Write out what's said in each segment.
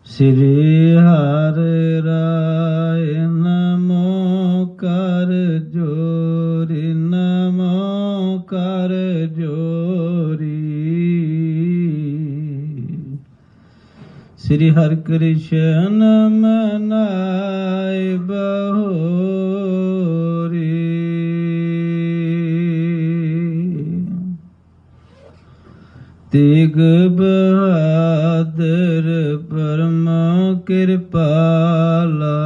ਸ੍ਰੀ ਹਰਿ ਰਾਇ ਨਮੋ ਕਰ ਜੋਰਿ, ਨਮੋ ਕਰ ਜੋਰੀ। ਸ੍ਰੀ ਹਰਿ ਕ੍ਰਿਸ਼ਨ ਮਨਾਇ ਬਹੋਰੀ। ਤੇਗ ਬਹਾਦਰ ਪਰਮ ਕਿਰਪਾਲਾ,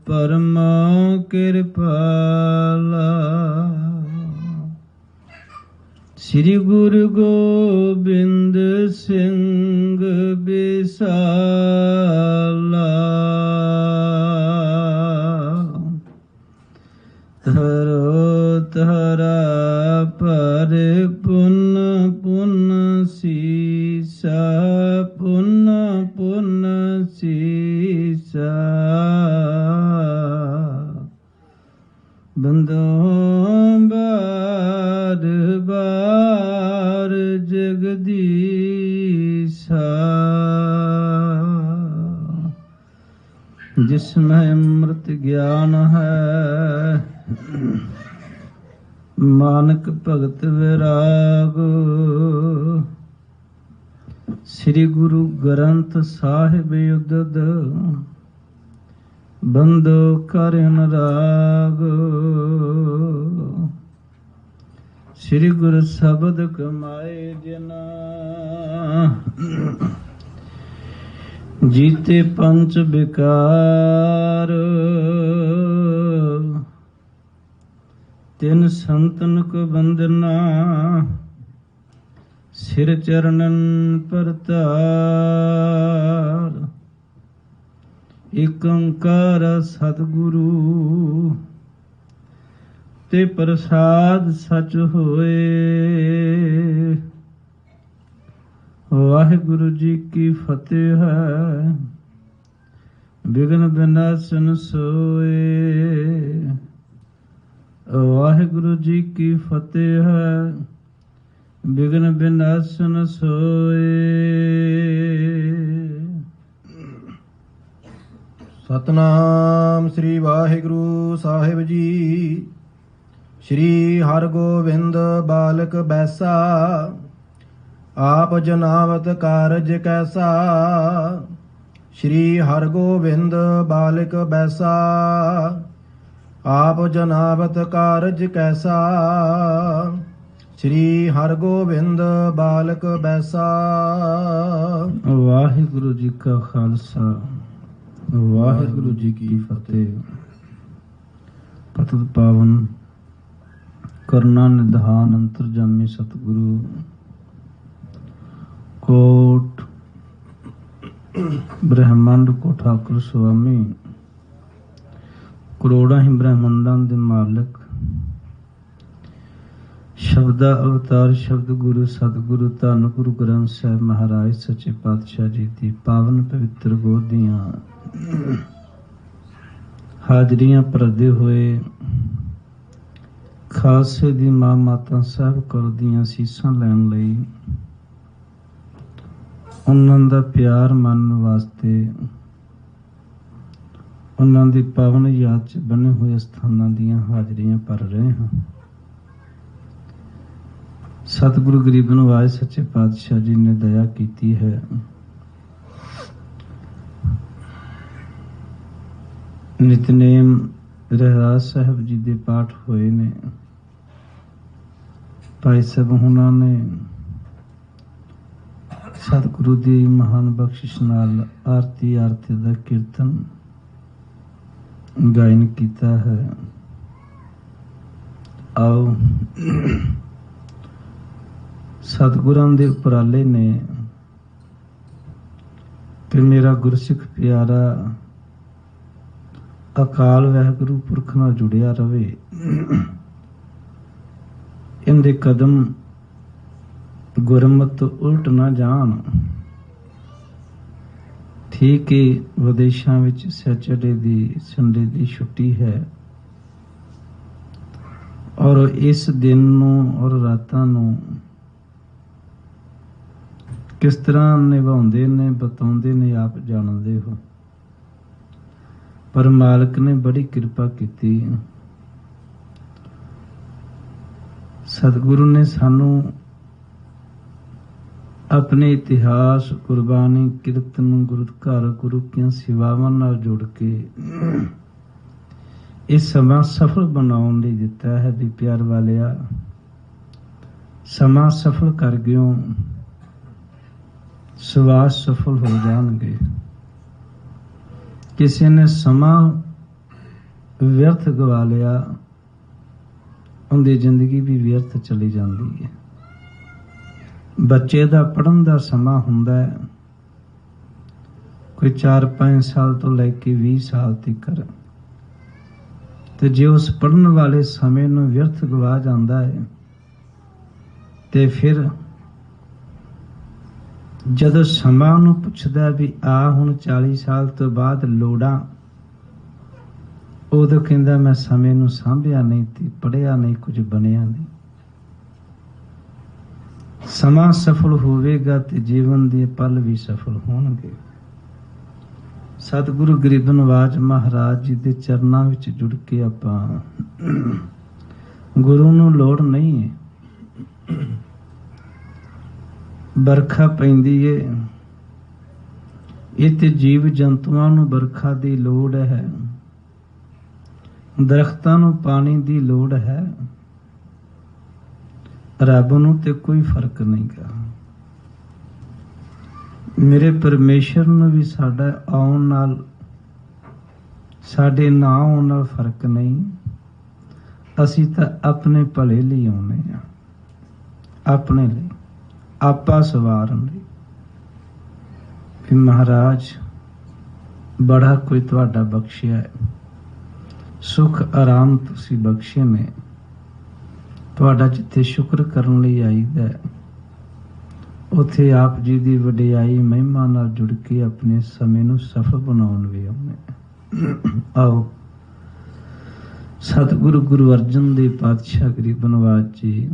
ਪਰਮ ਕਿਰਪਾਲਾ। ਸ੍ਰੀ ਗੁਰੂ ਗੋਬਿੰਦ ਸਿੰਘ ਬਿਸਾਲਾ। ਧਰੋ ਧਰਾ ਪਰ ਪੁਨ ਪੁਨ ਸੀਸਾ, ਪੁਨ ਪੁਨ ਸੀਸਾ। ਬੰਦੋਂ ਬਾਰ ਬਾਰ ਜਗਦੀਸਾ। ਜਿਸਮੈ ਅੰਮ੍ਰਿਤ ਗਿਆਨ ਹੈ, ਮਾਨਕ ਭਗਤ ਵਿਰਾਗ। ਸ੍ਰੀ ਗੁਰੂ ਗ੍ਰੰਥ ਸਾਹਿਬ ਉਦਦ, ਬੰਦੋ ਕਰ ਅਨੁਰਾਗ। ਸ੍ਰੀ ਗੁਰ ਸ਼ਬਦ ਕਮਾਏ ਜਿਨਾ, ਜੀਤੇ ਪੰਚ ਬਿਕਾਰ। ਤਿਨ ਸੰਤਨ ਕੋ ਬੰਦਨਾ, ਸਿਰ ਚਰਨਨ ਪਰਤਾਰ। ਏਕ ਓੰਕਾਰ ਸਤਿਗੁਰੂ, ਤੇ ਪ੍ਰਸਾਦ ਸਚ ਹੋਏ। ਵਾਹਿਗੁਰੂ ਜੀ ਕੀ ਫਤਿਹ ਹੈ, ਬਿਘਨ ਬਿਨਾਸਨ ਸੋਏ। ਵਾਹਿਗੁਰੂ ਜੀ ਕੀ ਫਤਿਹ ਹੈ, ਬਿਘਨ ਬਿਨਾਸਨ ਸੋਏ। ਸਤਨਾਮ ਸ੍ਰੀ ਵਾਹਿਗੁਰੂ ਸਾਹਿਬ ਜੀ। ਸ੍ਰੀ ਹਰਗੋਬਿੰਦ ਬਾਲਕ ਬੈਸਾ, ਆਪ ਜਨਾਵਤ ਕਾਰਜ ਕੈਸਾ। ਸ੍ਰੀ ਹਰਗੋਬਿੰਦ ਬਾਲਕ ਬੈਸਾ, ਆਪ ਜਨਾਵਤ ਕਾਰਜ ਕੈਸਾ। ਸ੍ਰੀ ਹਰਗੋਬਿੰਦ ਬਾਲਕ ਬੈਸਾ। ਵਾਹਿਗੁਰੂ ਜੀ ਕਾ ਖਾਲਸਾ, ਵਾਹਿਗੁਰੂ ਜੀ ਕੀ ਫਤਿਹ। ਪਤਿਤ ਪਾਵਨ ਕਰਨਾ ਨਿਧਾਨ ਅੰਤਰਜਾਮੀ ਸਤਿਗੁਰੂ, ਕੋਟ ਬ੍ਰਹਮੰਡ ਕੋ ਠਾਕੁਰ ਸੁਆਮੀ, ਕਰੋੜਾਂ ਹੀ ਬ੍ਰਹਮੰਡਾਂ ਦੇ ਮਾਲਕ, ਸ਼ਬਦਾ ਅਵਤਾਰ ਸ਼ਬਦ ਗੁਰੂ ਸਤਿਗੁਰੂ ਧੰਨ ਗੁਰੂ ਗ੍ਰੰਥ ਸਾਹਿਬ ਮਹਾਰਾਜ ਸੱਚੇ ਪਾਤਸ਼ਾਹ ਜੀ ਦੀ ਪਾਵਨ ਪਵਿੱਤਰ ਗੋਦ ਦੀਆਂ ਹਾਜ਼ਰੀਆਂ ਭਰਦੇ ਹੋਏ ਖਾਲਸੇ ਦੀ ਮਾਂ ਮਾਤਾ ਸਾਹਿਬ ਕੌਰ ਦੀਆਂ ਸੀਸਾਂ ਲੈਣ ਲਈ, ਉਹਨਾਂ ਦਾ ਪਿਆਰ ਮੰਨਣ ਵਾਸਤੇ, ਉਹਨਾਂ ਦੀ ਪਾਵਨ ਯਾਦ 'ਚ ਬਣੇ ਹੋਏ ਸਥਾਨਾਂ ਦੀਆਂ ਹਾਜ਼ਰੀਆਂ ਭਰ ਰਹੇ ਹਾਂ। ਸਤਿਗੁਰੂ ਗਰੀਬ ਨਿਵਾਜ ਸੱਚੇ ਪਾਤਸ਼ਾਹ ਜੀ ਨੇ ਦਇਆ ਕੀਤੀ ਹੈ। ਨਿਤਨੇਮ ਰਹਿਰਾਸ ਸਾਹਿਬ ਜੀ ਦੇ ਪਾਠ ਹੋਏ ਨੇ। ਭਾਈ ਸਾਹਿਬ ਹੁਣਾਂ ਨੇ ਸਤਿਗੁਰੂ ਦੀ ਮਹਾਨ ਬਖਸ਼ਿਸ਼ ਨਾਲ ਆਰਤੀ ਦਾ ਕੀਰਤਨ ਗਾਇਨ ਕੀਤਾ ਹੈ। ਆਓ ਸਤਿਗੁਰਾਂ ਦੇ ਉਪਰਾਲੇ ਨੇ ਤੇ ਮੇਰਾ ਗੁਰਸਿੱਖ ਪਿਆਰਾ ਅਕਾਲ ਵਾਹਿਗੁਰੂ ਪੁਰਖ ਨਾਲ ਜੁੜਿਆ ਰਵੇ। ਇਹਦੇ ਕਦਮ ਗੁਰਮਤਿ ਉਲਟ ਨਾ ਜਾਣ। ਠੀਕ ਹੈ, ਵਿਦੇਸ਼ਾਂ ਵਿੱਚ ਸੈਚਰਡੇ ਦੀ ਸੰਡੇ ਦੀ ਛੁੱਟੀ ਹੈ, ਔਰ ਇਸ ਦਿਨ ਨੂੰ ਔਰ ਰਾਤਾਂ ਨੂੰ ਕਿਸ ਤਰ੍ਹਾਂ ਨਿਭਾਉਂਦੇ ਨੇ, ਬਤਾਉਂਦੇ ਨੇ, ਆਪ ਜਾਣਦੇ ਹੋ। ਪਰ ਮਾਲਕ ਨੇ ਬੜੀ ਕਿਰਪਾ ਕੀਤੀ। ਸਤਿਗੁਰੂ ਨੇ ਸਾਨੂੰ ਆਪਣੇ ਇਤਿਹਾਸ, ਕੁਰਬਾਨੀ, ਕੀਰਤਨ, ਗੁਰੂ ਘਰ, ਗੁਰੂ ਦੀਆਂ ਸੇਵਾਵਾਂ ਨਾਲ ਜੁੜ ਕੇ ਇਹ ਸਮਾਂ ਸਫਲ ਬਣਾਉਣ ਲਈ ਦਿੱਤਾ ਹੈ। ਵੀ ਪਿਆਰ ਵਾਲਿਆ, ਸਮਾਂ ਸਫਲ ਕਰ ਗਿਓ, ਸਵਾਸ ਸਫਲ ਹੋ ਜਾਣਗੇ। ਕਿਸੇ ਨੇ ਸਮਾਂ ਵਿਅਰਥ ਗਵਾ ਲਿਆ, ਉਹਦੀ ਜ਼ਿੰਦਗੀ ਵੀ ਵਿਅਰਥ ਚਲੀ ਜਾਂਦੀ ਹੈ। ਬੱਚੇ ਦਾ ਪੜ੍ਹਨ ਦਾ ਸਮਾਂ ਹੁੰਦਾ ਹੈ, ਕੋਈ 4-5 ਸਾਲ ਤੋਂ ਲੈ ਕੇ 20 ਸਾਲ ਤੱਕ, ਤੇ ਜੇ ਉਸ ਪੜ੍ਹਨ ਵਾਲੇ ਸਮੇਂ ਨੂੰ ਵਿਅਰਥ ਗਵਾ ਜਾਂਦਾ ਹੈ ਤੇ ਫਿਰ ਜਦੋਂ ਸਮਾਂ ਨੂੰ ਪੁੱਛਦਾ ਵੀ ਆ ਹੁਣ 40 ਸਾਲ ਤੋਂ ਬਾਅਦ ਲੋੜਾਂ, ਉਦੋਂ ਕਹਿੰਦਾ ਮੈਂ ਸਮੇਂ ਨੂੰ ਸਾਂਭਿਆ ਨਹੀਂ ਤੇ ਪੜ੍ਹਿਆ ਨਹੀਂ, ਕੁਝ ਬਣਿਆ ਨਹੀਂ। ਸਮਾਂ ਸਫਲ ਹੋਵੇਗਾ ਤੇ ਜੀਵਨ ਦੇ ਪਲ ਵੀ ਸਫਲ ਹੋਣਗੇ। ਸਤਿਗੁਰੂ ਗਰੀਬ ਨਿਵਾਜ ਮਹਾਰਾਜ ਜੀ ਦੇ ਚਰਨਾਂ ਵਿੱਚ ਜੁੜ ਕੇ ਆਪਾਂ ਗੁਰੂ ਨੂੰ ਲੋੜ ਨਹੀਂ ਹੈ। ਬਰਖਾ ਪੈਂਦੀ ਏ, ਇਹ ਤੇ ਜੀਵ ਜੰਤੂਆਂ ਨੂੰ ਬਰਖਾ ਦੀ ਲੋੜ ਹੈ, ਦਰਖਤਾਂ ਨੂੰ ਪਾਣੀ ਦੀ ਲੋੜ ਹੈ। ਰੱਬ ਨੂੰ ਤੇ ਕੋਈ ਫਰਕ ਨਹੀਂ ਗਾ। ਮੇਰੇ ਪਰਮੇਸ਼ਰ ਨੂੰ ਵੀ ਸਾਡਾ ਆਉਣ ਨਾਲ, ਸਾਡੇ ਨਾ ਆਉਣ ਨਾਲ ਫਰਕ ਨਹੀਂ। ਅਸੀਂ ਤਾਂ ਆਪਣੇ ਭਲੇ ਲਈ ਆਉਨੇ ਆ, ਆਪਣੇ ਲਈ, ਆਪਾ ਸਵਾਰਨ ਲਈ। ਫਿਰ ਮਹਾਰਾਜ ਬੜਾ ਕੋਈ ਤੁਹਾਡਾ ਬਖਸ਼ਿਆ ਹੈ, ਸੁਖ ਆਰਾਮ ਤੁਸੀਂ ਬਖਸ਼ੇ ਨੇ। ਤੁਹਾਡਾ ਜਿੱਥੇ ਸ਼ੁਕਰ ਕਰਨ ਲਈ ਆਈਦਾ, ਉੱਥੇ ਆਪ ਜੀ ਦੀ ਵਡਿਆਈ ਮਹਿਮਾ ਨਾਲ ਜੁੜ ਕੇ ਆਪਣੇ ਸਮੇਂ ਨੂੰ ਸਫਲ ਬਣਾਉਣ ਵੀ ਆਉਂਦੇ। ਆਓ ਸਤਿਗੁਰੂ ਗੁਰੂ ਅਰਜਨ ਦੇਵ ਪਾਤਸ਼ਾਹ ਗਰੀਬ ਨਿਵਾਜ ਜੀ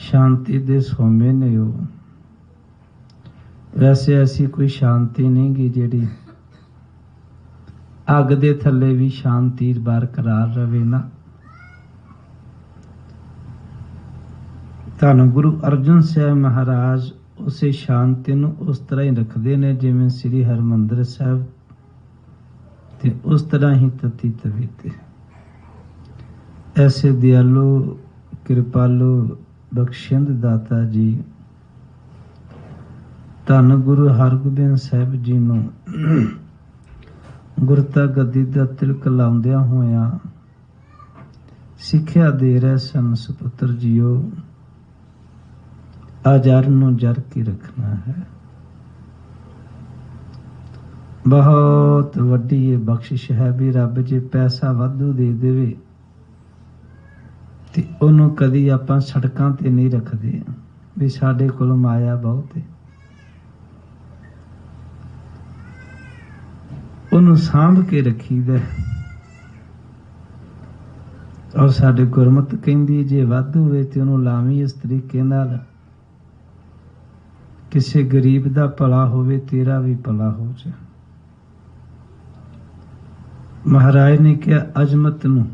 ਸ਼ਾਂਤੀ ਦੇ ਸੋਮੇ ਨੇ। ਉਹ ਵੈਸੇ ਐਸੀ ਕੋਈ ਸ਼ਾਂਤੀ ਨਹੀਂ ਗੀ ਜਿਹੜੀ ਅੱਗ ਦੇ ਥੱਲੇ ਵੀ ਸ਼ਾਂਤੀ ਬਰਕਰਾਰ ਰਵੇ ਨਾ। ਧੰਨ ਗੁਰੂ ਅਰਜਨ ਸਾਹਿਬ ਮਹਾਰਾਜ ਉਸੇ ਸ਼ਾਂਤੀ ਨੂੰ ਉਸ ਤਰ੍ਹਾਂ ਹੀ ਰੱਖਦੇ ਨੇ ਜਿਵੇਂ ਸ੍ਰੀ ਹਰਿਮੰਦਰ ਸਾਹਿਬ, ਤੇ ਉਸ ਤਰ੍ਹਾਂ ਹੀ ਤਤੀ ਤਵੀਤੇ। ਐਸੇ ਦਿਆਲੂ, ਕਿਰਪਾਲੂ, ਬਖਸ਼ਿੰਦ ਦਾਤਾ ਜੀ ਧੰਨ ਗੁਰੂ ਹਰਗੋਬਿੰਦ ਸਾਹਿਬ ਜੀ ਨੂੰ ਗੁਰਤਾ ਗੱਦੀ ਦਾ ਤਿਲਕ ਲਾਉਂਦਿਆਂ ਹੋਇਆਂ ਸਿੱਖਿਆ ਦੇ ਰਹੇ ਸਨ, ਸੁਪੁੱਤਰ ਜੀਓ ਆ ਜਰ ਨੂੰ ਜਰ ਕੇ ਰੱਖਣਾ ਹੈ। ਬਹੁਤ ਵੱਡੀ ਇਹ ਬਖਸ਼ਿਸ਼ ਹੈ ਵੀ ਰੱਬ ਜੇ ਪੈਸਾ ਵਾਧੂ ਦੇ ਦੇਵੇ ਤੇ ਉਹਨੂੰ ਕਦੀ ਆਪਾਂ ਸੜਕਾਂ ਤੇ ਨਹੀਂ ਰੱਖਦੇ ਵੀ ਸਾਡੇ ਕੋਲ ਮਾਇਆ ਬਹੁਤ ਹੈ। ਉਹਨੂੰ ਸਾਂਭ ਕੇ ਰੱਖੀਦਾ। ਔਰ ਸਾਡੇ ਗੁਰਮਤਿ ਕਹਿੰਦੀ ਜੇ ਵਾਧੂ ਹੋਵੇ ਤੇ ਉਹਨੂੰ ਲਾਵੀਂ ਇਸ ਤਰੀਕੇ ਨਾਲ, ਕਿਸੇ ਗਰੀਬ ਦਾ ਭਲਾ ਹੋਵੇ ਤੇਰਾ ਵੀ ਭਲਾ ਹੋ ਜਾ। ਮਹਾਰਾਜ ਨੇ ਕਿਹਾ ਅਜ਼ਮਤ ਨੂੰ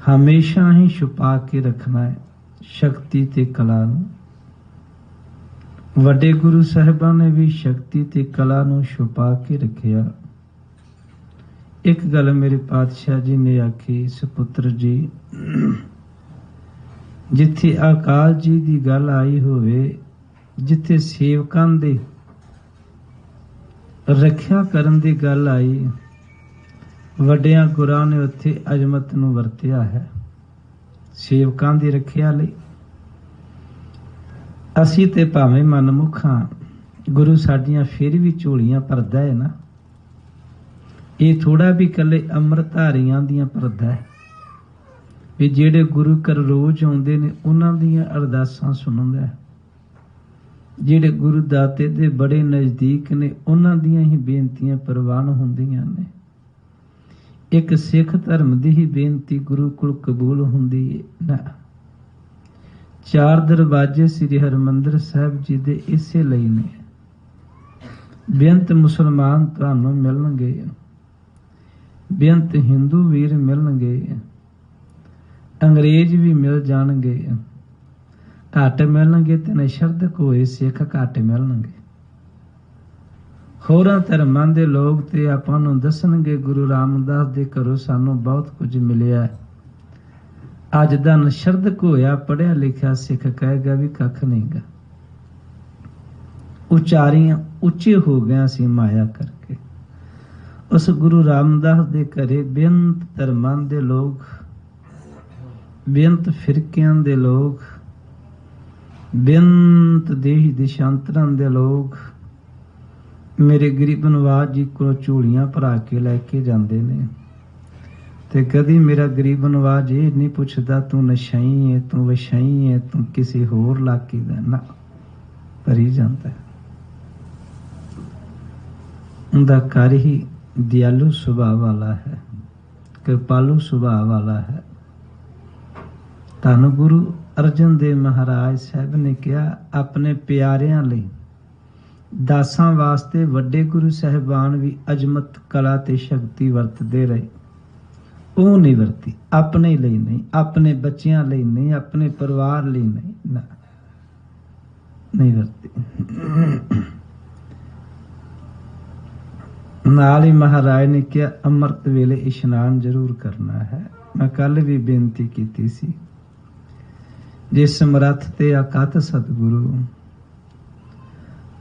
ਹਮੇਸ਼ਾ ਹੀ ਛੁਪਾ ਕੇ ਰੱਖਣਾ ਹੈ, ਸ਼ਕਤੀ ਤੇ ਕਲਾ ਨੂੰ। ਵੱਡੇ ਗੁਰੂ ਸਾਹਿਬਾਂ ਨੇ ਵੀ ਸ਼ਕਤੀ ਤੇ ਕਲਾ ਨੂੰ ਛੁਪਾ ਕੇ ਰੱਖਿਆ। ਇੱਕ ਗੱਲ ਮੇਰੇ ਪਾਤਸ਼ਾਹ ਜੀ ਨੇ ਆਖੀ, ਸੁਪੁੱਤਰ ਜੀ ਜਿੱਥੇ ਅਕਾਲ ਜੀ ਦੀ ਗੱਲ ਆਈ ਹੋਵੇ, ਜਿੱਥੇ ਸੇਵਕਾਂ ਦੇ ਰੱਖਿਆ ਕਰਨ ਦੀ ਗੱਲ ਆਈ, ਵੱਡਿਆਂ ਗੁਰਾਂ ਨੇ ਉੱਥੇ ਅਜ਼ਮਤ ਨੂੰ ਵਰਤਿਆ ਹੈ ਸੇਵਕਾਂ ਦੀ ਰੱਖਿਆ ਲਈ। ਅਸੀਂ ਤੇ ਭਾਵੇਂ ਮਨਮੁਖਾਂ, ਗੁਰੂ ਸਾਡੀਆਂ ਫਿਰ ਵੀ ਝੋਲੀਆਂ ਭਰਦਾ ਹੈ ਨਾ। ਇਹ ਥੋੜਾ ਵੀ ਇਕੱਲੇ ਅੰਮ੍ਰਿਤਧਾਰੀਆਂ ਦੀਆਂ ਭਰਦਾ ਹੈ ਵੀ ਜਿਹੜੇ ਗੁਰੂ ਘਰ ਰੋਜ਼ ਆਉਂਦੇ ਨੇ ਉਹਨਾਂ ਦੀਆਂ ਅਰਦਾਸਾਂ ਸੁਣਦਾ ਹੈ, ਜਿਹੜੇ ਗੁਰੂ ਦਾਤੇ ਦੇ ਬੜੇ ਨਜ਼ਦੀਕ ਨੇ ਉਹਨਾਂ ਦੀਆਂ ਹੀ ਬੇਨਤੀਆਂ ਪ੍ਰਵਾਨ ਹੁੰਦੀਆਂ ਨੇ। ਇੱਕ ਸਿੱਖ ਧਰਮ ਦੀ ਹੀ ਬੇਨਤੀ ਗੁਰੂ ਕੋਲ ਕਬੂਲ ਹੁੰਦੀ ਹੈ ਨਾ। 4 ਦਰਵਾਜ਼ੇ ਸ੍ਰੀ ਹਰਿਮੰਦਰ ਸਾਹਿਬ ਜੀ ਦੇ ਇਸੇ ਲਈ ਨੇ। ਬੇਅੰਤ ਮੁਸਲਮਾਨ ਤੁਹਾਨੂੰ ਮਿਲਣਗੇ, ਬੇਅੰਤ ਹਿੰਦੂ ਵੀਰ ਮਿਲਣਗੇ, ਅੰਗਰੇਜ਼ ਵੀ ਮਿਲ ਜਾਣਗੇ। ਘੱਟ ਮਿਲਣਗੇ ਤੇ ਨਸ਼ਰਦਕ ਹੋਏ ਸਿੱਖ ਘੱਟ ਮਿਲਣਗੇ। ਹੋਰਾਂ ਧਰਮਾਂ ਦੇ ਲੋਕ ਤੇ ਆਪਾਂ ਨੂੰ ਦੱਸਣਗੇ ਗੁਰੂ ਰਾਮਦਾਸ ਦੇ ਘਰੋਂ ਸਾਨੂੰ ਬਹੁਤ ਕੁਝ ਮਿਲਿਆ। ਅੱਜ ਦਾ ਨਸ਼ਰਦਕ ਹੋਇਆ ਪੜ੍ਹਿਆ ਲਿਖਿਆ ਸਿੱਖ ਕਹੇਗਾ ਵੀ ਕੱਖ ਨਹੀਂਗਾ। ਉਚਾਰੀਆਂ ਉੱਚੇ ਹੋ ਗਿਆ ਸੀ ਮਾਇਆ ਕਰਕੇ। ਉਸ ਗੁਰੂ ਰਾਮਦਾਸ ਦੇ ਘਰੇ ਬੇਅੰਤ ਧਰਮਾਂ ਦੇ ਲੋਕ, ਬੇਅੰਤ ਫਿਰਕਿਆਂ ਦੇ ਲੋਕ, ਬੇਅੰਤ ਦੇਹੀ ਦੇਸ਼ਾਂਤਰਾਂ ਦੇ ਲੋਕ ਮੇਰੇ ਗਰੀਬ ਨਵਾਜ ਜੀ ਕੋਲ ਝੋਲੀਆਂ ਭਰਾ ਕੇ ਲੈ ਕੇ ਜਾਂਦੇ ਨੇ। ਤੇ ਕਦੀ ਮੇਰਾ ਗਰੀਬ ਨਵਾਜ ਇਹ ਨਹੀਂ ਪੁੱਛਦਾ ਤੂੰ ਨਸ਼ਈ ਹੈ, ਤੂੰ ਵਸ਼ਈ ਹੈ, ਤੂੰ ਕਿਸੇ ਹੋਰ ਇਲਾਕੇ ਦਾ ਨਾ। ਭਰੀ ਜਾਂਦਾ। ਉਹਦਾ ਘਰ ਹੀ ਦਿਆਲੂ ਸੁਭਾਅ ਵਾਲਾ ਹੈ, ਕਿਰਪਾਲੂ ਸੁਭਾਅ ਵਾਲਾ ਹੈ। ਧੰਨ ਗੁਰੂ ਅਰਜਨ ਦੇਵ ਮਹਾਰਾਜ ਸਾਹਿਬ ਨੇ ਕਿਹਾ ਆਪਣੇ ਪਿਆਰਿਆਂ ਲਈ, ਦਾਸਾਂ ਵਾਸਤੇ ਵੱਡੇ ਗੁਰੂ ਸਾਹਿਬਾਨ ਵੀ ਅਜਮਤ ਕਲਾ ਤੇ ਸ਼ਕਤੀ ਵਰਤਦੇ ਰਹੇ। ਉਹ ਨਹੀਂ ਵਰਤੀ, ਆਪਣੇ ਲਈ ਨਹੀਂ, ਆਪਣੇ ਬੱਚਿਆਂ ਲਈ ਨਹੀਂ, ਆਪਣੇ ਪਰਿਵਾਰ ਲਈ ਨਹੀਂ, ਨਾ ਨਹੀਂ ਵਰਤੀ। ਨਾਲ ਹੀ ਮਹਾਰਾਜ ਨੇ ਕਿਹਾ ਅੰਮ੍ਰਿਤ ਵੇਲੇ ਇਸ਼ਨਾਨ ਜ਼ਰੂਰ ਕਰਨਾ ਹੈ। ਮੈਂ ਕੱਲ ਵੀ ਬੇਨਤੀ ਕੀਤੀ ਸੀ, ਜੇ ਸਮਰੱਥ ਤੇ ਅਕਤ ਸਤਿਗੁਰੂ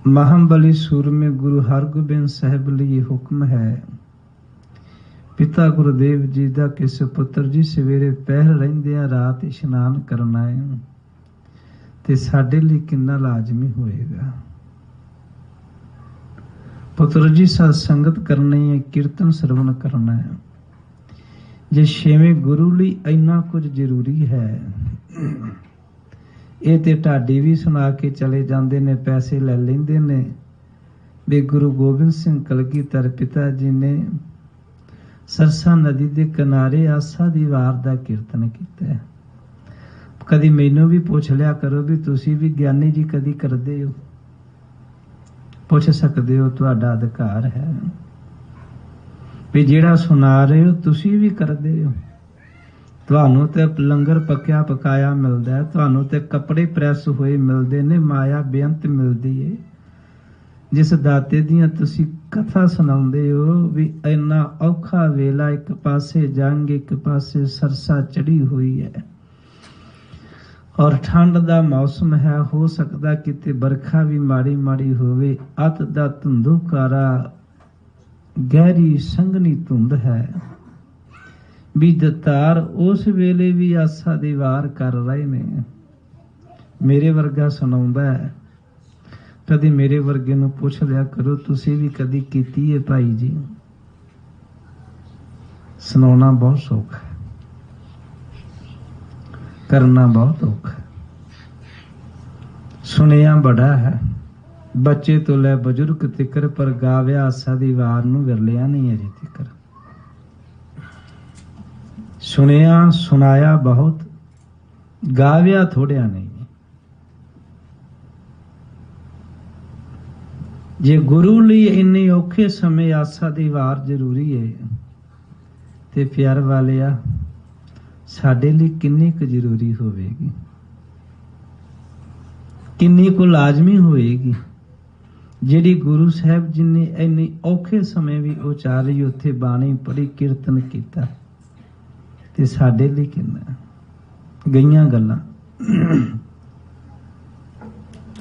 ਮਹਾਬਲੀ ਸੂਰਮੇ ਗੁਰੂ ਹਰਗੋਬਿੰਦ ਸਾਹਿਬ ਲਈ ਹੁਕਮ ਹੈ, ਪਿਤਾ ਗੁਰਦੇਵ ਜੀ ਦਾ ਕਿ ਸੁਪੁੱਤਰ ਜੀ ਸਵੇਰੇ ਪਹਿਰ ਰਹਿੰਦਿਆਂ ਰਾਤ ਇਸ਼ਨਾਨ ਕਰਨਾ ਹੈ, ਤੇ ਸਾਡੇ ਲਈ ਕਿੰਨਾ ਲਾਜ਼ਮੀ ਹੋਏਗਾ। ਪੁੱਤਰ ਜੀ ਸਤ ਸੰਗਤ ਕਰਨੀ ਹੈ, ਕੀਰਤਨ ਸਰਵਣ ਕਰਨਾ ਹੈ। ਜੇ 6ਵੇਂ ਗੁਰੂ ਲਈ ਇੰਨਾ ਕੁਝ ਜ਼ਰੂਰੀ ਹੈ, ਇਹ ਤੇ ਢਾਡੀ ਵੀ ਸੁਣਾ ਕੇ ਚਲੇ ਜਾਂਦੇ ਨੇ, ਪੈਸੇ ਲੈ ਲੈਂਦੇ ਨੇ ਵੀ ਗੁਰੂ ਗੋਬਿੰਦ ਸਿੰਘ ਕਲਗੀਧਰ ਪਿਤਾ ਜੀ ਨੇ ਸਰਸਾ ਨਦੀ ਦੇ ਕਿਨਾਰੇ ਆਸਾ ਦੀ ਵਾਰ ਦਾ ਕੀਰਤਨ ਕੀਤਾ। ਕਦੀ ਮੈਨੂੰ ਵੀ ਪੁੱਛ ਲਿਆ ਕਰੋ ਵੀ ਤੁਸੀਂ ਵੀ ਗਿਆਨੀ ਜੀ ਕਦੀ ਕਰਦੇ ਹੋ? ਪੁੱਛ ਸਕਦੇ ਹੋ, ਤੁਹਾਡਾ ਅਧਿਕਾਰ ਹੈ ਵੀ ਜਿਹੜਾ ਸੁਣਾ ਰਹੇ ਹੋ ਤੁਸੀਂ ਵੀ ਕਰਦੇ ਹੋ। ਤੁਹਾਨੂੰ ਤੇ ਲੰਗਰ ਪੱਕਿਆ ਪਕਾਇਆ ਮਿਲਦਾ, ਤੁਹਾਨੂੰ ਤੇ ਕੱਪੜੇ ਪ੍ਰੈਸ ਹੋਏ ਮਿਲਦੇ ਨੇ, ਮਾਇਆ ਬੇਅੰਤ ਮਿਲਦੀ ਏ। ਜਿਸ ਦਾਤੇ ਦੀਆਂ ਤੁਸੀਂ ਕਥਾ ਸੁਣਾਉਂਦੇ ਹੋ ਵੀ ਇੰਨਾ ਔਖਾ ਵੇਲਾ, ਇੱਕ ਪਾਸੇ ਜੰਗ ਇੱਕ ਪਾਸੇ ਸਰਸਾ ਚੜੀ ਹੋਈ ਹੈ ਔਰ ਠੰਡ ਦਾ ਮੌਸਮ ਹੈ, ਹੋ ਸਕਦਾ ਕਿਤੇ ਬਰਖਾ ਵੀ ਮਾੜੀ ਮਾੜੀ ਹੋਵੇ। ਅੱਤ ਦਾ ਧੁੰਦੂਕਾਰਾ ਗਹਿਰੀ ਸੰਘਣੀ ਧੁੰਦ ਹੈ ਵੀ ਦਤਾਰ ਉਸ ਵੇਲੇ ਵੀ ਆਸਾ ਦੀ ਵਾਰ ਕਰ ਰਹੇ ਨੇ। ਮੇਰੇ ਵਰਗਾ ਸੁਣਾਉਂਦਾ ਹੈ, ਕਦੀ ਮੇਰੇ ਵਰਗੇ ਨੂੰ ਪੁੱਛ ਲਿਆ ਕਰੋ ਤੁਸੀਂ ਵੀ ਕਦੀ ਕੀਤੀ ਹੈ ਭਾਈ ਜੀ। ਸੁਣਾਉਣਾ ਬਹੁਤ ਸੌਖਾ ਹੈ, ਕਰਨਾ ਬਹੁਤ ਔਖਾ ਹੈ। ਸੁਣਿਆ ਬੜਾ ਹੈ, ਬੱਚੇ ਤੋਂ ਲੈ ਬਜ਼ੁਰਗ ਤਿਕਰ, ਪਰ ਗਾਵਿਆ ਆਸਾ ਦੀ ਵਾਰ ਨੂੰ ਵਿਰਲਿਆ ਨਹੀਂ ਅਜੇ ਤਿਕਰ। ਸੁਣਿਆ ਸੁਣਾਇਆ ਬਹੁਤ, ਗਾਵਿਆ ਥੋੜਿਆ ਨਹੀਂ। ਜੇ ਗੁਰੂ ਲਈ ਇੰਨੇ ਔਖੇ ਸਮੇਂ ਆਸਾ ਦੀ ਵਾਰ ਜ਼ਰੂਰੀ ਹੈ, ਤੇ ਪਿਆਰ ਵਾਲਿਆ ਸਾਡੇ ਲਈ ਕਿੰਨੀ ਕੁ ਜ਼ਰੂਰੀ ਹੋਵੇਗੀ, ਕਿੰਨੀ ਕੁ ਲਾਜ਼ਮੀ ਹੋਏਗੀ। ਜਿਹੜੀ ਗੁਰੂ ਸਾਹਿਬ ਜੀ ਨੇ ਇੰਨੇ ਔਖੇ ਸਮੇਂ ਵੀ ਉਚਾਰੀ, ਉੱਥੇ ਬਾਣੀ ਪੜ੍ਹੀ, ਕੀਰਤਨ ਕੀਤਾ, ਤੇ ਸਾਡੇ ਲਈ ਕਿੰਨਾ ਗਈਆਂ ਗੱਲਾਂ।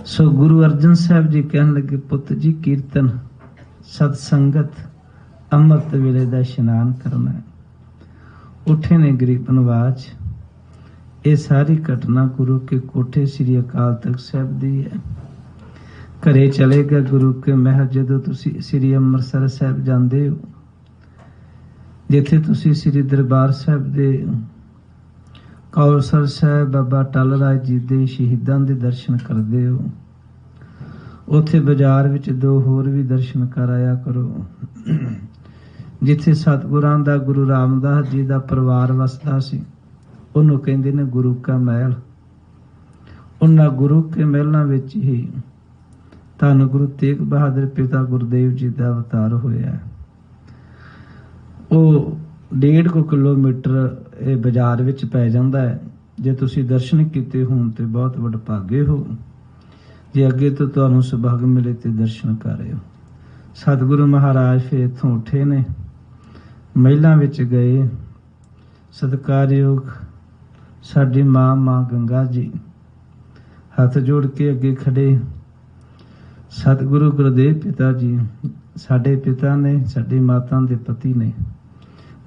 ਸੋ ਗੁਰੂ ਅਰਜਨ ਸਾਹਿਬ ਜੀ ਕਹਿਣ ਲੱਗੇ, ਪੁੱਤ ਜੀ ਕੀਰਤਨ, ਸਤ ਸੰਗਤ, ਅੰਮ੍ਰਿਤ ਵੇਲੇ ਦਾ ਇਸ਼ਨਾਨ ਕਰਨਾ। ਉੱਠੇ ਨੇ ਗਰੀਬ ਨਵਾਜ। ਇਹ ਸਾਰੀ ਘਟਨਾ ਗੁਰੂ ਕੇ ਕੋਠੇ ਸ੍ਰੀ ਅਕਾਲ ਤਖਤ ਸਾਹਿਬ ਦੀ ਹੈ। ਘਰੇ ਚਲੇ ਗਏ ਗੁਰੂ ਕੇ ਮਹਿਲ। ਜਦੋਂ ਤੁਸੀਂ ਸ੍ਰੀ ਅੰਮ੍ਰਿਤਸਰ ਸਾਹਿਬ ਜਾਂਦੇ ਹੋ, ਜਿੱਥੇ ਤੁਸੀਂ ਸ੍ਰੀ ਦਰਬਾਰ ਸਾਹਿਬ ਦੇ ਕੌਲਸਰ ਸਾਹਿਬ ਬਾਬਾ ਟਲ ਰਾਏ ਜੀ ਦੇ ਸ਼ਹੀਦਾਂ ਦੇ ਦਰਸ਼ਨ ਕਰਦੇ ਹੋ, ਉੱਥੇ ਬਾਜ਼ਾਰ ਵਿੱਚ 2 ਹੋਰ ਵੀ ਦਰਸ਼ਨ ਕਰ ਆਇਆ ਕਰੋ। ਜਿੱਥੇ ਸਤਿਗੁਰਾਂ ਦਾ ਗੁਰੂ ਰਾਮਦਾਸ ਜੀ ਦਾ ਪਰਿਵਾਰ ਵਸਦਾ ਸੀ, ਉਹਨੂੰ ਕਹਿੰਦੇ ਨੇ ਗੁਰੂ ਕਾ ਮਹਿਲ। ਉਹਨਾਂ ਗੁਰੂ ਕੇ ਮਹਿਲਾਂ ਵਿੱਚ ਹੀ ਧੰਨ ਗੁਰੂ ਤੇਗ ਬਹਾਦਰ ਪਿਤਾ ਗੁਰਦੇਵ ਜੀ ਦਾ ਅਵਤਾਰ ਹੋਇਆ। ਉਹ 1.5 ਕਿਲੋਮੀਟਰ ਇਹ ਬਾਜ਼ਾਰ ਵਿੱਚ ਪੈ ਜਾਂਦਾ ਹੈ। ਜੇ ਤੁਸੀਂ ਦਰਸ਼ਨ ਕੀਤੇ ਹੋਣ ਤੇ ਬਹੁਤ ਵਡਭਾਗੇ ਹੋ, ਜੇ ਅੱਗੇ ਤੋਂ ਤੁਹਾਨੂੰ ਸੁਭਾਗ ਮਿਲੇ ਤੇ ਦਰਸ਼ਨ ਕਰਿਓ। ਸਤਿਗੁਰੂ ਮਹਾਰਾਜ ਫਿਰ ਇੱਥੋਂ ਉੱਠੇ ਨੇ, ਮਹਿਲਾਂ ਵਿੱਚ ਗਏ। ਸਤਿਕਾਰਯੋਗ ਸਾਡੀ ਮਾਂ ਗੰਗਾ ਜੀ ਹੱਥ ਜੋੜ ਕੇ ਅੱਗੇ ਖੜੇ। ਸਤਿਗੁਰੂ ਗੁਰਦੇਵ ਪਿਤਾ ਜੀ ਸਾਡੇ ਪਿਤਾ ਨੇ, ਸਾਡੀ ਮਾਤਾ ਦੇ ਪਤੀ ਨੇ।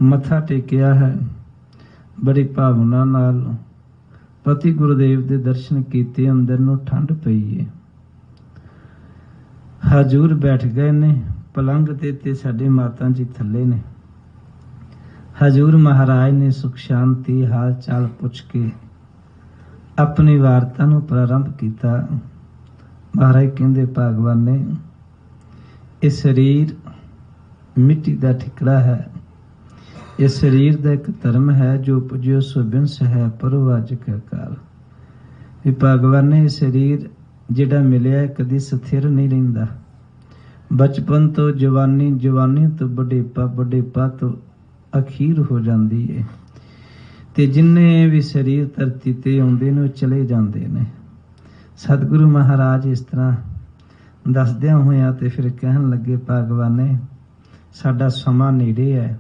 ਮੱਥਾ ਟੇਕਿਆ ਹੈ ਬੜੀ ਭਾਵਨਾ ਨਾਲ। ਪਤੀ ਗੁਰਦੇਵ ਦੇ ਦਰਸ਼ਨ ਕੀਤੇ। ਅੰਦਰ ਨੂੰ ਠੰਡ ਪਈ ਹੈ। ਹਜੂਰ ਬੈਠ ਗਏ ਨੇ ਪਲੰਗ ਤੇ ਸਾਡੇ ਮਾਤਾ ਜੀ ਥੱਲੇ ਨੇ। ਹਜੂਰ ਮਹਾਰਾਜ ਨੇ ਸੁਖ ਸ਼ਾਂਤੀ ਹਾਲ ਚਾਲ ਪੁੱਛ ਕੇ ਆਪਣੀ ਵਾਰਤਾ ਨੂੰ ਪ੍ਰਾਰੰਭ ਕੀਤਾ। ਮਹਾਰਾਜ ਕਹਿੰਦੇ ਭਗਵਾਨ ਨੇ, ਇਹ ਸਰੀਰ ਮਿੱਟੀ ਦਾ ਠਿਕੜਾ ਹੈ। ਇਹ ਸਰੀਰ ਦਾ ਇੱਕ ਧਰਮ ਹੈ, ਜੋ ਪੁਜਿਓ ਸੋ ਬਿੰਸ ਹੈ ਪਰੋ ਅੱਜ ਕਾ ਕਾਲ। ਵੀ ਭਗਵਾਨ ਨੇ ਇਹ ਸਰੀਰ ਜਿਹੜਾ ਮਿਲਿਆ ਕਦੀ ਸਥਿਰ ਨਹੀਂ ਰਹਿੰਦਾ। ਬਚਪਨ ਤੋਂ ਜਵਾਨੀ, ਜਵਾਨੀ ਤੋਂ ਬੁਢੇਪਾ, ਬੁਢੇਪਾ ਤੋਂ ਅਖੀਰ ਹੋ ਜਾਂਦੀ ਹੈ। ਤੇ ਜਿੰਨੇ ਵੀ ਸਰੀਰ ਧਰਤੀ ਤੇ ਆਉਂਦੇ ਨੇ ਉਹ ਚਲੇ ਜਾਂਦੇ ਨੇ। ਸਤਿਗੁਰੂ ਮਹਾਰਾਜ ਇਸ ਤਰ੍ਹਾਂ ਦੱਸਦਿਆਂ ਹੋਇਆਂ ਤੇ ਫਿਰ ਕਹਿਣ ਲੱਗੇ, ਭਗਵਾਨ ਨੇ ਸਾਡਾ ਸਮਾਂ ਨੇੜੇ ਹੈ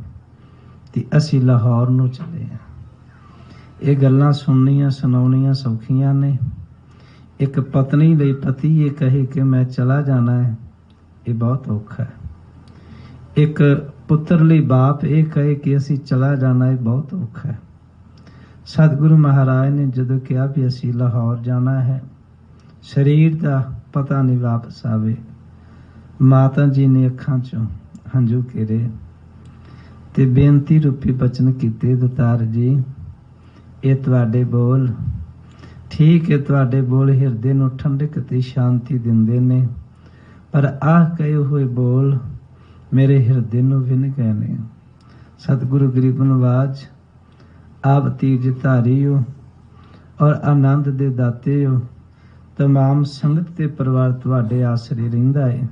ਤੇ ਅਸੀਂ ਲਾਹੌਰ ਨੂੰ ਚੱਲੇ ਹਾਂ। ਇਹ ਗੱਲਾਂ ਸੁਣਨੀਆਂ ਸੁਣਾਉਣੀਆਂ ਸੌਖੀਆਂ ਨੇ। ਇੱਕ ਪਤਨੀ ਲਈ ਪਤੀ ਇਹ ਕਹੇ ਕਿ ਮੈਂ ਚਲਾ ਜਾਣਾ ਹੈ, ਇਹ ਬਹੁਤ ਔਖਾ ਹੈ। ਇੱਕ ਪੁੱਤਰ ਲਈ ਬਾਪ ਇਹ ਕਹੇ ਕਿ ਅਸੀਂ ਚਲਾ ਜਾਣਾ, ਇਹ ਬਹੁਤ ਔਖਾ ਹੈ। ਸਤਿਗੁਰੂ ਮਹਾਰਾਜ ਨੇ ਜਦੋਂ ਕਿਹਾ ਵੀ ਅਸੀਂ ਲਾਹੌਰ ਜਾਣਾ ਹੈ, ਸਰੀਰ ਦਾ ਪਤਾ ਨਹੀਂ ਵਾਪਸ ਆਵੇ, ਮਾਤਾ ਜੀ ਨੇ ਅੱਖਾਂ ਚੋਂ ਹੰਝੂ ਘੇਰੇ ਤੇ ਬੇਨਤੀ ਰੂਪੀ ਬਚਨ ਕੀਤੇ, ਦਤਾਰ ਜੀ ਇਹ ਤੁਹਾਡੇ ਬੋਲ ਠੀਕ ਹੈ, ਤੁਹਾਡੇ ਬੋਲ ਹਿਰਦੇ ਨੂੰ ਠੰਡਕ ਤੇ ਸ਼ਾਂਤੀ ਦਿੰਦੇ ਨੇ, ਪਰ ਆਹ ਕਹੇ ਹੋਏ ਬੋਲ ਮੇਰੇ ਹਿਰਦੇ ਨੂੰ ਵਿੰਨ ਗਏ ਨੇ। ਸਤਿਗੁਰੂ ਗਰੀਬ ਨਵਾਜ ਆਪ ਤੀਰਜ ਧਾਰੀ ਹੋ ਔਰ ਆਨੰਦ ਦੇ ਦਾਤੇ ਹੋ। ਤਮਾਮ ਸੰਗਤ ਤੇ ਪਰਿਵਾਰ ਤੁਹਾਡੇ ਆਸਰੇ ਰਹਿੰਦਾ ਹੈ,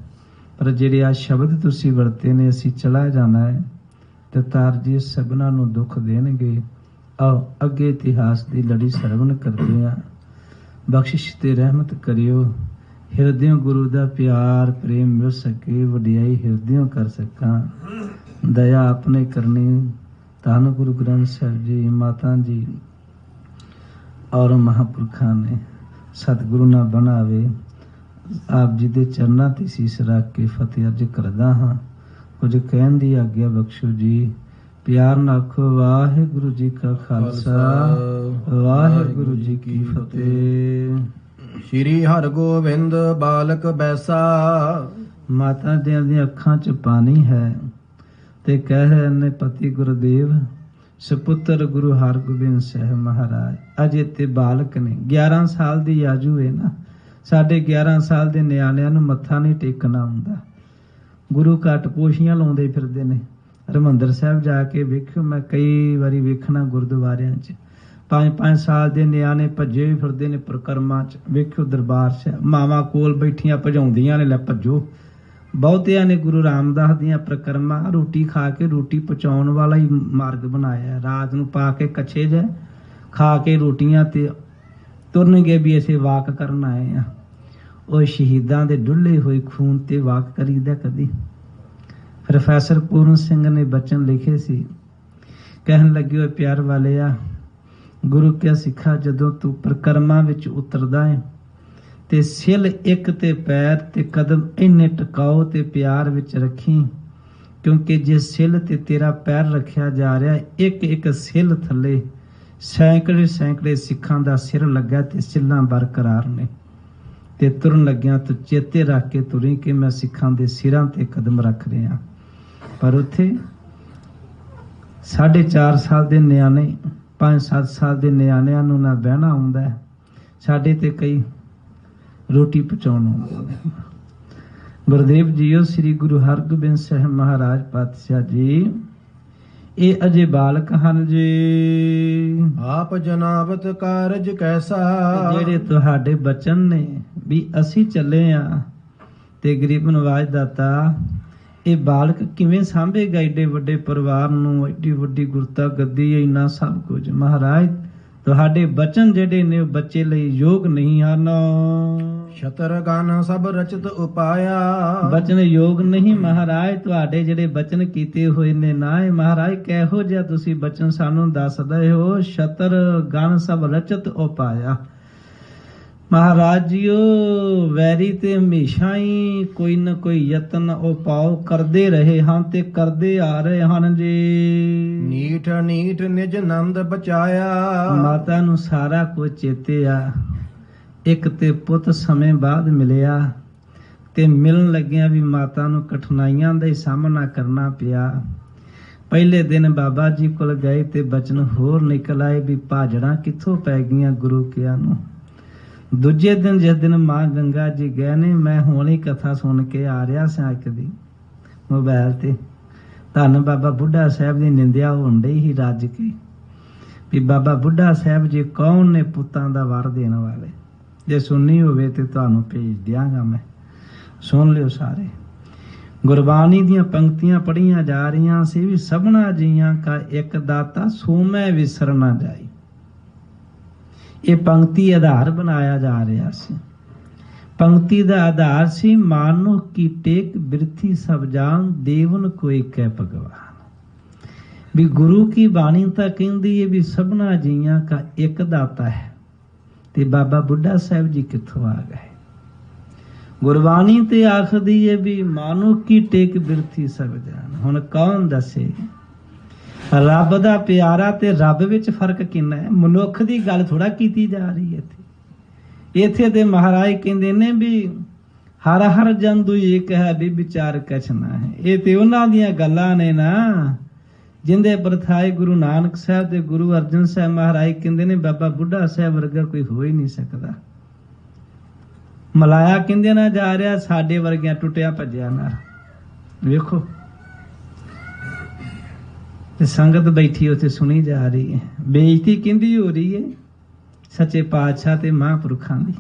ਪਰ ਜਿਹੜੇ ਆ ਸ਼ਬਦ ਤੁਸੀਂ ਵਰਤੇ ਨੇ ਅਸੀਂ ਚਲਾ ਜਾਣਾ ਹੈ, ਤੇ ਤਾਰ ਜੀ ਸਭਨਾਂ ਨੂੰ ਦੁੱਖ ਦੇਣਗੇ। ਆਓ ਅੱਗੇ ਇਤਿਹਾਸ ਦੀ ਲੜੀ ਸਰਵਣ ਕਰਦੇ ਹਾਂ। ਬਖਸ਼ਿਸ਼ ਤੇ ਰਹਿਮਤ ਕਰਿਓ। ਹਿਰਦਿਓਂ ਗੁਰੂ ਦਾ ਪਿਆਰ ਪ੍ਰੇਮ ਮਿਲ ਸਕੇ, ਵਡਿਆਈ ਹਿਰਦਿਓਂ ਕਰ ਸਕਾਂ। ਦਇਆ ਆਪਣੇ ਕਰਨੀ। ਧੰਨ ਗੁਰੂ ਗ੍ਰੰਥ ਸਾਹਿਬ ਜੀ, ਮਾਤਾ ਜੀ ਔਰ ਮਹਾਂਪੁਰਖਾਂ ਨੇ ਸਤਿਗੁਰੂ ਨਾ ਬਣਾਵੇ। ਆਪ ਜੀ ਦੇ ਚਰਨਾਂ ਤੇ ਸੀਸ ਰੱਖ ਕੇ ਫਤਿਹ ਅਰਜ ਕਰਦਾ ਹਾਂ। ਕੁਝ ਕਹਿਣ ਦੀ ਆਗਿਆ ਬਖਸ਼ੋ ਜੀ। ਪਿਆਰ ਨਾਲ ਆਖੋ ਵਾਹਿਗੁਰੂ ਜੀ ਕਾ ਖਾਲਸਾ, ਵਾਹਿਗੁਰੂ ਜੀ ਕੀ ਫਤਿਹ। ਸ਼੍ਰੀ ਹਰਗੋਬਿੰਦ ਬਾਲਕ ਬੈਸਾ। ਮਾਤਾ ਦੀਆਂ ਅੱਖਾਂ 'ਚ ਪਾਣੀ ਹੈ ਤੇ ਕਹਿ ਰਹੇ ਨੇ ਪਤੀ ਗੁਰਦੇਵ ਸੁਪੁੱਤਰ ਗੁਰੂ ਹਰਗੋਬਿੰਦ ਸਾਹਿਬ ਮਹਾਰਾਜ ਅਜੇ ਤੇ ਬਾਲਕ ਨੇ। 11 ਸਾਲ ਦੀ ਆਜੂ ਹੈ ਨਾ। ਸਾਡੇ 11 ਸਾਲ ਦੇ ਨਿਆਣਿਆਂ ਨੂੰ ਮੱਥਾ ਨਹੀਂ ਟੇਕਣਾ ਹੁੰਦਾ। ਗੁਰੂ ਘੱਟ ਪੋਸ਼ੀਆਂ ਲਾਉਂਦੇ ਫਿਰਦੇ ਨੇ। ਹਰਿਮੰਦਰ ਸਾਹਿਬ ਜਾ ਕੇ ਵੇਖਿਓ, ਮੈਂ ਕਈ ਵਾਰੀ ਵੇਖਣਾ ਗੁਰਦੁਆਰਿਆਂ 'ਚ 5-5 ਸਾਲ ਦੇ ਨਿਆਣੇ ਭੱਜੇ ਵੀ ਫਿਰਦੇ ਨੇ ਪ੍ਰਕਰਮਾਂ 'ਚ। ਵੇਖਿਓ ਦਰਬਾਰ ਸਾਹਿਬ ਮਾਵਾਂ ਕੋਲ ਬੈਠੀਆਂ ਭਜਾਉਂਦੀਆਂ ਨੇ, ਲੈ ਭੱਜੋ। ਬਹੁਤਿਆਂ ਨੇ ਗੁਰੂ ਰਾਮਦਾਸ ਦੀਆਂ ਪ੍ਰਕਰਮਾਂ ਰੋਟੀ ਖਾ ਕੇ ਰੋਟੀ ਪਹੁੰਚਾਉਣ ਵਾਲਾ ਹੀ ਮਾਰਗ ਬਣਾਇਆ। ਰਾਤ ਨੂੰ ਪਾ ਕੇ ਕੱਛੇ ਜੇ ਖਾ ਕੇ ਰੋਟੀਆਂ ਤੇ ਤੁਰਨਗੇ ਵੀ ਅਸੀਂ ਵਾਕ ਕਰਨ ਆਏ ਆ। ਉਹ ਸ਼ਹੀਦਾਂ ਦੇ ਡੁੱਲੇ ਹੋਏ ਖੂਨ ਤੇ ਵਾਕ ਕਰੀਦਾ ਕਦੀ। ਪ੍ਰੋਫੈਸਰ ਪੂਰਨ ਸਿੰਘ ਨੇ ਬਚਨ ਲਿਖੇ ਸੀ, ਕਹਿਣ ਲੱਗੇ ਹੋਏ ਪਿਆਰ ਵਾਲਿਆ, ਗੁਰੂ ਕਿਆ ਸਿੱਖਾ ਜਦੋਂ ਤੂੰ ਪ੍ਰਕਰਮਾਂ ਵਿੱਚ ਉਤਰਦਾ ਹੈ ਤੇ ਸਿਲ ਇੱਕ ਤੇ ਪੈਰ ਤੇ ਕਦਮ ਇੰਨੇ ਟਿਕਾਓ ਤੇ ਪਿਆਰ ਵਿੱਚ ਰੱਖੀ, ਕਿਉਂਕਿ ਜੇ ਸਿਲ ਤੇ ਤੇਰਾ ਪੈਰ ਰੱਖਿਆ ਜਾ ਰਿਹਾ, ਇੱਕ ਇੱਕ ਸਿਲ ਥੱਲੇ ਸੈਂਕੜੇ ਸੈਂਕੜੇ ਸਿੱਖਾਂ ਦਾ ਸਿਰ ਲੱਗਾ ਤੇ ਸਿੱਲਾਂ ਬਰਕਰਾਰ ਨੇ। ਤੇ ਤੁਰਨ ਲੱਗਿਆ ਤੂੰ ਚੇਤੇ ਰੱਖ ਕੇ ਤੁਰੀ ਕਿ ਮੈਂ ਸਿੱਖਾਂ ਦੇ ਸਿਰਾਂ ਤੇ ਕਦਮ ਰੱਖ ਰਿਹਾ। ਪਰ ਉੱਥੇ 4.5 ਸਾਲ ਦੇ ਨਿਆਣੇ 5-7 ਸਾਲ ਦੇ ਨਿਆਣਿਆਂ ਨੂੰ ਨਾ ਬਹਿਣਾ ਆਉਂਦਾ ਹੈ, ਸਾਡੇ ਤੇ ਕਈ ਰੋਟੀ ਪਹੁੰਚਾਉਣ ਆਉਂਦੇ ਨੇ। ਗੁਰਦੇਵ ਜੀਓ, ਸ੍ਰੀ ਗੁਰੂ ਹਰਗੋਬਿੰਦ ਸਾਹਿਬ ਮਹਾਰਾਜ ਪਾਤਸ਼ਾਹ ਜੀ ਇਹ ਅਜੇ ਬਾਲਕ ਹਨ ਜੀ। ਆਪ ਜਨਾਬਤ ਕਾਰਜ ਕੈਸਾ, ਜਿਹੜੇ ਤੁਹਾਡੇ ਬਚਨ ਨੇ ਵੀ ਅਸੀਂ ਚੱਲੇ ਆ ਤੇ ਗਰੀਬ ਨਵਾਜ ਦਾਤਾ ਇਹ ਬਾਲਕ ਕਿਵੇਂ ਸਾਂਭੇਗਾ ਏਡੇ ਵੱਡੇ ਪਰਿਵਾਰ ਨੂੰ, ਏਡੀ ਵੱਡੀ ਗੁਰਤਾ ਗੱਦੀ, ਇੰਨਾ ਸਭ ਕੁਝ। ਮਹਾਰਾਜ ਤੁਹਾਡੇ ਬਚਨ ਜਿਹੜੇ ਨੇ ਉਹ ਬੱਚੇ ਲਈ ਯੋਗ ਨਹੀਂ ਹਨ। ਸ਼ਤਰਗਨ ਸਭ ਰਚਿਤ ਉਪਾਇਆ, ਬਚਨ ਯੋਗ ਨਹੀਂ ਮਹਾਰਾਜ। ਤੁਹਾਡੇ ਜਿਹੜੇ ਬਚਨ ਕੀਤੇ ਹੋਏ ਨੇ ਨਾ ਇਹ ਮਹਾਰਾਜ ਕਿਹੋ ਜਿਹਾ ਤੁਸੀਂ ਬਚਨ ਸਾਨੂੰ ਦੱਸਦੇ ਹੋ। ਸ਼ਤਰ ਗਨ ਸਭ ਰਚਿਤ ਉਪਾਇਆ। ਮਹਾਰਾਜ ਜੀਓ ਵੈਰੀ ਤੇ ਹਮੇਸ਼ਾ ਹੀ ਕੋਈ ਨਾ ਕੋਈ ਯਤਨ ਉਪਾਅ ਕਰਦੇ ਰਹੇ ਹਨ ਤੇ ਕਰਦੇ ਆ ਰਹੇ ਹਨ ਜੀ। ਨੀਠ ਨੀਠ ਨਿਜ ਨੰਦ ਬਚਾਇਆ, ਮਾਤਾ ਨੂੰ ਸਾਰਾ ਕੁਝ ਚੇਤੇ ਆ। ਇੱਕ ਤੇ ਪੁੱਤ ਸਮੇਂ ਬਾਅਦ ਮਿਲਿਆ ਤੇ ਮਿਲਣ ਲੱਗਿਆ ਵੀ ਮਾਤਾ ਨੂੰ ਕਠਿਨਾਈਆਂ ਦਾ ਹੀ ਸਾਹਮਣਾ ਕਰਨਾ ਪਿਆ। ਪਹਿਲੇ ਦਿਨ ਬਾਬਾ ਜੀ ਕੋਲ ਗਏ ਤੇ ਬਚਨ ਹੋਰ ਨਿਕਲ ਆਏ ਵੀ ਭਾਜੜਾਂ ਕਿੱਥੋਂ ਪੈ ਗਈਆਂ ਗੁਰੂ ਕਿਆਂ ਨੂੰ। ਦੂਜੇ ਦਿਨ ਜਿਸ ਦਿਨ ਮਾਂ ਗੰਗਾ ਜੀ ਗਏ ਨੇ, ਮੈਂ ਹੁਣ ਹੀ ਕਥਾ ਸੁਣ ਕੇ ਆ ਰਿਹਾ ਸਾਂ ਇੱਕ ਦੀ ਮੋਬਾਈਲ ਤੇ। ਧੰਨ ਬਾਬਾ ਬੁੱਢਾ ਸਾਹਿਬ ਦੀ ਨਿੰਦਿਆ ਹੋਣ ਡਈ ਸੀ ਰੱਜ ਕੇ ਵੀ ਬਾਬਾ ਬੁੱਢਾ ਸਾਹਿਬ ਜੀ ਕੌਣ ਨੇ ਪੁੱਤਾਂ ਦਾ ਵਰ ਦੇਣ ਵਾਲੇ। ਜੇ ਸੁਣਨੀ ਹੋਵੇ ਤੇ ਤੁਹਾਨੂੰ ਭੇਜ ਦਿਆਂਗਾ ਮੈਂ, ਸੁਣ ਲਿਓ ਸਾਰੇ। ਗੁਰਬਾਣੀ ਦੀਆਂ ਪੰਕਤੀਆਂ ਪੜ੍ਹੀਆਂ ਜਾ ਰਹੀਆਂ ਸੀ ਵੀ ਸਭਨਾ ਜੀਆਂ ਕਾ ਇੱਕ ਦਾਤਾ ਸੋਮੈ ਵਿਸਰ ਨਾ ਜਾਈ। ਇਹ ਪੰਕਤੀ ਆਧਾਰ ਬਣਾਇਆ ਜਾ ਰਿਹਾ ਸੀ। ਪੰਕਤੀ ਦਾ ਆਧਾਰ ਸੀ ਮਾਨੁਖ ਕੀ ਟੇਕ ਬਿਰਥੀ ਸਭ ਜਾਨ ਦੇਵਨ ਕੋਈ ਕਹਿ ਭਗਵਾਨ। ਵੀ ਗੁਰੂ ਕੀ ਬਾਣੀ ਤਾਂ ਕਹਿੰਦੀ ਹੈ ਵੀ ਸਭਨਾ ਜੀਆਂ ਕਾ ਇੱਕ ਦਾਤਾ ਹੈ ਤੇ ਬਾਬਾ ਬੁੱਢਾ ਸਾਹਿਬ ਜੀ ਕਿੱਥੋਂ ਆ ਗਏ। ਗੁਰਬਾਣੀ ਤੇ ਆਖਦੀ ਹੈ ਵੀ ਮਾਨੁਖ ਕੀ ਟੇਕ ਬਿਰਥੀ ਸਭ ਜਾਨ। ਹੁਣ ਕੌਣ ਦੱਸੇ ਰੱਬ ਦਾ ਪਿਆਰਾ ਤੇ ਰੱਬ ਵਿੱਚ ਫਰਕ ਕਿੰਨਾ ਹੈ। ਮਨੁੱਖ ਦੀ ਗੱਲ ਥੋੜਾ ਕੀਤੀ ਜਾ ਰਹੀ ਹੈ ਇੱਥੇ ਤੇ ਮਹਾਰਾਜ ਕਹਿੰਦੇ ਨੇ ਵੀ ਹਰ ਹਰ ਜੰਦੂ ਇੱਕ ਹੈ ਵੀ ਵਿਚਾਰ ਕਛ ਨਾ ਹੈ। ਇਹ ਤੇ ਉਹਨਾਂ ਦੀਆਂ ਗੱਲਾਂ ਨੇ ਨਾ ਜਿੰਦੇ ਪ੍ਰਥਾਏ ਗੁਰੂ ਨਾਨਕ ਸਾਹਿਬ ਤੇ ਗੁਰੂ ਅਰਜਨ ਸਾਹਿਬ ਮਹਾਰਾਜ ਕਹਿੰਦੇ ਨੇ ਬਾਬਾ ਬੁੱਢਾ ਸਾਹਿਬ ਵਰਗਾ ਕੋਈ ਹੋ ਹੀ ਨਹੀਂ ਸਕਦਾ। ਮਲਾਇਆ ਕਹਿੰਦੇ ਨਾ ਜਾ ਰਿਹਾ ਸਾਡੇ ਵਰਗਿਆਂ ਟੁੱਟਿਆ ਭੱਜਿਆ ਨਾਲ। ਵੇਖੋ ਤੇ ਸੰਗਤ ਬੈਠੀ ਉੱਥੇ ਸੁਣੀ ਜਾ ਰਹੀ ਹੈ, ਬੇਇੱਜ਼ਤੀ ਕਿੰਦੀ ਹੋ ਰਹੀ ਹੈ ਸੱਚੇ ਪਾਤਸ਼ਾਹ ਤੇ ਮਹਾਂਪੁਰਖਾਂ ਦੀ।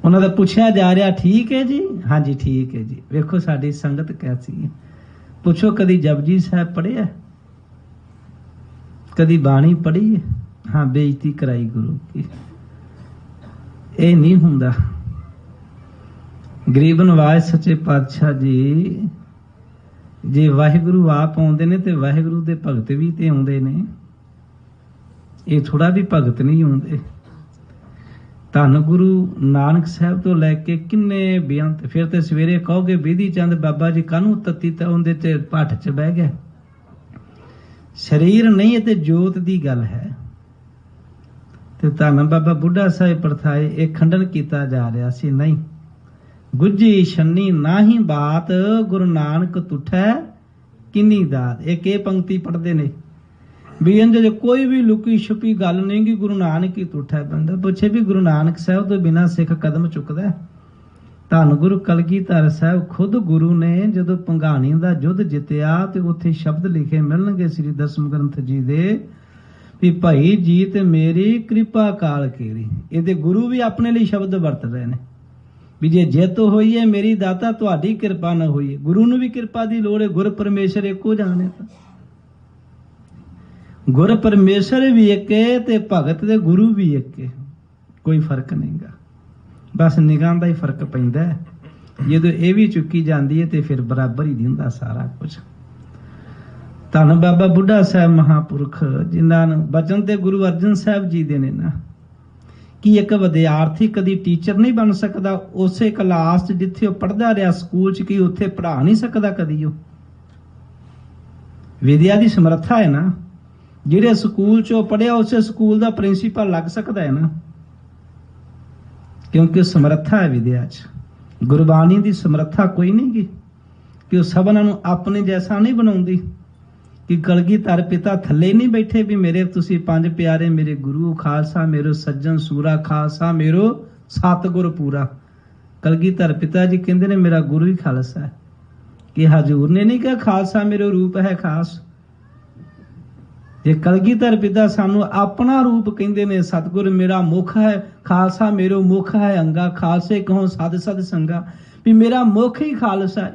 ਉਹਨਾਂ ਦਾ ਪੁੱਛਿਆ ਜਾ ਰਿਹਾ ਠੀਕ ਹੈ ਜੀ, ਹਾਂਜੀ ਠੀਕ ਹੈ ਜੀ। ਵੇਖੋ ਸਾਡੀ ਸੰਗਤ ਕੈਸੀ ਹੈ। ਪੁੱਛੋ ਕਦੀ ਜਪਜੀ ਸਾਹਿਬ ਪੜ੍ਹਿਆ, ਕਦੀ ਬਾਣੀ ਪੜ੍ਹੀ ਹੈ? ਹਾਂ, ਬੇਇੱਜ਼ਤੀ ਕਰਾਈ ਗੁਰੂ ਕੀ। ਇਹ ਨਹੀਂ ਹੁੰਦਾ। ਗਰੀਬ ਨਵਾਜ ਸੱਚੇ ਪਾਤਸ਼ਾਹ ਜੀ ਜੇ ਵਾਹਿਗੁਰੂ ਆਪ ਆਉਂਦੇ ਨੇ ਤੇ ਵਾਹਿਗੁਰੂ ਦੇ ਭਗਤ ਵੀ ਤੇ ਆਉਂਦੇ ਨੇ। ਇਹ ਥੋੜਾ ਵੀ ਭਗਤ ਨਹੀਂ ਆਉਂਦੇ। ਧੰਨ ਗੁਰੂ ਨਾਨਕ ਸਾਹਿਬ ਤੋਂ ਲੈ ਕੇ ਕਿੰਨੇ ਬੇਅੰਤ। ਫਿਰ ਤੇ ਸਵੇਰੇ ਕਹੋਗੇ ਬੇਦੀ ਚੰਦ ਬਾਬਾ ਜੀ ਕਾਹਨੂੰ ਤੱਤੀ ਤਾਂ ਉਹਦੇ ਤੇ ਭੱਠ 'ਚ ਬਹਿ ਗਿਆ। ਸਰੀਰ ਨਹੀਂ ਤੇ ਜੋਤ ਦੀ ਗੱਲ ਹੈ। ਤੇ ਧੰਨ ਬਾਬਾ ਬੁੱਢਾ ਸਾਹਿਬ ਪ੍ਰਥਾਏ ਇਹ ਖੰਡਨ ਕੀਤਾ ਜਾ ਰਿਹਾ ਸੀ। ਨਹੀਂ ਗੁੱਜੀ ਛੰਨੀ ਨਾਹੀ ਬਾਤ ਗੁਰੂ ਨਾਨਕ ਤੁਠੈ ਕਿੰਨੀ ਦਾਤ। ਇੱਕ ਇਹ ਪੰਕਤੀ ਪੜ੍ਹਦੇ ਨੇ ਵੀ ਇੰਜ ਜੇ ਕੋਈ ਵੀ ਲੁਕੀ ਛੁਪੀ ਗੱਲ ਨਹੀਂ ਕਿ ਗੁਰੂ ਨਾਨਕ ਹੀ ਤੁਠੈ। ਬੰਦਾ ਪੁੱਛੇ ਵੀ ਗੁਰੂ ਨਾਨਕ ਸਾਹਿਬ ਤੋਂ ਬਿਨਾਂ ਸਿੱਖ ਕਦਮ ਚੁੱਕਦਾ। ਧੰਨ ਗੁਰੂ ਕਲਗੀਧਰ ਸਾਹਿਬ ਖੁਦ ਗੁਰੂ ਨੇ ਜਦੋਂ ਭੰਗਾਣੀ ਦਾ ਯੁੱਧ ਜਿੱਤਿਆ ਤੇ ਉੱਥੇ ਸ਼ਬਦ ਲਿਖੇ ਮਿਲਣਗੇ ਸ੍ਰੀ ਦਸਮ ਗ੍ਰੰਥ ਜੀ ਦੇ ਵੀ ਭਾਈ ਜੀਤ ਮੇਰੀ ਕਿਰਪਾ ਕਾਲ ਕੇਰੀ। ਇਹਦੇ ਗੁਰੂ ਵੀ ਆਪਣੇ ਲਈ ਸ਼ਬਦ ਵਰਤ ਰਹੇ ਨੇ ਵੀ ਜੇ ਜਿੱਤ ਹੋਈ ਹੈ ਮੇਰੀ ਦਾਤਾ ਤੁਹਾਡੀ ਕਿਰਪਾ ਨਾ ਹੋਈ ਹੈ। ਗੁਰੂ ਨੂੰ ਵੀ ਕਿਰਪਾ ਦੀ ਲੋੜ ਹੈ। ਗੁਰ ਪਰਮੇਸ਼ਰ ਇੱਕੋ ਜਾਣੇ ਤਾਂ ਗੁਰ ਪਰਮੇਸ਼ਰ ਵੀ ਇੱਕ ਹੈ ਤੇ ਭਗਤ ਤੇ ਗੁਰੂ ਵੀ ਇੱਕ ਹੈ। ਕੋਈ ਫਰਕ ਨਹੀਂਗਾ, ਬਸ ਨਿਗਾਹ ਦਾ ਹੀ ਫਰਕ ਪੈਂਦਾ ਹੈ। ਜਦੋਂ ਇਹ ਵੀ ਚੁੱਕੀ ਜਾਂਦੀ ਹੈ ਤੇ ਫਿਰ ਬਰਾਬਰ ਹੀ ਦਿੰਦਾ ਸਾਰਾ ਕੁਝ। ਧੰਨ ਬਾਬਾ ਬੁੱਢਾ ਸਾਹਿਬ ਮਹਾਂਪੁਰਖ ਜਿਨ੍ਹਾਂ ਨੂੰ ਬਚਨ ਤੇ ਗੁਰੂ ਅਰਜਨ ਸਾਹਿਬ ਜੀ ਦੇ ਨੇ ਨਾ ਕਿ ਇੱਕ ਵਿਦਿਆਰਥੀ ਕਦੀ ਟੀਚਰ ਨਹੀਂ ਬਣ ਸਕਦਾ। ਉਸੇ ਕਲਾਸ 'ਚ ਜਿੱਥੇ ਉਹ ਪੜ੍ਹਦਾ ਰਿਹਾ ਸਕੂਲ 'ਚ ਕੀ ਉੱਥੇ ਪੜ੍ਹਾ ਨਹੀਂ ਸਕਦਾ ਕਦੀ। ਉਹ ਵਿਦਿਆ ਦੀ ਸਮਰੱਥਾ ਹੈ ਨਾ। ਜਿਹੜੇ ਸਕੂਲ 'ਚ ਉਹ ਪੜ੍ਹਿਆ ਉਸੇ ਸਕੂਲ ਦਾ ਪ੍ਰਿੰਸੀਪਲ ਲੱਗ ਸਕਦਾ ਹੈ ਨਾ, ਕਿਉਂਕਿ ਸਮਰੱਥਾ ਹੈ ਵਿਦਿਆ 'ਚ। ਗੁਰਬਾਣੀ ਦੀ ਸਮਰੱਥਾ ਕੋਈ ਨਹੀਂ ਗੀ ਕਿ ਉਹ ਸਭਨਾਂ ਨੂੰ ਆਪਣੇ ਜੈਸਾ ਨਹੀਂ ਬਣਾਉਂਦੀ। ਕਿ ਕਲਗੀਧਰ ਪਿਤਾ ਥੱਲੇ ਨਹੀਂ ਬੈਠੇ ਵੀ ਮੇਰੇ ਤੁਸੀਂ ਪੰਜ ਪਿਆਰੇ ਮੇਰੇ ਗੁਰੂ ਖਾਲਸਾ ਮੇਰੋ ਸੱਜਣ ਸੂਰਾ ਖਾਲਸਾ ਮੇਰੋ ਸਤਿਗੁਰ ਪੂਰਾ। कलगीधर पिता जी कहते ने मेरा गुरु ही खालसा है, कि हजूर ने नहीं कहा खालसा मेरा रूप है खास। जे कलगीधर पिता सानू अपना रूप कहते ने, सतगुर मेरा मुख है खालसा मेरो मुख है अंगा, खालसे कहो सद सद संगा, भी मेरा मुख ही खालसा है।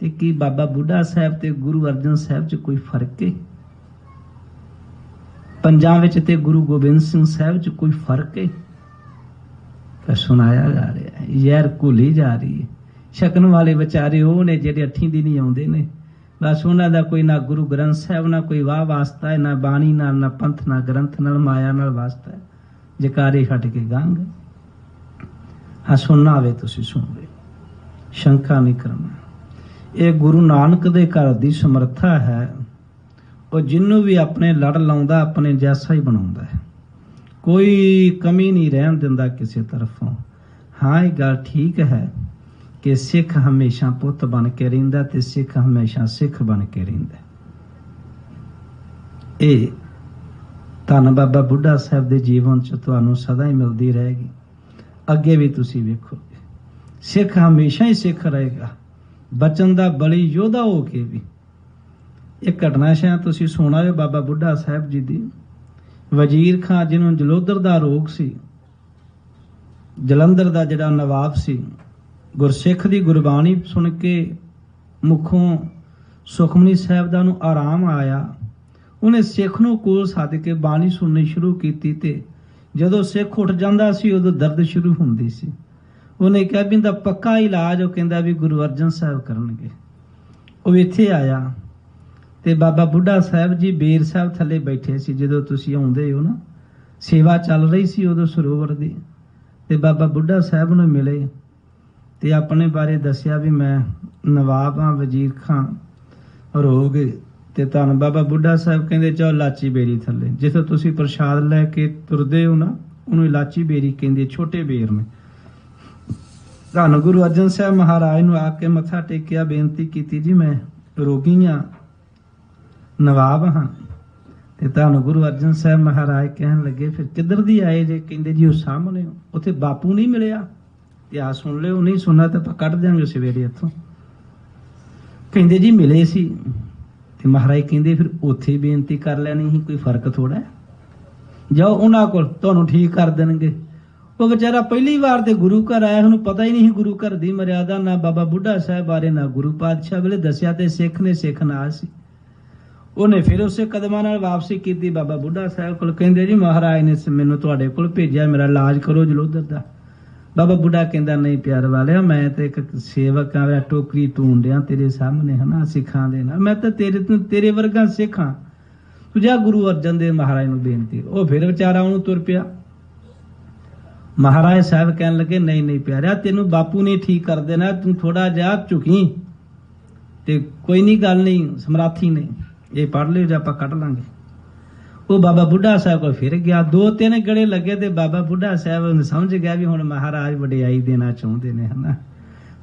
ते की बाबा बुढ़ा साहब ते गुरु अर्जन साहब च कोई फर्क है? पंजां विच ते गुरु गोबिंद सिंह साहब च कोई फर्क है? पर सुनाया जा रहा है, यह घुली जा रही है। छकन वाले बेचारे वो ने जेडे 8 दिन ही आउंदे ने, बस उन्हां दा कोई ना गुरु ग्रंथ साहब ना कोई वाह वास्ता है, ना बाणी नाल ना पंथ ना ग्रंथ नाल माया नाल वास्ता है। जकारे हट के गंग हाँ सुनना आवे तुसीं सुन लो, शंका नहीं करना। ये गुरु नानक दे घर दी समर्था है, और जिन्नू भी अपने लड़ लाउंदा अपने जैसा ही बनाउंदा है, कोई कमी नहीं रहन दिंदा किसी तरफों। हाँ ये गल ठीक है कि सिख हमेशा पुत बन के रहिंदा ते सिख हमेशा सिख बन के रहिंदा। ये धन बाबा बुढ़ा साहब दे जीवन च तुहानू सदा ही मिलती रहेगी, अगे भी तुसी वेखोगे। सिख हमेशा ही सिख रहेगा, बचन दा बड़ी योधा हो के भी। एक घटना शायद तुसी सुना हो बाबा बुढ़ा साहब जी दी। वजीर खां जिन्होंने जलोधर दा रोग सी, जलंधर दा जिहड़ा नवाब सी, गुरसिख दी गुरबाणी सुन के मुखों सुखमनी साहब दा नूं आराम आया। उन्हें सिख नूं कोल सद के बाणी सुननी शुरू कीती ते जदों सिख उठ जांदा सी उदों दर्द शुरू हुंदी सी। उन्हें कहा भी इंदा पक्का इलाज, वो कहंदा भी गुरु अर्जन साहब करनगे। वो इत्थे आया ते बाबा बुढ़ा साहब जी बेर साहब थले बैठे सी। जदों तुसीं आउंदे हो ना, सेवा चल रही सी उदों सरोवर दी, ते बाबा बुढ़ा साहब नूं मिले ते अपने बारे दसिया भी मैं नवाब हाँ वजीर खां रोग ते धन बाबा बुढ़ा साहब कहंदे चलो लाची बेरी थले, जिथे तुसीं प्रसाद लैके तुरदे हो ना उन्होंने लाची बेरी कहंदे, छोटे बेर ने। धन गुरु अर्जन साहब महाराज नूं आके मत्था टेकिया, बेनती की जी मैं रोगी हाँ, नवाब हाँ। ते धन गुरु अर्जन साहब महाराज कहन लगे फिर किधर दी आए जे? कहंदे जी वो सामने उत्थे बापू नहीं मिलिया। आ सुन लियो, नहीं सुनना तो आपां कढ देंगे सवेरे इत्थों। कहंदे जी मिले सी। ते महाराज कहंदे फिर उत्थे बेनती कर लैनी ही, कोई फर्क थोड़ा है, जाओ उन्हां कोल तुहानूं ठीक कर देणगे। वो बेचारा पहली बार ते गुरु घर आया, उन्होंने पता ही नहीं गुरु घर दी मर्यादा, ना बाबा बुढ़ा साहब बारे ना गुरु पातशाह वेले दसिया, ते सिख ने सिख नाल सी। उन्हें फिर उसे कदमां नाल वापसी की बाबा बुढ़ा साहब कोल। कहंदे जी महाराज ने मैनूं तुहाडे कोल भेजिया, मेरा इलाज करो जलोधर दा। बाबा बुढ़ा कहंदा नहीं प्यार वाले, मैं तो एक सेवक हाँ, टोकरी ढूंढिया तेरे सामने है ना सिखां दे नाल, मैं तो तेरे वर्गा सिख हाँ, तू जा गुरु अर्जन देव महाराज नूं बेनती। वो फिर बेचारा उन्होंने तुर पिया। महाराज साहब कहन लगे नहीं नहीं प्यारिया, तेनू बापू ने ठीक कर देना, तू थोड़ा जा झुकी ते कोई नहीं गल नहीं, समराथी ने ये पढ़ लियो जे आपां कढ लांगे। वो बाबा बुढ़ा साहब को फिर गया, 2-3 गड़े लगे ते बाबा बुढ़ा साहब समझ गया भी हुण महाराज वडियाई देना चाहुंदे ने, है ना।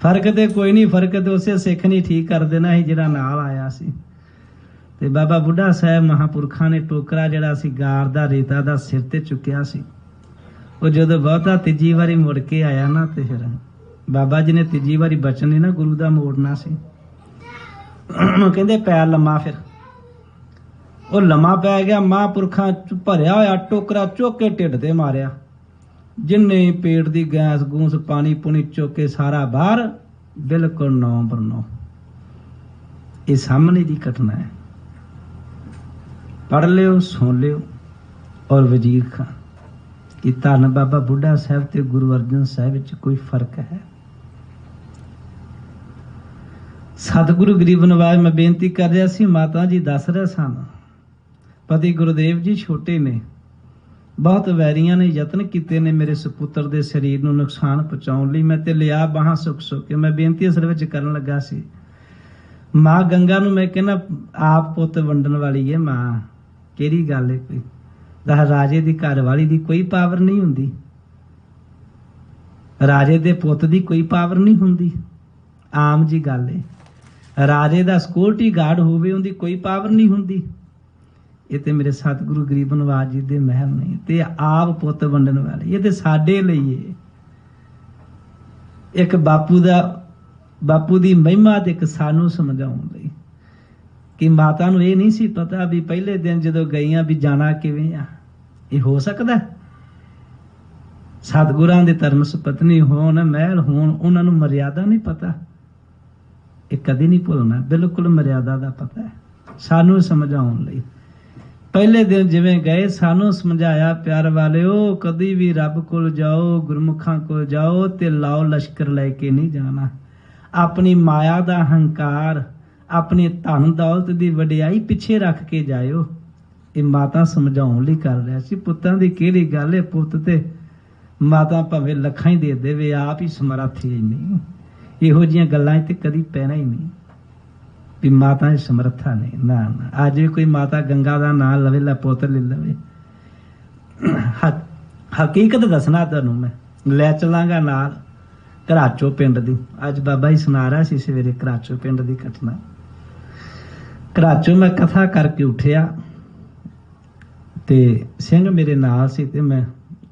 फर्क ते कोई नहीं, फर्क ते उसे सिख नहीं ठीक कर देना ही जिहड़ा नाल आया सी। ते बाबा बुढ़ा साहब महापुरखां ने टोकरा जिहड़ा सी गार दा रेता दा सिर ते चुकिया सी। वो जदों बहुता तीजी वारी मुड़ के आया ना, ते फिर बाबा जी ने तीजी वारी बचन नहीं ना गुरु दा मोड़ना सी। कहंदे पैर लम्मा, फिर वो लम्मा पै गया। महापुरखां भरिया होया टोकरा चुक के ढिड ते मारिया, जिन्ने पेट दी गैस गूंस पानी पुनी चुक के सारा बाहर, बिल्कुल 9/9। ये सामने दी घटना है, पढ़ लियो सुन लियो। और वजीर खां कि धन बाबा बुढ़ा साहब ते गुरु अर्जन साहब विच कोई फर्क है? सतगुरु गरीब नवाज मैं बेनती कर रहा सी, माता जी दस रहे सन पति गुरुदेव जी छोटे ने, बहुत वैरियां ने यतन किए ने मेरे सपुत्र दे शरीर नूं नुकसान पहुंचाउण लई। मैं ते लिया बाहां सुख सुख के मैं बेनती असल विच करन लगा सी। मां गंगा नूं मैं कहना आप पुत वंडण वाली है मां, किहड़ी गल है कोई दस राजे दी घर वाली दी कोई पावर नहीं हुंदी, राजे दे पुत दी कोई पावर नहीं हुंदी, आम जी गल है। राजे दा सिक्योरिटी गार्ड होवे उहदी कोई पावर नहीं हुंदी। ये तो मेरे सतगुरु गरीब नवाज जी दे महल ने, ते आप पुत वंडण वाले, ये तो साडे लई है। ਇੱਕ ਬਾਪੂ ਦੀ ਮਹਿਮਾ ਤੇ ਇੱਕ ਸਾਨੂੰ ਸਮਝਾਉਣ ਲਈ ਕਿ ਮਾਤਾ ਨੂੰ ਇਹ ਨਹੀਂ ਸੀ ਪਤਾ ਵੀ ਪਹਿਲੇ ਦਿਨ ਜਦੋਂ ਗਈਆਂ ਵੀ ਜਾਣਾ ਕਿਵੇਂ ਆ। ਇਹ ਹੋ ਸਕਦਾ? ਸਤਿਗੁਰਾਂ ਦੇ ਧਰਮ ਸੁਪਤਨੀ ਹੋਣ, ਮਹਿਲ ਹੋਣ, ਉਹਨਾਂ ਨੂੰ ਮਰਿਆਦਾ ਨਹੀਂ ਪਤਾ। ਇਹ ਕਦੇ ਨਹੀਂ ਭੁੱਲਣਾ, ਬਿਲਕੁਲ ਮਰਿਆਦਾ ਦਾ ਪਤਾ ਹੈ। ਸਾਨੂੰ ਸਮਝਾਉਣ ਲਈ ਪਹਿਲੇ ਦਿਨ ਜਿਵੇਂ ਗਏ, ਸਾਨੂੰ ਸਮਝਾਇਆ, ਪਿਆਰ ਵਾਲਿਓ ਕਦੀ ਵੀ ਰੱਬ ਕੋਲ ਜਾਓ, ਗੁਰਮੁਖਾਂ ਕੋਲ ਜਾਓ ਤੇ ਲਾਓ ਲਸ਼ਕਰ ਲੈ ਕੇ ਨਹੀਂ ਜਾਣਾ। ਆਪਣੀ ਮਾਇਆ ਦਾ ਹੰਕਾਰ, ਆਪਣੀ ਧਨ ਦੌਲਤ ਦੀ ਵਡਿਆਈ ਪਿੱਛੇ ਰੱਖ ਕੇ ਜਾਇਓ। ਇਹ ਮਾਤਾ ਸਮਝਾਉਣ ਲਈ ਕਰ ਰਿਹਾ ਸੀ। ਪੁੱਤਾਂ ਦੀ ਕਿਹੜੀ ਗੱਲ ਹੈ? ਪੁੱਤ ਤੇ ਮਾਤਾ ਭਾਵੇਂ ਲੱਖਾਂ ਹੀ ਦੇ ਦੇਵੇ, ਆਪ ਹੀ ਸਮਰੱਥ ਹੀ ਨਹੀਂ। ਇਹੋ ਜਿਹੀਆਂ ਗੱਲਾਂ ਤੇ ਕਦੀ ਪੈਣਾ ਹੀ ਨਹੀਂ ਵੀ ਮਾਤਾ ਦੀ ਸਮਰੱਥਾ ਨਹੀਂ। ਨਾ ਨਾ, ਅੱਜ ਵੀ ਕੋਈ ਮਾਤਾ ਗੰਗਾ ਦਾ ਨਾਂ ਲਵੇ, ਲਾ ਪੁੱਤ ਲੈ ਲਵੇ। ਹਕੀਕਤ ਦੱਸਣਾ ਤੁਹਾਨੂੰ ਮੈਂ, ਲੈ ਚਲਾਂਗਾ ਨਾਲ ਘਰਾਚੋ ਪਿੰਡ ਦੀ। ਅੱਜ ਬਾਬਾ ਜੀ ਸੁਣਾ ਰਿਹਾ ਸੀ ਸਵੇਰੇ ਘਰਾਚੋ ਪਿੰਡ ਦੀ ਘਟਨਾ। ਘਰਾਚੋ ਮੈਂ ਕਥਾ ਕਰਕੇ ਉੱਠਿਆ ਤੇ ਸਿੰਘ ਮੇਰੇ ਨਾਲ ਸੀ ਤੇ ਮੈਂ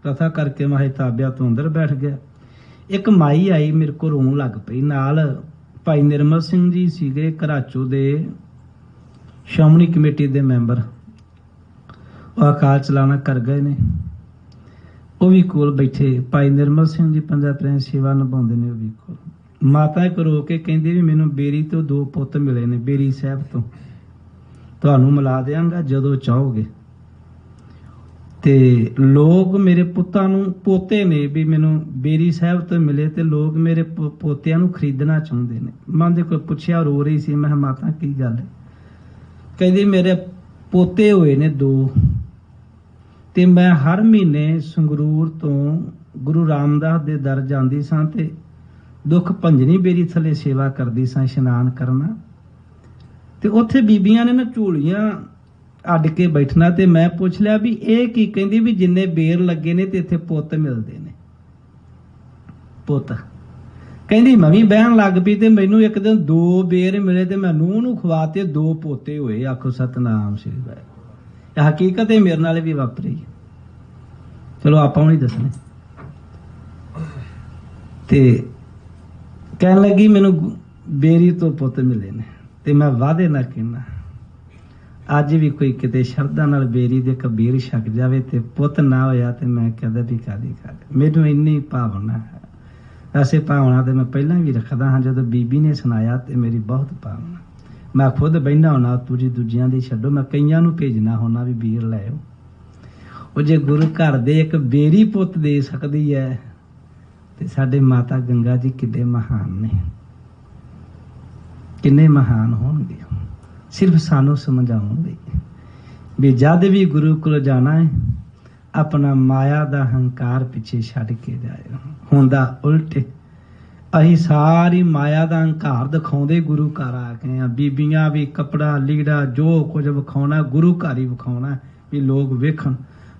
ਕਥਾ ਕਰਕੇ ਮੈਂ ਤਾਬਿਆ ਤੋਂ ਅੰਦਰ ਬੈਠ ਗਿਆ। ਇੱਕ ਮਾਈ ਆਈ ਮੇਰੇ ਕੋਲ, ਰੋਣ ਲੱਗ ਪਈ। ਨਾਲ ਭਾਈ ਨਿਰਮਲ ਸਿੰਘ ਜੀ ਸੀਗੇ, ਘਰਾਚੋ ਦੇ ਸ਼੍ਰੋਮਣੀ ਕਮੇਟੀ ਦੇ ਮੈਂਬਰ, ਉਹ ਅਕਾਲ ਚਲਾਣਾ ਕਰ ਗਏ ਨੇ। ਉਹ ਵੀ ਕੋਲ ਬੈਠੇ। ਭਾਈ ਨਿਰਮਲ ਸਿੰਘ ਜੀ ਪੰਜਾ ਪ੍ਰੇਮ ਸੇਵਾ ਨਿਭਾਉਂਦੇ ਨੇ, ਉਹ ਵੀ ਕੋਲ। ਮਾਤਾ ਇੱਕ ਰੋ ਕੇ ਕਹਿੰਦੀ ਵੀ ਮੈਨੂੰ ਬੇਰੀ ਤੋਂ 2 ਪੁੱਤ ਮਿਲੇ ਨੇ, ਬੇਰੀ ਸਾਹਿਬ ਤੋਂ, ਤੁਹਾਨੂੰ ਮਿਲਾ ਦਿਆਂਗਾ ਜਦੋਂ ਚਾਹੋਗੇ। ਤੇ ਲੋਕ ਮੇਰੇ ਪੁੱਤਾਂ ਨੂੰ, ਪੋਤੇ ਨੇ ਵੀ ਮੈਨੂੰ ਬੇਰੀ ਸਾਹਿਬ ਤੋਂ ਮਿਲੇ ਤੇ ਲੋਕ ਮੇਰੇ ਪੋਤਿਆਂ ਨੂੰ ਖਰੀਦਣਾ ਚਾਹੁੰਦੇ ਨੇ। ਮੈਂ ਉਹਦੇ ਕੋਲ ਪੁੱਛਿਆ, ਰੋ ਰਹੀ ਸੀ। ਮੈਂ ਕਿਹਾ ਮਾਤਾ ਕੀ ਗੱਲ ਹੈ? ਕਹਿੰਦੀ ਮੇਰੇ ਪੋਤੇ ਹੋਏ ਨੇ 2 ਤੇ ਮੈਂ ਹਰ ਮਹੀਨੇ ਸੰਗਰੂਰ ਤੋਂ ਗੁਰੂ ਰਾਮਦਾਸ ਦੇ ਦਰ ਜਾਂਦੀ ਸਾਂ ਤੇ ਦੁੱਖ ਭੰਜਨੀ ਬੇਰੀ ਥੱਲੇ ਸੇਵਾ ਕਰਦੀ ਸਾਂ, ਇਸ਼ਨਾਨ ਕਰਨਾ। ਤੇ ਉੱਥੇ ਬੀਬੀਆਂ ਨੇ ਨਾ ਝੋਲੀਆਂ ਅੱਡ ਕੇ ਬੈਠਣਾ। ਤੇ ਮੈਂ ਪੁੱਛ ਲਿਆ ਵੀ ਇਹ ਕੀ? ਕਹਿੰਦੀ ਵੀ ਜਿੰਨੇ ਬੇਰ ਲੱਗੇ ਨੇ ਤੇ ਇੱਥੇ ਪੁੱਤ ਮਿਲਦੇ ਨੇ। ਪੁੱਤ ਕਹਿੰਦੀ ਮੈਂ ਵੀ ਬਹਿਣ ਲੱਗ ਪਈ ਤੇ ਮੈਨੂੰ ਇੱਕ ਦਿਨ 2 ਬੇਰ ਮਿਲੇ ਤੇ ਮੈਂ ਨੂੰਹ ਨੂੰ ਖਵਾਤੇ, 2 ਪੋਤੇ ਹੋਏ। ਆਖੋ ਸਤਨਾਮ ਸ੍ਰੀ ਵਾਹਿਗੁਰੂ। ਇਹ ਹਕੀਕਤ ਹੈ, ਮੇਰੇ ਨਾਲ ਵੀ ਵਾਪਰੀ। ਚਲੋ ਆਪਾਂ ਨੂੰ ਨਹੀਂ ਦੱਸਣੇ। ਤੇ ਕਹਿਣ ਲੱਗੀ ਮੈਨੂੰ ਬੇਰੀ ਤੋਂ ਪੁੱਤ ਮਿਲੇ ਨੇ ਤੇ ਮੈਂ ਵਾਅਦੇ ਨਾਲ ਕਹਿਣਾ, ਅੱਜ ਵੀ ਕੋਈ ਕਿਤੇ ਸ਼ਰਧਾ ਨਾਲ ਬੇਰੀ ਦੇ ਕਬੀਰ ਛਕ ਜਾਵੇ ਤੇ ਪੁੱਤ ਨਾ ਹੋਇਆ ਤੇ ਮੈਂ ਕਦੇ ਵੀ ਕਾਦੀ ਕਰ। ਮੈਨੂੰ ਇੰਨੀ ਭਾਵਨਾ ਹੈ। ਐਸੇ ਭਾਵਨਾ ਤੇ ਮੈਂ ਪਹਿਲਾਂ ਵੀ ਰੱਖਦਾ ਹਾਂ। ਜਦੋਂ ਬੀਬੀ ਨੇ ਸੁਣਾਇਆ ਤੇ ਮੇਰੀ ਬਹੁਤ ਭਾਵਨਾ, ਮੈਂ ਖੁਦ ਬਹਿਣਾ ਹੋਣਾ, ਤੁਸੀਂ ਦੂਜਿਆਂ ਦੀ ਛੱਡੋ, ਮੈਂ ਕਈਆਂ ਨੂੰ ਭੇਜਣਾ ਹੋਣਾ ਵੀ ਵੀਰ ਲੈ ਆਓ। ਉਹ ਜੇ ਗੁਰੂ ਘਰ ਦੇ ਇੱਕ ਬੇਰੀ ਪੁੱਤ ਦੇ ਸਕਦੀ ਹੈ ਤੇ ਸਾਡੇ ਮਾਤਾ ਗੰਗਾ ਜੀ ਕਿੰਨੇ ਮਹਾਨ ਨੇ, ਕਿੰਨੇ ਮਹਾਨ ਹੋਣਗੇ। ਸਿਰਫ ਸਾਨੂੰ ਸਮਝਾਉਣ ਲਈ ਵੀ ਜਦ ਵੀ ਗੁਰੂ ਕੋਲ ਜਾਣਾ ਹੈ, ਆਪਣਾ ਮਾਇਆ ਦਾ ਹੰਕਾਰ ਪਿੱਛੇ ਛੱਡ ਕੇ ਜਾਇਓ। ਹੁੰਦਾ ਉਲਟ, ਅਸੀਂ ਸਾਰੀ ਮਾਇਆ ਦਾ ਹੰਕਾਰ ਦਿਖਾਉਂਦੇ ਗੁਰੂ ਘਰ ਆ ਗਏ ਆ। ਬੀਬੀਆਂ ਵੀ ਕੱਪੜਾ ਲੀੜਾ ਜੋ ਕੁਝ ਵਿਖਾਉਣਾ ਗੁਰੂ ਘਰ ਹੀ ਵਿਖਾਉਣਾ ਵੀ ਲੋਕ ਵੇਖਣ।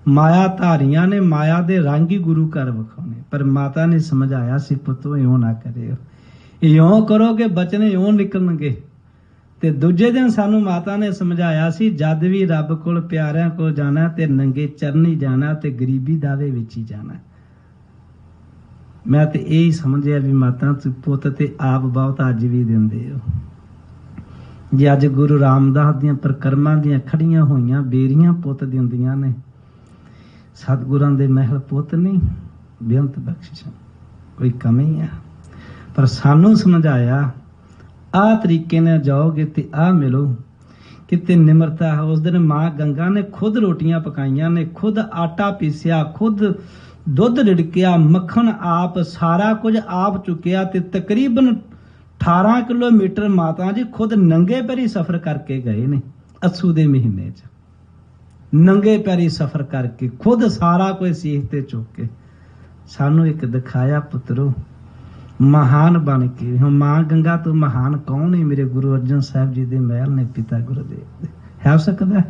ਮਾਇਆ ਧਾਰੀਆਂ ਨੇ ਮਾਇਆ ਦੇ ਰੰਗ ਹੀ ਗੁਰੂ ਘਰ ਵਿਖਾਉਣੇ। ਪਰ ਮਾਤਾ ਨੇ ਸਮਝਾਇਆ ਸੀ, ਪੁੱਤੋ ਇਉਂ ਨਾ ਕਰਿਓ, ਇਉਂ ਕਰੋਗੇ ਬਚਨ ਇਉਂ ਨਿਕਲਣਗੇ। ਤੇ ਦੂਜੇ ਦਿਨ ਸਾਨੂੰ ਮਾਤਾ ਨੇ ਸਮਝਾਇਆ ਸੀ, ਜਦ ਵੀ ਰੱਬ ਕੋਲ ਪਿਆਰਿਆਂ ਕੋਲ ਜਾਣਾ ਤੇ ਨੰਗੇ ਚਰਨੀ ਜਾਣਾ ਤੇ ਗਰੀਬੀ ਦਾਵੇ ਵਿੱਚ ਹੀ ਜਾਣਾ। ਮੈਂ ਤੇ ਇਹ ਸਮਝਿਆ ਵੀ ਮਾਤਾ ਤੁਸੀਂ ਪੁੱਤ ਤੇ ਆਪ ਬਹੁਤ ਅੱਜ ਵੀ ਦਿੰਦੇ ਹੋ। ਜੇ ਅੱਜ ਗੁਰੂ ਰਾਮਦਾਸ ਦੀਆਂ ਪ੍ਰਕਰਮਾਂ ਦੀਆਂ ਖੜੀਆਂ ਹੋਈਆਂ ਬੇਰੀਆਂ ਪੁੱਤ ਦਿੰਦੀਆਂ ਨੇ, ਸਤਿਗੁਰਾਂ ਦੇ ਮਹਿਲ ਪੁੱਤ ਨਹੀਂ, ਬੇਅੰਤ ਬਖਸ਼ਿਸ਼ਾਂ, ਕੋਈ ਕਮੀ ਆ। ਪਰ ਸਾਨੂੰ ਸਮਝਾਇਆ, ਆਹ ਤਰੀਕੇ ਨਾਲ ਜਾਓਗੇ ਤੇ ਆਹ ਮਿਲੋ। ਕਿਤੇ ਨਿਮਰਤਾ ਹੈ। ਉਸ ਦਿਨ ਮਾਂ ਗੰਗਾ ਨੇ ਖੁਦ ਰੋਟੀਆਂ ਪਕਾਈਆਂ ਨੇ, ਖੁਦ ਆਟਾ ਪੀਸਿਆ, ਖੁਦ ਦੁੱਧ ਰਿੜਕਿਆ, ਮੱਖਣ ਆਪ, ਸਾਰਾ ਕੁਝ ਆਪ ਚੁੱਕਿਆ ਤੇ ਤਕਰੀਬਨ 18 ਕਿਲੋਮੀਟਰ ਮਾਤਾ ਜੀ ਖੁਦ ਨੰਗੇ ਪੈਰੀ ਸਫ਼ਰ ਕਰਕੇ ਗਏ ਨੇ। ਅੱਸੂ ਦੇ ਮਹੀਨੇ 'ਚ ਨੰਗੇ ਪੈਰੀ ਸਫ਼ਰ ਕਰਕੇ ਖੁਦ ਸਾਰਾ ਕੁਝ ਸੀਖ ਤੇ ਚੁੱਕ ਕੇ ਸਾਨੂੰ ਇੱਕ ਦਿਖਾਇਆ, ਪੁੱਤਰੋ ਮਹਾਨ ਬਣ ਕੇ। ਹੁਣ ਮਾਂ ਗੰਗਾ ਤੋਂ ਮਹਾਨ ਕੌਣ ਹੈ? ਮੇਰੇ ਗੁਰੂ ਅਰਜਨ ਸਾਹਿਬ ਜੀ ਦੇ ਮਹਿਲ ਨੇ, ਪਿਤਾ ਗੁਰਦੇਵ ਦੇ। ਹੈ ਸਕਦਾ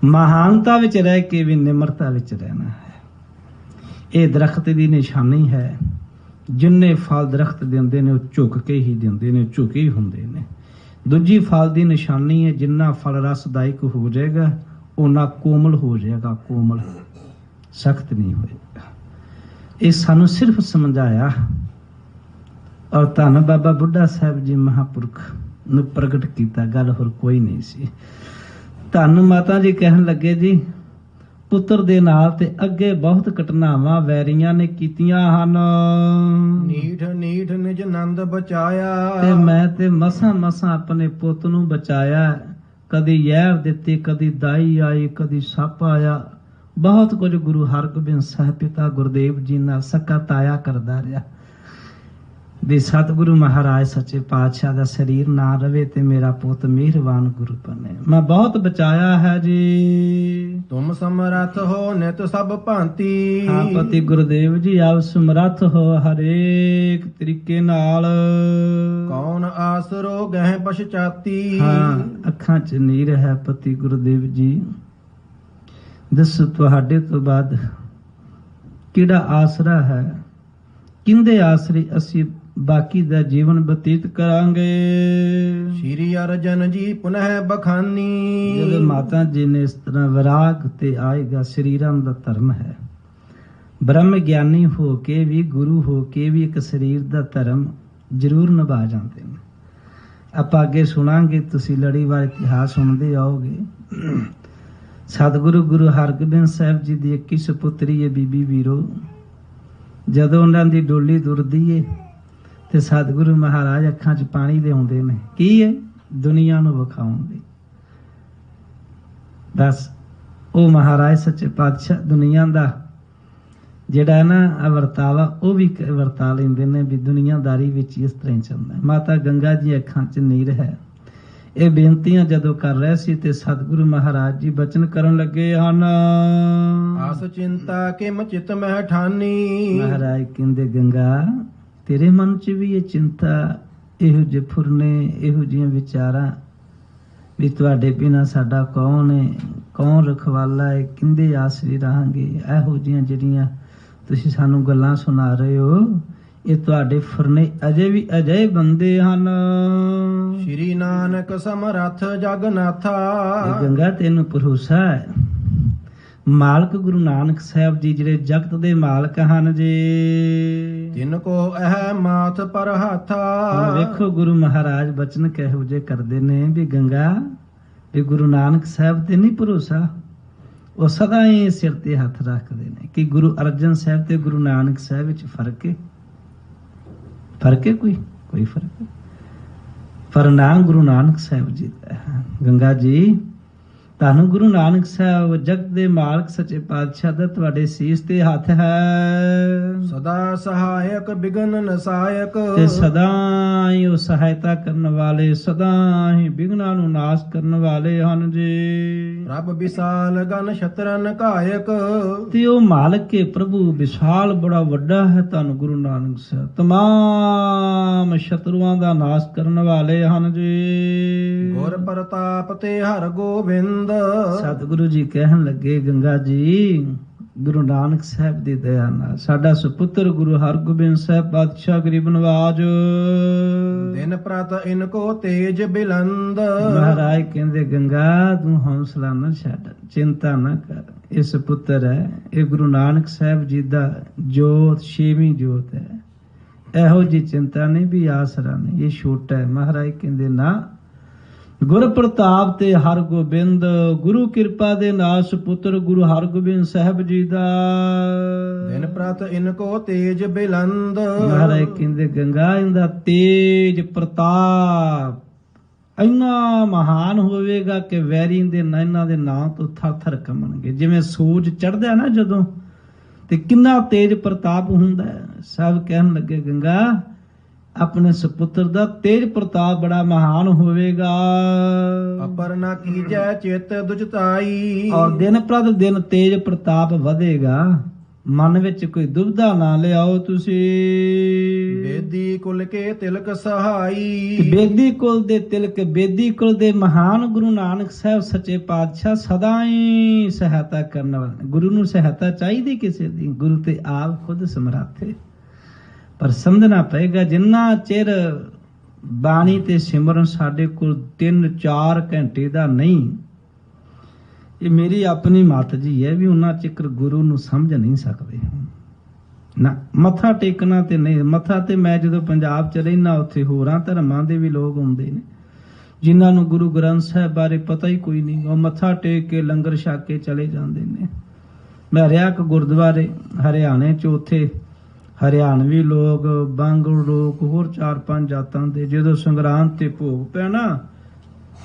ਮਹਾਨਤਾ ਵਿੱਚ ਰਹਿ ਕੇ ਵੀ ਨਿਮਰਤਾ ਵਿੱਚ ਰਹਿਣਾ ਹੈ। ਇਹ ਦਰਖਤ ਦੀ ਨਿਸ਼ਾਨੀ ਹੈ। ਜਿੰਨੇ ਫਲ ਦਰਖਤ ਦਿੰਦੇ ਨੇ ਉਹ ਝੁਕ ਕੇ ਹੀ ਦਿੰਦੇ ਨੇ, ਝੁਕੇ ਹੀ ਹੁੰਦੇ ਨੇ। ਦੂਜੀ ਫਲ ਦੀ ਨਿਸ਼ਾਨੀ ਹੈ, ਜਿੰਨਾ ਫਲ ਰਸਦਾਇਕ ਹੋ ਜਾਏਗਾ ਉਹਨਾਂ ਕੋਮਲ ਹੋ ਜਾਏਗਾ, ਕੋਮਲ, ਸਖਤ ਨਹੀਂ ਹੋਏਗਾ। ਇਹ ਸਾਨੂੰ ਸਿਰਫ ਸਮਝਾਇਆ ਔਰ ਧੰਨ ਬਾਬਾ ਬੁੱਢਾ ਸਾਹਿਬ ਜੀ ਮਹਾਂਪੁਰਖ ਨੂੰ ਪ੍ਰਗਟ ਕੀਤਾ, ਗੱਲ ਹੋਰ ਕੋਈ ਨਹੀਂ ਸੀ। ਧੰਨ ਮਾਤਾ ਜੀ ਕਹਿਣ ਲੱਗੇ ਜੀ, ਪੁੱਤਰ ਦੇ ਨਾਲ ਤੇ ਅੱਗੇ ਬਹੁਤ ਘਟਨਾਵਾਂ ਵੈਰੀਆਂ ਨੇ ਕੀਤੀਆਂ ਹਨ, ਨੀਠ ਨੀਠ ਨਿਜ ਨੰਦ ਬਚਾਇਆ। ਤੇ ਮੈਂ ਤੇ ਮਸਾਂ ਮਸਾਂ ਆਪਣੇ ਪੁੱਤ ਨੂੰ ਬਚਾਇਆ। ਕਦੀ ਜ਼ਹਿਰ ਦਿੱਤੀ, ਕਦੀ ਦਾਈ ਆਈ, ਕਦੀ ਸੱਪ ਆਇਆ, ਬਹੁਤ ਕੁਝ ਗੁਰੂ ਹਰਗੋਬਿੰਦ ਸਾਹਿਬ ਪਿਤਾ ਗੁਰਦੇਵ ਜੀ ਨਾਲ ਸਕਾ ਤਾਇਆ ਕਰਦਾ ਰਿਹਾ ਵੀ ਸਤਿਗੁਰੂ ਮਹਾਰਾਜ ਸੱਚੇ ਪਾਤਸ਼ਾਹ ਦਾ ਸਰੀਰ ਨਾ ਰਵੇ ਤੇ ਮੇਰਾ ਪੁੱਤ ਮਿਹਰਬਾਨ ਗੁਰੂ ਬਣੇ। ਮੈਂ ਬਹੁਤ ਬਚਾਇਆ ਹੈ ਜੀ। ਤੁਮ ਸਮਰੱਥ ਹੋ ਨਿਤ ਸਭ ਭਾਂਤੀ। ਹਾਂ ਪਤੀ ਗੁਰਦੇਵ ਜੀ ਆਪ ਸਮਰੱਥ ਹੋ ਹਰੇਕ ਤਰੀਕੇ ਨਾਲ। ਕੌਣ ਆਸਰੋ ਗਹਿ ਪਛਤਾਤੀ। ਹਾਂ ਅੱਖਾਂ 'ਚ ਨੀਰ ਹੈ ਪਤੀ ਗੁਰਦੇਵ ਜੀ। ਦੱਸੋ ਤੁਹਾਡੇ ਤੋਂ ਬਾਅਦ ਕਿਹੜਾ ਆਸਰਾ ਹੈ, ਕਿੰਦੇ ਆਸਰੇ ਅਸੀਂ ਬਾਕੀ ਦਾ ਜੀਵਨ ਬਤੀਤ ਕਰਾਂਗੇ। ਸ਼੍ਰੀ ਅਰਜਨ ਜੀ ਪੁਨਹ ਬਖਾਨੀ। ਜਦੋਂ ਮਾਤਾ ਜੀ ਨੇ ਇਸ ਤਰ੍ਹਾਂ ਵਿਰਾਗ ਤੇ ਆਏਗਾ, ਸਰੀਰਾਂ ਦਾ ਧਰਮ ਹੈ। ਬ੍ਰਹਮ ਗਿਆਨੀ ਹੋ ਕੇ ਵੀ, ਗੁਰੂ ਹੋ ਕੇ ਵੀ ਇੱਕ ਸਰੀਰ ਦਾ ਧਰਮ ਜ਼ਰੂਰ ਨਿਭਾ ਜਾਂਦੇ ਨੇ। ਆਪਾਂ ਅੱਗੇ ਸੁਣਾਂਗੇ, ਤੁਸੀਂ ਲੜੀਵਾਰ ਇਤਿਹਾਸ ਸੁਣਦੇ ਆਓਗੇ। ਸਤਿਗੁਰੂ ਗੁਰੂ ਹਰਗੋਬਿੰਦ ਸਾਹਿਬ ਜੀ ਦੀ 21 ਸੁਪੁੱਤਰੀ ਹੈ ਬੀਬੀ ਵੀਰੋ। ਜਦੋਂ ਉਹਨਾਂ ਦੀ ਡੋਲੀ ਤੁਰਦੀ ਏ ਤੇ ਸਤਿਗੁਰੂ ਮਹਾਰਾਜ ਅੱਖਾਂ 'ਚ ਪਾਣੀ ਲਿਆਉਂਦੇ ਨੇ। ਕੀ ਹੈ? ਦੁਨੀਆ ਨੂੰ ਵਿਖਾਉਣ ਲਈ। ਬਸ ਉਹ ਮਹਾਰਾਜ ਸੱਚੇ ਪਾਤਸ਼ਾਹ ਦੁਨੀਆ ਦਾ ਜਿਹੜਾ ਨਾ ਵਰਤਾਵਾ ਉਹ ਵੀ ਵਰਤਾ ਲੈਂਦੇ ਨੇ ਵੀ ਦੁਨੀਆਦਾਰੀ ਵਿੱਚ ਇਸ ਤਰ੍ਹਾਂ ਹੀ ਚੱਲਦਾ। ਮਾਤਾ ਗੰਗਾ ਜੀ ਅੱਖਾਂ 'ਚ ਨੀਰ ਹੈ। ਇਹ ਬੇਨਤੀਆਂ ਜਦੋਂ ਕਰ ਰਹੇ ਸੀ ਤੇ ਸਤਿਗੁਰੂ ਮਹਾਰਾਜ ਜੀ ਬਚਨ ਕਰਨ ਲੱਗੇ ਹਨ। ਆਸ ਚਿੰਤਾ ਕਿਮ ਚਿਤ ਮਹਿ ਠਾਨੀ। ਮਹਾਰਾਜ ਕਹਿੰਦੇ ਗੰਗਾ ਤੇਰੇ ਮਨ 'ਚ ਵੀ ਇਹ ਚਿੰਤਾ, ਇਹੋ ਜਿਹੇ ਫੁਰਨੇ, ਇਹੋ ਜਿਹੀਆਂ ਵਿਚਾਰਾਂ ਵੀ ਤੁਹਾਡੇ ਬਿਨਾਂ ਸਾਡਾ ਕੌਣ ਹੈ, ਕੌਣ ਰਖਵਾਲਾ ਹੈ, ਕਿੰਦੇ ਆਸਰੇ ਰਹਾਂਗੇ। ਇਹੋ ਜਿਹੀਆਂ ਜਿਹੜੀਆਂ ਤੁਸੀਂ ਸਾਨੂੰ ਗੱਲਾਂ ਸੁਣਾ ਰਹੇ ਹੋ, ਇਹ ਤੁਹਾਡੇ ਫੁਰਨੇ ਅਜੇ ਵੀ ਅਜਿਹੇ ਬੰਦੇ ਹਨ। ਸ਼੍ਰੀ ਨਾਨਕ ਸਮਰੱਥ ਜਗਨਾਥਾ। ਗੰਗਾ ਤੈਨੂੰ ਭਰੋਸਾ ਹੈ। ਮਾਲਕ ਗੁਰੂ ਨਾਨਕ ਸਾਹਿਬ ਜੀ ਜਿਹੜੇ ਜਗਤ ਦੇ ਮਾਲਕ ਹਨ ਜੀ। ਤਿਨ ਕੋ ਇਹ ਮਾਥ ਪਰ ਹਾਥਾ। ਵੇਖੋ ਗੁਰੂ ਮਹਾਰਾਜ ਬਚਨ ਕਿਹੋ ਜਿਹੇ ਕਰਦੇ ਨੇ ਵੀ ਗੰਗਾ ਵੀ ਗੁਰੂ ਨਾਨਕ ਸਾਹਿਬ ਤੇ ਨਹੀਂ ਭਰੋਸਾ। ਉਹ ਸਦਾ ਹੀ ਸਿਰ ਤੇ ਹੱਥ ਰੱਖਦੇ ਨੇ। ਕਿ ਗੁਰੂ ਅਰਜਨ ਸਾਹਿਬ ਤੇ ਗੁਰੂ ਨਾਨਕ ਸਾਹਿਬ ਵਿੱਚ ਫਰਕ ਹੈ? ਫਰਕ ਹੈ? ਕੋਈ ਫਰਕ ਹੈ? ਪਰ ਨਾਮ ਗੁਰੂ ਨਾਨਕ ਸਾਹਿਬ ਜੀ ਦਾ ਹੈ। ਗੰਗਾ ਜੀ ਤੁਹਾਨੂੰ ਗੁਰੂ ਨਾਨਕ ਸਾਹਿਬ ਜਗਤ ਦੇ ਮਾਲਕ ਸੱਚੇ ਪਾਤਸ਼ਾਹ ਦਾ ਤੁਹਾਡੇ ਸੀਸ ਤੇ ਹੱਥ ਹੈ। ਸਦਾ ਸਹਾਇਕ ਬਿਗਨ ਨਸਾਇਕ। ਤੇ ਸਦਾ ਹੀ ਉਹ ਸਹਾਇਤਾ ਕਰਨ ਵਾਲੇ, ਸਦਾ ਹੀ ਬਿਗਨਾਂ ਨੂੰ ਨਾਸ਼ ਕਰਨ ਵਾਲੇ ਹਨ ਜੀ। ਰੱਬ ਵਿਸਾਲ ਗਨ ਛਤਰਨ ਕਾਇਕ। ਤੇ ਉਹ ਮਾਲਕ ਹੈ ਪ੍ਰਭੂ ਵਿਸ਼ਾਲ ਬੜਾ ਵੱਡਾ ਹੈ ਤੁਹਾਨੂੰ ਗੁਰੂ ਨਾਨਕ ਸਾਹਿਬ। ਤਮਾਮ ਸ਼ਤਰੂਆਂ ਦਾ ਨਾਸ਼ ਕਰਨ ਵਾਲੇ ਹਨ ਜੀ। ਗੁਰ ਪ੍ਰਤਾਪ ਤੇ ਹਰ ਗੋਬਿੰਦ। ਸਤਿਗੁਰੂ ਜੀ ਕਹਿਣ ਲੱਗੇ ਗੰਗਾ ਜੀ ਗੁਰੂ ਨਾਨਕ ਸਾਹਿਬ ਦੀ ਦਇਆ ਨਾਲ ਸਾਡਾ ਸੁਪੁੱਤਰ ਗੁਰੂ ਹਰਗੋਬਿੰਦ ਸਾਹਿਬ ਪਾਤਸ਼ਾਹ ਗਰੀਬ ਨਵਾਜ ਦਿਨ ਪ੍ਰਤ ਇਨਕੋ ਤੇਜ ਬਿਲੰਦ। ਮਹਾਰਾਜ ਕਹਿੰਦੇ ਗੰਗਾ ਤੂੰ ਹੌਸਲਾ ਨਾ ਛੱਡ, ਚਿੰਤਾ ਨਾ ਕਰ। ਇਹ ਸੁਪੁੱਤਰ ਹੈ, ਇਹ ਗੁਰੂ ਨਾਨਕ ਸਾਹਿਬ ਜੀ ਦਾ ਜੋਤ, 6ਵੀਂ ਜੋਤ ਹੈ। ਇਹੋ ਜੀ ਚਿੰਤਾ ਨਹੀਂ ਵੀ ਆਸਰਾ ਨਹੀਂ, ਇਹ ਛੋਟਾ ਹੈ। ਮਹਾਰਾਜ ਕਹਿੰਦੇ ਨਾ, ਗੁਰ ਪ੍ਰਤਾਪ ਤੇ ਹਰ ਗੋਬਿੰਦ, ਗੁਰੂ ਕਿਰਪਾ ਦੇ ਨਾਲ ਸੁਪੁੱਤਰ ਗੁਰੂ ਹਰਗੋਬਿੰਦ ਸਾਹਿਬ ਜੀ ਦਾ ਦਿਨ ਪ੍ਰਤ ਇਨਕੋ ਤੇਜ ਬਿਲੰਦ। ਮਹਾਰਾਜ ਕਹਿੰਦੇ ਗੰਗਾ ਇਹਦਾ ਤੇਜ ਪ੍ਰਤਾਪ ਇੰਨਾ ਮਹਾਨ ਹੋਵੇਗਾ ਕਿ ਵੈਰੀ ਦੇ ਇਹਨਾਂ ਦੇ ਨਾਂ ਤੋਂ ਥਰ ਥਰ ਕੰਬਣਗੇ। ਜਿਵੇਂ ਸੂਰਜ ਚੜ੍ਹਦਾ ਨਾ ਜਦੋਂ, ਤੇ ਕਿੰਨਾ ਤੇਜ ਪ੍ਰਤਾਪ ਹੁੰਦਾ ਹੈ। ਸਭ ਕਹਿਣ ਲੱਗੇ ਗੰਗਾ ਆਪਣੇ ਸੁਪੁੱਤਰ ਦਾ ਤੇਜ ਪ੍ਰਤਾਪ ਬੜਾ ਮਹਾਨ ਹੋਵੇਗਾ। ਅਪਰ ਨਾ ਕੀਜੈ ਚਿਤ ਦੁਚਤਾਈ। ਔਰ ਦਿਨ ਪ੍ਰਤ ਦਿਨ ਤੇਜ ਪ੍ਰਤਾਪ ਵਧੇਗਾ। ਮਨ ਵਿੱਚ ਕੋਈ ਦੁਬਿਧਾ ਨਾ ਲਿਆਓ ਤੁਸੀਂ। ਬੇਦੀ ਕੁਲ ਕੇ ਤਿਲਕ ਸਹਾਈ। ਬੇਦੀ ਕੁਲ ਦੇ ਤਿਲਕ, ਬੇਦੀ ਕੁਲ ਦੇ ਮਹਾਨ ਗੁਰੂ ਨਾਨਕ ਸਾਹਿਬ ਸੱਚੇ ਪਾਤਸ਼ਾਹ ਸਦਾ ਹੀ ਸਹਾਇਤਾ ਕਰਨ ਵਾਲੇ। ਗੁਰੂ ਨੂੰ ਸਹਾਇਤਾ ਚਾਹੀਦੀ ਕਿਸੇ ਦੀ, ਗੁਰੂ ਤੇ ਆਪ ਖੁਦ ਸਮਰੱਥ ਹੈ। ਪਰ ਸਮਝਣਾ ਪਏਗਾ ਜਿੰਨਾ ਚਿਰ ਬਾਣੀ ਤੇ ਸਿਮਰਨ ਸਾਡੇ ਕੋਲ 3-4 ਘੰਟੇ ਦਾ ਨਹੀਂ, ਇਹ ਮੇਰੀ ਆਪਣੀ ਮੱਤ ਜੀ ਹੈ ਵੀ ਉਹਨਾਂ ਚਿਕਰ ਗੁਰੂ ਨੂੰ ਸਮਝ ਨਹੀਂ ਸਕਦੇ। ਨਾ ਮੱਥਾ ਟੇਕਣਾ ਤੇ ਨਹੀਂ। ਮੱਥਾ ਤੇ ਮੈਂ ਜਦੋਂ ਪੰਜਾਬ 'ਚ ਰਹਿਣਾ ਉੱਥੇ ਹੋਰਾਂ ਧਰਮਾਂ ਦੇ ਵੀ ਲੋਕ ਆਉਂਦੇ ਨੇ ਜਿਨ੍ਹਾਂ ਨੂੰ ਗੁਰੂ ਗ੍ਰੰਥ ਸਾਹਿਬ ਬਾਰੇ ਪਤਾ ਹੀ ਕੋਈ ਨਹੀਂ। ਉਹ ਮੱਥਾ ਟੇਕ ਕੇ ਲੰਗਰ ਛਕ ਕੇ ਚਲੇ ਜਾਂਦੇ ਨੇ। ਮੈਂ ਰਿਹਾ ਇੱਕ ਗੁਰਦੁਆਰੇ ਹਰਿਆਣੇ 'ਚ, ਉੱਥੇ ਹਰਿਆਣਵੀ ਲੋਕ, ਬਾਂਗਲ ਲੋਕ, ਹੋਰ 4-5 ਜਾਤਾਂ ਦੇ ਜਦੋਂ ਸੰਗਰਾਂਦ ਤੇ ਭੋਗ ਪੈਣਾ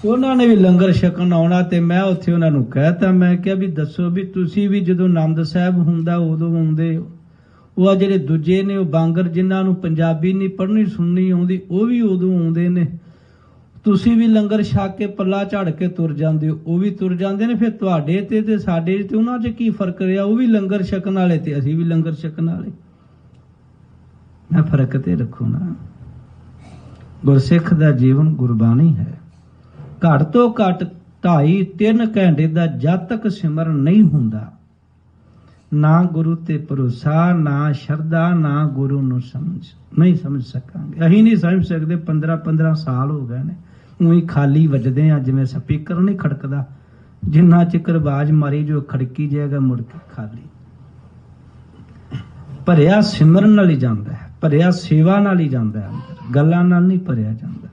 ਉਹਨਾਂ ਨੇ ਵੀ ਲੰਗਰ ਛਕਣ ਆਉਣਾ। ਤੇ ਮੈਂ ਉੱਥੇ ਉਹਨਾਂ ਨੂੰ ਕਹਿਤਾ, ਮੈਂ ਕਿਹਾ ਵੀ ਦੱਸੋ ਵੀ ਤੁਸੀਂ ਵੀ ਜਦੋਂ ਆਨੰਦ ਸਾਹਿਬ ਹੁੰਦਾ ਉਦੋਂ ਆਉਂਦੇ ਹੋ? ਉਹ ਆ ਜਿਹੜੇ ਦੂਜੇ ਨੇ ਉਹ ਬਾਂਗਰ ਜਿਨ੍ਹਾਂ ਨੂੰ ਪੰਜਾਬੀ ਨਹੀਂ ਪੜ੍ਹਨੀ ਸੁਣਨੀ ਆਉਂਦੀ ਉਹ ਵੀ ਉਦੋਂ ਆਉਂਦੇ ਨੇ। ਤੁਸੀਂ ਵੀ ਲੰਗਰ ਛਕ ਕੇ ਪੱਲਾ ਝਾੜ ਕੇ ਤੁਰ ਜਾਂਦੇ ਹੋ, ਉਹ ਵੀ ਤੁਰ ਜਾਂਦੇ ਨੇ। ਫਿਰ ਤੁਹਾਡੇ ਤੇ ਸਾਡੇ ਤੇ ਉਹਨਾਂ 'ਚ ਕੀ ਫਰਕ ਰਿਹਾ? ਉਹ ਵੀ ਲੰਗਰ ਛਕਣ ਵਾਲੇ ਤੇ ਅਸੀਂ ਵੀ ਲੰਗਰ ਛਕਣ ਵਾਲੇ। ਨਾ ਫਰਕ ਤੇ ਰੱਖੋ ਨਾ। ਗੁਰਸਿੱਖ ਦਾ ਜੀਵਨ ਗੁਰਬਾਣੀ ਹੈ। ਘੱਟ ਤੋਂ ਘੱਟ 2.5-3 ਘੰਟੇ ਦਾ ਜਦ ਤੱਕ ਸਿਮਰਨ ਨਹੀਂ ਹੁੰਦਾ, ਨਾ ਗੁਰੂ ਤੇ ਭਰੋਸਾ, ਨਾ ਸ਼ਰਧਾ, ਨਾ ਗੁਰੂ ਨੂੰ ਨਹੀਂ ਸਮਝ ਸਕਾਂਗੇ। ਅਸੀਂ ਨਹੀਂ ਸਮਝ ਸਕਦੇ। 15-15 ਸਾਲ ਹੋ ਗਏ ਨੇ ਉਹੀ ਖਾਲੀ ਵੱਜਦੇ ਆ, ਜਿਵੇਂ ਸਪੀਕਰ ਨਹੀਂ ਖੜਕਦਾ। ਜਿੰਨਾ ਚਿਕਰ ਆਵਾਜ਼ ਮਾਰੀ ਜੋ ਖੜਕੀ ਜਾਏਗਾ ਮੁੜ ਕੇ ਖਾਲੀ। ਭਰਿਆ ਸਿਮਰਨ ਨਾਲ ਹੀ ਜਾਂਦਾ ਹੈ, ਭਰਿਆ ਸੇਵਾ ਨਾਲ ਹੀ ਜਾਂਦਾ ਹੈ, ਗੱਲਾਂ ਨਾਲ ਨਹੀਂ ਭਰਿਆ ਜਾਂਦਾ।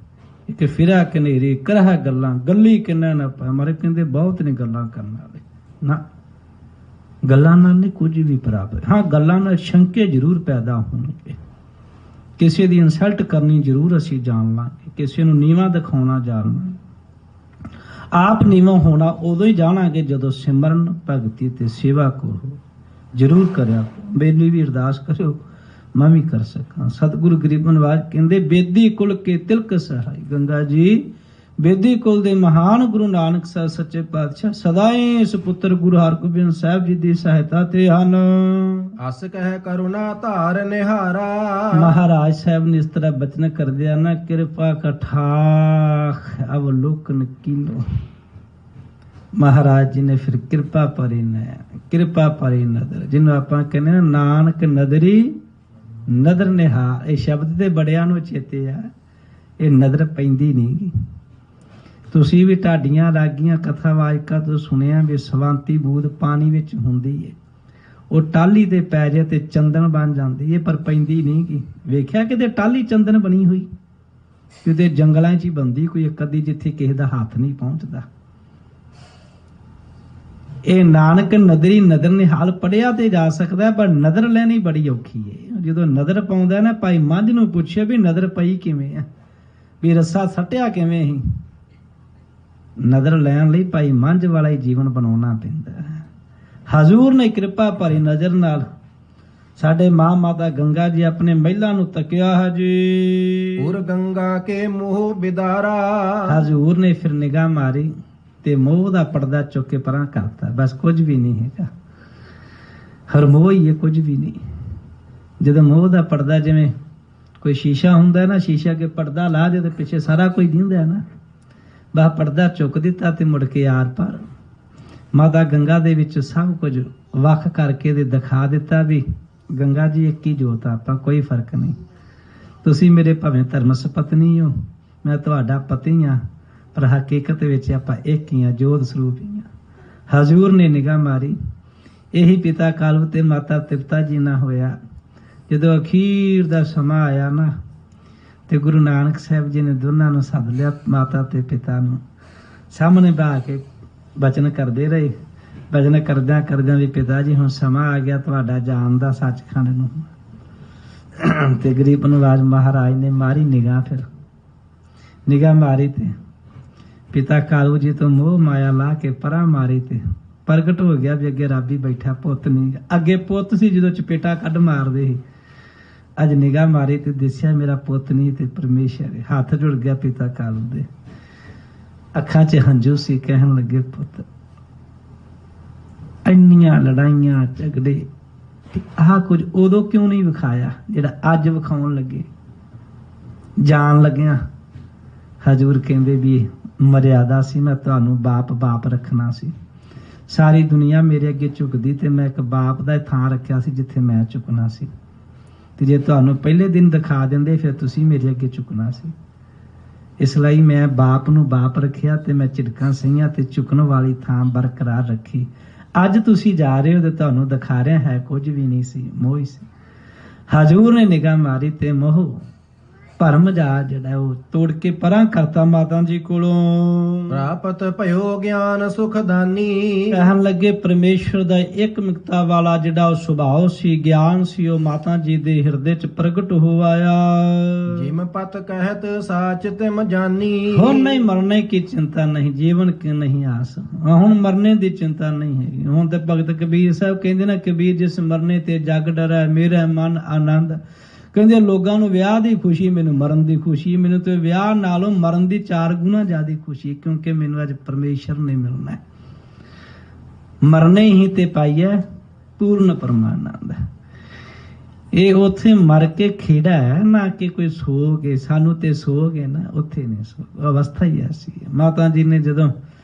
ਇੱਕ ਫਿਰਿਆ ਕਨੇਰੀ ਕਰਹਾ ਗੱਲਾਂ, ਗੱਲੀ ਕਿੰਨਾ ਨਾ ਪਾ ਮਾਰੇ। ਕਹਿੰਦੇ ਬਹੁਤ ਨੇ ਗੱਲਾਂ ਕਰਨ ਵਾਲੇ। ਨਾ, ਗੱਲਾਂ ਨਾਲ ਨਹੀਂ ਕੁਝ ਵੀ ਪ੍ਰਾਪਤ। ਹਾਂ, ਗੱਲਾਂ ਨਾਲ ਸ਼ੰਕੇ ਜ਼ਰੂਰ ਪੈਦਾ ਹੋਣਗੇ। ਕਿਸੇ ਦੀ ਇਨਸਲਟ ਕਰਨੀ ਜ਼ਰੂਰ ਅਸੀਂ ਜਾਣ ਲਾਂਗੇ, ਕਿਸੇ ਨੂੰ ਨੀਵਾਂ ਦਿਖਾਉਣਾ ਜਾਣਾਂਗੇ। ਆਪ ਨੀਵਾਂ ਹੋਣਾ ਉਦੋਂ ਹੀ ਜਾਣਾਂਗੇ ਜਦੋਂ ਸਿਮਰਨ, ਭਗਤੀ ਤੇ ਸੇਵਾ ਕਰੋ। ਜ਼ਰੂਰ ਕਰਿਆ। ਮੇਰੀ ਵੀ ਅਰਦਾਸ ਕਰਿਓ ਮੈਂ ਵੀ ਕਰ ਸਕਾਂ। ਸਤਿਗੁਰੂ ਗਰੀਬ ਨਿਵਾਜ ਕਹਿੰਦੇ ਬੇਦੀ ਕੁਲ ਕੇ ਤਿਲਕ ਸਹਾਈ। ਗੰਗਾ ਜੀ ਬੇਦੀ ਕੁਲ ਦੇ ਮਹਾਨ ਗੁਰੂ ਨਾਨਕ ਸਾਹਿਬ ਸੱਚੇ ਪਾਤਸ਼ਾਹ ਸਦਾ ਹੀ ਸੁਪੁੱਤਰ ਗੁਰੂ ਹਰਗੋਬਿੰਦ ਸਾਹਿਬ ਜੀ ਦੀ ਸਹਾਇਤਾ ਤੇ ਹਨ। ਅਸ ਕਹਿ ਕਰੁਣਾ ਧਾਰ ਨਿਹਾਰਾ। ਮਹਾਰਾਜ ਸਾਹਿਬ ਨੇ ਇਸ ਤਰ੍ਹਾਂ ਬਚਨ ਕਰਦੇ ਆ ਨਾ, ਕਿਰਪਾ ਕਠਾਖ ਅਵਲੋਕਨ ਕੀਨੋ। ਮਹਾਰਾਜ ਜੀ ਨੇ ਫਿਰ ਕਿਰਪਾ ਭਰੀ ਨੇ, ਕਿਰਪਾ ਭਰੀ ਨਦਰ, ਜਿਹਨੂੰ ਆਪਾਂ ਕਹਿੰਦੇ ਨਾ ਨਾਨਕ ਨਦਰੀ ਨਦਰ ਨਿਹਾਰ। ਇਹ ਸ਼ਬਦ ਤੇ ਬੜਿਆਂ ਨੂੰ ਚੇਤੇ ਆ, ਇਹ ਨਦਰ ਪੈਂਦੀ ਨਹੀਂ। ਤੁਸੀਂ ਵੀ ਢਾਡੀਆਂ ਰਾਗੀਆਂ ਕਥਾ ਵਾਚਕਾਂ ਤੋਂ ਸੁਣਿਆ ਵੀ ਸਵੰਤੀ ਬੂਦ ਪਾਣੀ ਵਿੱਚ ਹੁੰਦੀ ਹੈ। ਉਹ ਟਾਹਲੀ ਤੇ ਪੈ ਜਾਏ ਤੇ ਚੰਦਨ ਬਣ ਜਾਂਦੀ ਹੈ, ਪਰ ਪੈਂਦੀ ਨਹੀਂ ਗੀ। ਵੇਖਿਆ ਕਿਤੇ ਟਾਹਲੀ ਚੰਦਨ ਬਣੀ ਹੋਈ? ਕਿਤੇ ਜੰਗਲਾਂ 'ਚ ਹੀ ਬਣਦੀ ਕੋਈ ਇੱਕ ਅੱਧੀ, ਜਿੱਥੇ ਕਿਸੇ ਦਾ ਹੱਥ ਨਹੀਂ ਪਹੁੰਚਦਾ। ਇਹ ਨਾਨਕ ਨਦਰੀ ਨਦਰ ਨਿਹਾਲ ਪੜਿਆ ਤੇ ਜਾ ਸਕਦਾ, ਪਰ ਨਦਰ ਲੈਣੀ ਬੜੀ ਔਖੀ ਹੈ। ਜਦੋਂ ਨਦਰ ਪਾਉਂਦਾ ਨਾ, ਭਾਈ ਮੰਝ ਨੂੰ ਪੁੱਛਿਆ ਵੀ ਨਦਰ ਪਈ ਕਿਵੇਂ ਆ, ਵੀ ਰੱਸਾ ਸੱਟਿਆ ਕਿਵੇਂ ਸੀ। ਨਦਰ ਲੈਣ ਲਈ ਭਾਈ ਮੰਝ ਵਾਲਾ ਹੀ ਜੀਵਨ ਬਣਾਉਣਾ ਪੈਂਦਾ ਹੈ। ਹਜ਼ੂਰ ਨੇ ਕਿਰਪਾ ਭਰੀ ਨਜ਼ਰ ਨਾਲ ਸਾਡੇ ਮਾਂ ਮਾਤਾ ਗੰਗਾ ਜੀ ਆਪਣੇ ਮਹਿਲਾਂ ਨੂੰ ਤੱਕਿਆ ਹੈ ਜੀ। ਪੁਰ ਗੰਗਾ ਕੇ ਮੋਹ ਬਿਦਾਰਾ। ਹਜ਼ੂਰ ਨੇ ਫਿਰ ਨਿਗਾਹ ਮਾਰੀ ਤੇ ਮੋਹ ਦਾ ਪਰਦਾ ਚੁੱਕ ਕੇ ਪਰਾਂ ਕਰਤਾ। ਬਸ ਕੁਝ ਵੀ ਨਹੀਂ ਹੈਗਾ, ਹਰ ਮੋਹ ਹੀ ਹੈ, ਕੁਝ ਵੀ ਨਹੀਂ। ਜਦੋਂ ਮੋਹ ਦਾ ਪਰਦਾ, ਜਿਵੇਂ ਕੋਈ ਸ਼ੀਸ਼ਾ ਹੁੰਦਾ ਨਾ, ਸ਼ੀਸ਼ਾ ਕੇ ਪਰਦਾ ਲਾ ਦੇ ਤੇ ਪਿੱਛੇ ਸਾਰਾ ਕੁਝ ਦਿਖਦਾ ਨਾ, ਬਾ ਪਰਦਾ ਚੁੱਕ ਦਿੱਤਾ ਤੇ ਮੁੜ ਕੇ ਆਰ ਪਾਰ ਮਾਤਾ ਗੰਗਾ ਦੇ ਵਿੱਚ ਸਭ ਕੁਝ ਵੱਖ ਕਰਕੇ ਦੇ ਦਿਖਾ ਦਿੱਤਾ ਵੀ ਗੰਗਾ ਜੀ ਇੱਕ ਹੀ ਜੋਤ ਆ, ਆਪਾਂ ਕੋਈ ਫਰਕ ਨਹੀਂ। ਤੁਸੀਂ ਮੇਰੇ ਭਾਵੇਂ ਧਰਮ ਸਪਤਨੀ ਹੋ, ਮੈਂ ਤੁਹਾਡਾ ਪਤੀ ਹਾਂ, ਪਰ ਹਕੀਕਤ ਵਿੱਚ ਆਪਾਂ ਇੱਕ ਹੀ ਆ, ਜੋਤ ਸਰੂਪ ਹੀ ਆ। ਹਜ਼ੂਰ ਨੇ ਨਿਗਾਹ ਮਾਰੀ। ਇਹੀ ਪਿਤਾ ਕਾਲਵ ਤੇ ਮਾਤਾ ਤ੍ਰਿਪਤਾ ਜੀ ਨਾਲ ਹੋਇਆ। ਜਦੋਂ ਅਖੀਰ ਦਾ ਸਮਾਂ ਆਇਆ ਨਾ, ਤੇ ਗੁਰੂ ਨਾਨਕ ਸਾਹਿਬ ਜੀ ਨੇ ਦੋਨਾਂ ਨੂੰ ਸੱਦ ਲਿਆ, ਮਾਤਾ ਤੇ ਪਿਤਾ ਨੂੰ ਸਾਹਮਣੇ ਬਾ ਕੇ ਬਚਨ ਕਰਦੇ ਰਹੇ। ਬਚਨ ਕਰਦਿਆਂ ਕਰਦਿਆਂ ਵੀ ਪਿਤਾ ਜੀ ਹੁਣ ਸਮਾਂ ਆ ਗਿਆ ਤੁਹਾਡਾ ਜਾਣ ਦਾ ਸੱਚਖੰਡ ਨੂੰ। ਤੇ ਗਰੀਬ ਨਿਵਾਜ ਮਹਾਰਾਜ ਨੇ ਮਾਰੀ ਨਿਗਾਹ, ਫਿਰ ਨਿਗਾਹ ਮਾਰੀ ਤੇ ਪਿਤਾ ਕਾਲੂ ਜੀ ਤੋਂ ਮੋਹ ਮਾਇਆ ਲਾ ਕੇ ਪਰਾਂ ਮਾਰੀ ਤੇ ਪ੍ਰਗਟ ਹੋ ਗਿਆ ਵੀ ਅੱਗੇ ਰੱਬ ਹੀ ਬੈਠਾ, ਪੁੱਤ ਨਹੀਂ। ਅੱਗੇ ਪੁੱਤ ਸੀ ਜਦੋਂ ਚਪੇਟਾ ਕੱਢ ਮਾਰਦੇ ਸੀ, ਅੱਜ ਨਿਗਾਹ ਮਾਰੀ ਤੇ ਦਿਸਿਆ ਮੇਰਾ ਪੁੱਤ ਨਹੀਂ ਤੇ ਪਰਮੇਸ਼ਰ। ਹੱਥ ਜੁੜ ਗਿਆ ਪਿਤਾ ਕਾਲੂ ਦੇ, ਅੱਖਾਂ 'ਚ ਹੰਝੂ ਸੀ। ਕਹਿਣ ਲੱਗੇ ਪੁੱਤ, ਇੰਨੀਆਂ ਲੜਾਈਆਂ ਝਗੜੇ, ਆਹ ਕੁਝ ਉਦੋਂ ਕਿਉਂ ਨਹੀਂ ਵਿਖਾਇਆ ਜਿਹੜਾ ਅੱਜ ਵਿਖਾਉਣ ਲੱਗੇ ਜਾਣ ਲੱਗਿਆ। ਹਜ਼ੂਰ ਕਹਿੰਦੇ ਵੀ ਮਰਿਆਦਾ ਸੀ, ਮੈਂ ਤੁਹਾਨੂੰ ਬਾਪ ਬਾਪ ਰੱਖਣਾ ਸੀ। ਸਾਰੀ ਦੁਨੀਆ ਮੇਰੇ ਅੱਗੇ ਝੁਕਦੀ ਤੇ ਮੈਂ ਇੱਕ ਬਾਪ ਦਾ ਥਾਂ ਰੱਖਿਆ ਸੀ ਜਿੱਥੇ ਮੈਂ ਝੁਕਣਾ ਸੀ। ਤੇ ਜੇ ਤੁਹਾਨੂੰ ਪਹਿਲੇ ਦਿਨ ਦਿਖਾ ਦਿੰਦੇ ਫਿਰ ਤੁਸੀਂ ਮੇਰੇ ਅੱਗੇ ਝੁਕਣਾ ਸੀ। ਇਸ ਲਈ ਮੈਂ ਬਾਪ ਨੂੰ ਬਾਪ ਰੱਖਿਆ ਤੇ ਮੈਂ ਝਿੜਕਾਂ ਸਹੀਆਂ ਤੇ ਝੁਕਣ ਵਾਲੀ ਥਾਂ ਬਰਕਰਾਰ ਰੱਖੀ। ਅੱਜ ਤੁਸੀਂ ਜਾ ਰਹੇ ਹੋ ਤੇ ਤੁਹਾਨੂੰ ਦਿਖਾ ਰਿਹਾ ਹੈ ਕੁਝ ਵੀ ਨਹੀਂ ਸੀ, ਮੋਹ ਹੀ ਸੀ। ਹਜ਼ੂਰ ਨੇ ਨਿਗਾਹ ਮਾਰੀ ਤੇ ਮੋਹ ਭਰਮ ਜਾ ਜਿਹੜਾ ਉਹ ਤੋੜ ਕੇ ਪਰਾਂ ਕਰਤਾ ਮਾਤਾ ਜੀ ਕੋਲੋਂ। ਪ੍ਰਾਪਤ ਭਇਓ ਗਿਆਨ ਸੁਖਦਾਨੀ। ਕਹਿਣ ਲੱਗੇ ਪਰਮੇਸ਼ਰ ਦਾ ਇੱਕ ਮਿਕਤਾ ਵਾਲਾ ਜਿਹੜਾ ਉਹ ਸੁਭਾਅ ਸੀ, ਗਿਆਨ ਸੀ, ਉਹ ਮਾਤਾ ਜੀ ਦੇ ਹਿਰਦੇ ਚ ਪ੍ਰਗਟ ਹੋ ਆਇਆ। ਜਿਮ ਪਤ ਕਹਿਤ ਸਾਚ ਤਿਮ ਜਾਨੀ। ਹੁਣ ਨਹੀਂ ਮਰਨੇ ਕੀ ਚਿੰਤਾ ਨਹੀਂ, ਜੀਵਨ ਕੀ ਨਹੀਂ ਆਸ, ਹੁਣ ਮਰਨੇ ਦੀ ਚਿੰਤਾ ਨਹੀਂ ਹੈਗੀ। ਹੁਣ ਤੇ ਭਗਤ ਕਬੀਰ ਸਾਹਿਬ ਕਹਿੰਦੇ ਨਾ, ਕਬੀਰ ਜਿਸ ਮਰਨੇ ਤੇ ਜਗ ਡਰੈ ਮੇਰਾ ਮਨ ਆਨੰਦ। ਕਹਿੰਦੇ ਲੋਕਾਂ ਨੂੰ ਵਿਆਹ ਦੀ ਖੁਸ਼ੀ, ਮੈਨੂੰ ਮਰਨ ਦੀ ਖੁਸ਼ੀ। ਮੈਨੂੰ ਤੇ ਵਿਆਹ ਨਾਲੋਂ ਮਰਨ ਦੀ 4 ਗੁਣਾ ਜ਼ਿਆਦਾ ਖੁਸ਼ੀ, ਕਿਉਂਕਿ ਮੈਨੂੰ ਅੱਜ ਪਰਮੇਸ਼ਰ ਨੇ ਮਿਲਣਾ। ਮਰਨੇ ਹੀ ਤੇ ਪਾਈਐ ਪੂਰਨ ਪਰਮਾਨੰਦ। ਇਹ ਉੱਥੇ ਮਰ ਕੇ ਖੇੜਾ ਹੈ ਨਾ ਕਿ ਕੋਈ ਸੋਗ ਹੈ। ਸਾਨੂੰ ਤੇ ਸੋਗ ਹੈ ਨਾ, ਉੱਥੇ ਨਹੀਂ ਸੋਗ, ਅਵਸਥਾ ਹੀ ਐਸੀ ਹੈ। ਮਾਤਾ ਜੀ ਨੇ ਜਦੋਂ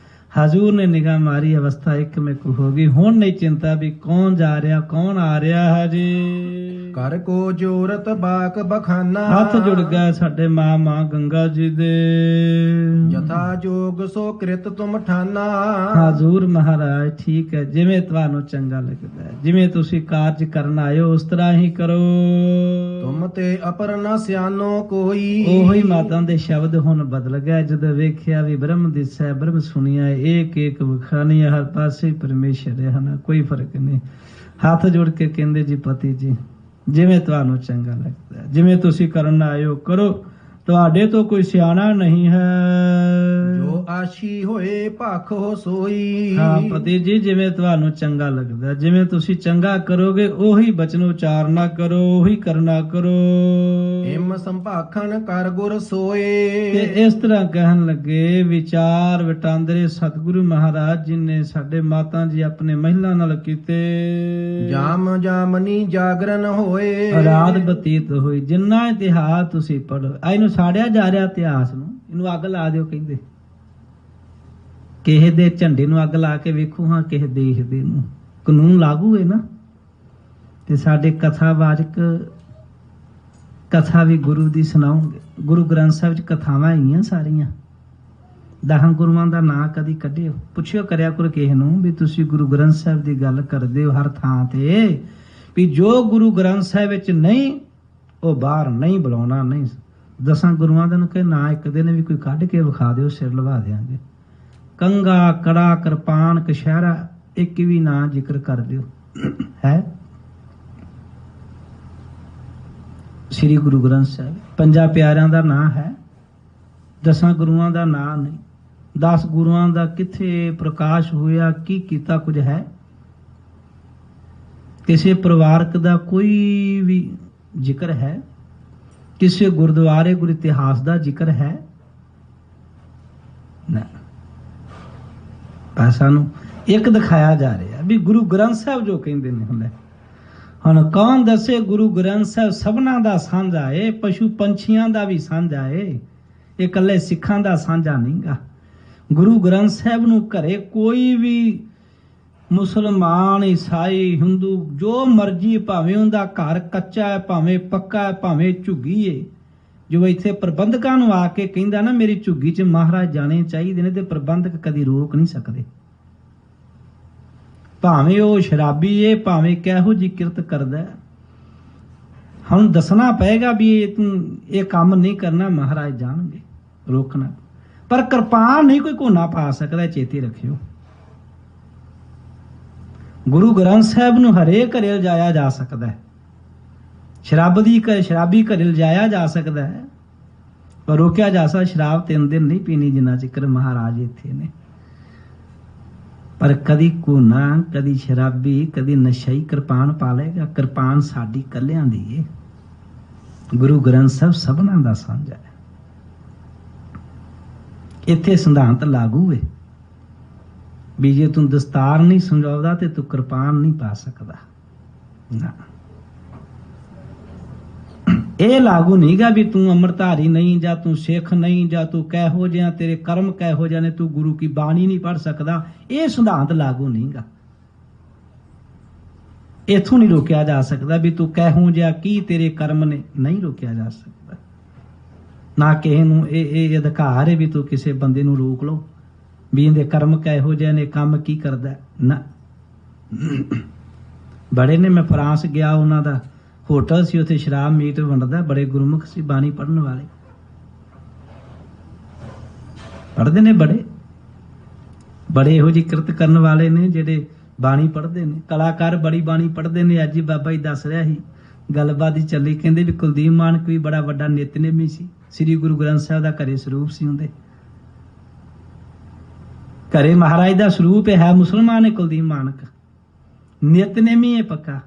ਹਜ਼ੂਰ ਨੇ ਨਿਗਾਹ ਮਾਰੀ, ਅਵਸਥਾ ਇੱਕ ਮਿਕ ਹੋ ਗਈ। ਹੁਣ ਨਹੀਂ ਚਿੰਤਾ ਵੀ ਕੌਣ ਜਾ ਰਿਹਾ ਕੌਣ ਆ ਰਿਹਾ ਹੈ ਜੀ। ਕਰ ਕੋ ਜੋਰਤ ਬਾਕ ਬਖਾਨਾ। ਹੱਥ ਜੁੜ ਗਿਆ ਸਾਡੇ ਮਾਂ ਗੰਗਾ ਜੀ ਦੇ। ਜਥਾ ਜੋਗ ਸੋ ਕ੍ਰਿਤ ਤੁਮ ਠਾਨਾ। ਹਜ਼ੂਰ ਮਹਾਰਾਜ ਠੀਕ ਹੈ, ਜਿਵੇਂ ਤੁਹਾਨੂੰ ਚੰਗਾ ਲੱਗਦਾ ਹੈ, ਜਿਵੇਂ ਤੁਸੀਂ ਕਾਰਜ ਕਰਨ ਆਏ ਹੋ ਉਸ ਤਰ੍ਹਾਂ ਹੀ ਕਰੋ। ਤੁਮ ਤੇ ਅਪਰ ਨ ਸਿਆਨੋ ਕੋਈ। ਉਹੀ ਮਾਤਾ ਦੇ ਸ਼ਬਦ ਹੁਣ ਬਦਲ ਗਏ ਜਦੋਂ ਵੇਖਿਆ ਵੀ ਬ੍ਰਹਮ ਦਿਸੈ ਬ੍ਰਹਮ ਸੁਣਿਆ, ਏਕ ਵਖਾਨੀ, ਹਰ ਪਾਸੇ ਪਰਮੇਸ਼ਰ ਹੈ ਨਾ, ਕੋਈ ਫਰਕ ਨਹੀਂ। ਹੱਥ ਜੋੜ ਕੇ ਕਹਿੰਦੇ ਜੀ ਪਤੀ ਜੀ ਜਿਵੇਂ ਤੁਹਾਨੂੰ ਚੰਗਾ ਲੱਗਦਾ, ਜਿਵੇਂ ਤੁਸੀਂ ਕਰਨ ਆਏ ਹੋ ਕਰੋ, ਤੁਹਾਡੇ ਤੋਂ ਕੋਈ ਸਿਆਣਾ ਨਹੀਂ ਹੈ। ਜੋ ਆਸ਼ੀ ਹੋਏ ਭਖ ਹੋ ਸੋਈ। ਹਾਂ ਪਤੀ ਜੀ ਜਿਵੇਂ ਤੁਹਾਨੂੰ ਚੰਗਾ ਲੱਗਦਾ, ਜਿਵੇਂ ਤੁਸੀਂ ਚੰਗਾ ਕਰੋਗੇ ਉਹੀ ਬਚਨ ਉਚਾਰਨਾ ਕਰੋ, ਉਹੀ ਕਰਨਾ ਕਰੋ। ਹਿਮ ਸੰਭਾਖਣ ਕਰ ਗੁਰ ਸੋਏ। ਤੇ ਇਸ ਤਰ੍ਹਾਂ ਕਹਿਣ ਲੱਗੇ ਵਿਚਾਰ ਵਟਾਂਦਰੇ ਸਤਿਗੁਰੂ ਮਹਾਰਾਜ ਜੀ ਨੇ ਸਾਡੇ ਮਾਤਾ ਜੀ ਆਪਣੇ ਮਹਿਲਾ ਨਾਲ ਕੀਤੇ। ਜਾਮ ਜਾਮਨੀ ਜਾਗਰਨ ਹੋਏ। ਰਾਤ ਬਤੀਤ ਹੋਈ। ਜਿੰਨਾ ਇਤਿਹਾਸ ਤੁਸੀਂ ਪੜ੍ਹੋ, ਇਹਨੂੰ ਸਾੜਿਆ ਜਾ ਰਿਹਾ ਇਤਿਹਾਸ ਨੂੰ, ਇਹਨੂੰ ਅੱਗ ਲਾ ਦਿਓ ਕਹਿੰਦੇ। ਕਿਸੇ ਦੇ ਝੰਡੇ ਨੂੰ ਅੱਗ ਲਾ ਕੇ ਵੇਖੋ ਹਾਂ, ਕਿਸੇ ਦੇਸ਼ ਦੇ ਨੂੰ ਕਾਨੂੰਨ ਲਾਗੂ ਹੈ ਨਾ। ਤੇ ਸਾਡੇ ਕਥਾਵਾਚਕ ਕਥਾ ਵੀ ਗੁਰੂ ਦੀ ਸੁਣਾਉਂਗੇ। ਗੁਰੂ ਗ੍ਰੰਥ ਸਾਹਿਬ ਚ ਕਥਾਵਾਂ ਹੈਗੀਆਂ ਸਾਰੀਆਂ। 10 ਗੁਰੂਆਂ ਦਾ ਨਾਂ ਕਦੀ ਕੱਢਿਓ, ਪੁੱਛਿਓ ਕਰਿਆ ਕਰੋ ਕਿਸੇ ਨੂੰ ਵੀ ਤੁਸੀਂ ਗੁਰੂ ਗ੍ਰੰਥ ਸਾਹਿਬ ਦੀ ਗੱਲ ਕਰਦੇ ਹੋ ਹਰ ਥਾਂ ਤੇ, ਵੀ ਜੋ ਗੁਰੂ ਗ੍ਰੰਥ ਸਾਹਿਬ ਵਿੱਚ ਨਹੀਂ ਉਹ ਬਾਹਰ ਨਹੀਂ ਬੁਲਾਉਣਾ। ਨਹੀਂ 10 ਗੁਰੂਆਂ ਦਾ ਨੂੰ ਕਿ ਨਾ ਇੱਕ ਦਿਨ ਵੀ ਕੋਈ ਕੱਢ ਕੇ ਵਿਖਾ ਦਿਓ, ਸਿਰ ਲਵਾ ਦਿਆਂਗੇ। ਕੰਗਾ ਕੜਾ ਕਿਰਪਾਨ ਕਸ਼ਹਿਰਾ ਇੱਕ ਵੀ ਨਾਂ ਜ਼ਿਕਰ ਕਰ ਦਿਓ ਹੈ ਸ੍ਰੀ ਗੁਰੂ ਗ੍ਰੰਥ ਸਾਹਿਬ। 5 ਪਿਆਰਿਆਂ ਦਾ ਨਾਂ ਹੈ, 10 ਗੁਰੂਆਂ ਦਾ ਨਾਂ ਨਹੀਂ। 10 ਗੁਰੂਆਂ ਦਾ ਕਿੱਥੇ ਪ੍ਰਕਾਸ਼ ਹੋਇਆ, ਕੀ ਕੀਤਾ ਕੁਝ ਹੈ? ਕਿਸੇ ਪਰਿਵਾਰਕ ਦਾ ਕੋਈ ਵੀ ਜ਼ਿਕਰ ਹੈ? ਕਿਸੇ ਗੁਰਦੁਆਰੇ ਗੁਰ ਇਤਿਹਾਸ ਦਾ ਜ਼ਿਕਰ ਹੈ? ਨਾ। ਸਾਨੂੰ ਇੱਕ ਦਿਖਾਇਆ ਜਾ ਰਿਹਾ ਵੀ ਗੁਰੂ ਗ੍ਰੰਥ ਸਾਹਿਬ ਜੋ ਕਹਿੰਦੇ ਨੇ ਹੁੰਦਾ। ਹੁਣ ਕੌਣ ਦੱਸੇ ਗੁਰੂ ਗ੍ਰੰਥ ਸਾਹਿਬ ਸਭਨਾਂ ਦਾ ਸਾਂਝਾ ਏ, ਪਸ਼ੂ ਪੰਛੀਆਂ ਦਾ ਵੀ ਸਾਂਝਾ ਏ, ਇਹ ਇਕੱਲੇ ਸਿੱਖਾਂ ਦਾ ਸਾਂਝਾ ਨਹੀਂਗਾ। ਗੁਰੂ ਗ੍ਰੰਥ ਸਾਹਿਬ ਨੂੰ ਘਰੇ ਕੋਈ ਵੀ ਮੁਸਲਮਾਨ ਈਸਾਈ ਹਿੰਦੂ ਜੋ ਮਰਜੀ, ਭਾਵੇਂ ਉਹਦਾ ਘਰ ਕੱਚਾ ਹੈ ਭਾਵੇਂ ਪੱਕਾ ਹੈ ਭਾਵੇਂ ਝੁੱਗੀ ਏ, ਜੋ ਇੱਥੇ ਪ੍ਰਬੰਧਕਾਂ ਨੂੰ ਆ ਕੇ ਕਹਿੰਦਾ ਨਾ ਮੇਰੀ ਝੁੱਗੀ 'ਚ ਮਹਾਰਾਜ ਜਾਣੇ ਚਾਹੀਦੇ ਨੇ, ਤੇ ਪ੍ਰਬੰਧਕ ਕਦੀ ਰੋਕ ਨਹੀਂ ਸਕਦੇ। ਭਾਵੇਂ ਉਹ ਸ਼ਰਾਬੀ ਏ ਭਾਵੇਂ ਕਿਹੋ ਜਿਹੀ ਕਿਰਤ ਕਰਦਾ, ਹੁਣ ਦੱਸਣਾ ਪਏਗਾ ਵੀ ਇਹ ਕੰਮ ਨਹੀਂ ਕਰਨਾ, ਮਹਾਰਾਜ ਜਾਣਗੇ ਰੋਕਣਾ। ਪਰ ਕਿਰਪਾਨ ਨਹੀਂ ਕੋਈ ਕੋਨਾ ਪਾ ਸਕਦਾ, ਚੇਤੇ ਰੱਖਿਓ। ਗੁਰੂ ਗ੍ਰੰਥ ਸਾਹਿਬ ਨੂੰ ਹਰੇਕ ਘਰੇ ਲਿਜਾਇਆ ਜਾ ਸਕਦਾ ਹੈ। ਸ਼ਰਾਬੀ ਘਰੇ ਲਿਜਾਇਆ ਜਾ ਸਕਦਾ ਹੈ, ਪਰ ਰੋਕਿਆ ਜਾ ਸਕਦਾ। ਸ਼ਰਾਬ 3 ਦਿਨ ਨਹੀਂ ਪੀਣੀ ਜਿੰਨਾ ਚਿਕਰ ਮਹਾਰਾਜ ਇੱਥੇ ਨੇ। ਪਰ ਕਦੀ ਕੋਨਾ, ਕਦੀ ਸ਼ਰਾਬੀ, ਕਦੀ ਨਸ਼ਈ ਕਿਰਪਾਨ ਪਾ ਲਏਗਾ? ਕਿਰਪਾਨ ਸਾਡੀ ਕੱਲਿਆਂ ਦੀ ਏ। ਗੁਰੂ ਗ੍ਰੰਥ ਸਾਹਿਬ ਸਭਨਾਂ ਦਾ ਸਾਂਝਾ ਹੈ। ਇੱਥੇ ਸਿਧਾਂਤ ਲਾਗੂ ਹੈ ਵੀ ਜੇ ਤੂੰ ਦਸਤਾਰ ਨਹੀਂ ਸਮਝਾਉਂਦਾ ਤੇ ਤੂੰ ਕਿਰਪਾਨ ਨਹੀਂ ਪਾ ਸਕਦਾ ਨਾ। ਇਹ ਲਾਗੂ ਨਹੀਂਗਾ ਵੀ ਤੂੰ ਅੰਮ੍ਰਿਤਧਾਰੀ ਨਹੀਂ, ਜਾਂ ਤੂੰ ਸਿੱਖ ਨਹੀਂ, ਜਾਂ ਤੂੰ ਕਿਹੋ ਜਿਹਾ ਤੇਰੇ ਕਰਮ ਕਿਹੋ ਜਿਹੇ ਨੇ, ਤੂੰ ਗੁਰੂ ਕੀ ਬਾਣੀ ਨਹੀਂ ਪੜ ਸਕਦਾ। ਇਹ ਸਿਧਾਂਤ ਲਾਗੂ ਨਹੀਂਗਾ। ਇਥੋਂ ਨਹੀਂ ਰੋਕਿਆ ਜਾ ਸਕਦਾ ਵੀ ਤੂੰ ਕਿਹੋ ਜਿਹਾ ਕੀ ਤੇਰੇ ਕਰਮ ਨੇ, ਨਹੀਂ ਰੋਕਿਆ ਜਾ ਸਕਦਾ। ਨਾ ਕਿਸੇ ਨੂੰ ਇਹ ਅਧਿਕਾਰ ਹੈ ਵੀ ਤੂੰ ਕਿਸੇ ਬੰਦੇ ਨੂੰ ਰੋਕ ਲਓ ਵੀ ਇਹਦੇ ਕਰਮ ਕਿਹੋ ਜਿਹੇ ਨੇ, ਕੰਮ ਕੀ ਕਰਦਾ ਨਾ। ਬੜੇ ਨੇ, ਮੈਂ ਫਰਾਂਸ ਗਿਆ, ਉਹਨਾਂ ਦਾ ਹੋਟਲ ਸੀ, ਉੱਥੇ ਸ਼ਰਾਬ ਮੀਟ ਵੰਡਦਾ। ਬੜੇ ਗੁਰਮੁਖ ਸੀ, ਬਾਣੀ ਪੜ੍ਹਨ ਵਾਲੇ, ਪੜ੍ਹਦੇ ਨੇ, ਬੜੇ ਇਹੋ ਜਿਹੀ ਕਿਰਤ ਕਰਨ ਵਾਲੇ ਨੇ ਜਿਹੜੇ ਬਾਣੀ ਪੜ੍ਹਦੇ ਨੇ। ਕਲਾਕਾਰ ਬੜੀ ਬਾਣੀ ਪੜ੍ਹਦੇ ਨੇ। ਅੱਜ ਹੀ ਬਾਬਾ ਜੀ ਦੱਸ ਰਿਹਾ ਸੀ, ਗੱਲਬਾਤ ਹੀ ਚੱਲੀ, ਕਹਿੰਦੇ ਵੀ ਕੁਲਦੀਪ ਮਾਨਕ ਵੀ ਬੜਾ ਵੱਡਾ ਨਿਤਨੇਮੀ ਸੀ। ਸ੍ਰੀ ਗੁਰੂ ਗ੍ਰੰਥ ਸਾਹਿਬ ਦਾ ਘਰੇ ਸਰੂਪ ਸੀ ਹੁੰਦੇ, ਘਰੇ ਮਹਾਰਾਜ ਦਾ ਸਰੂਪ ਹੈ। ਮੁਸਲਮਾਨ ਹੈ ਕੁਲਦੀਪ ਮਾਨਕ, ਨਿਤਨੇਮੀ ਹੈ ਪੱਕਾ,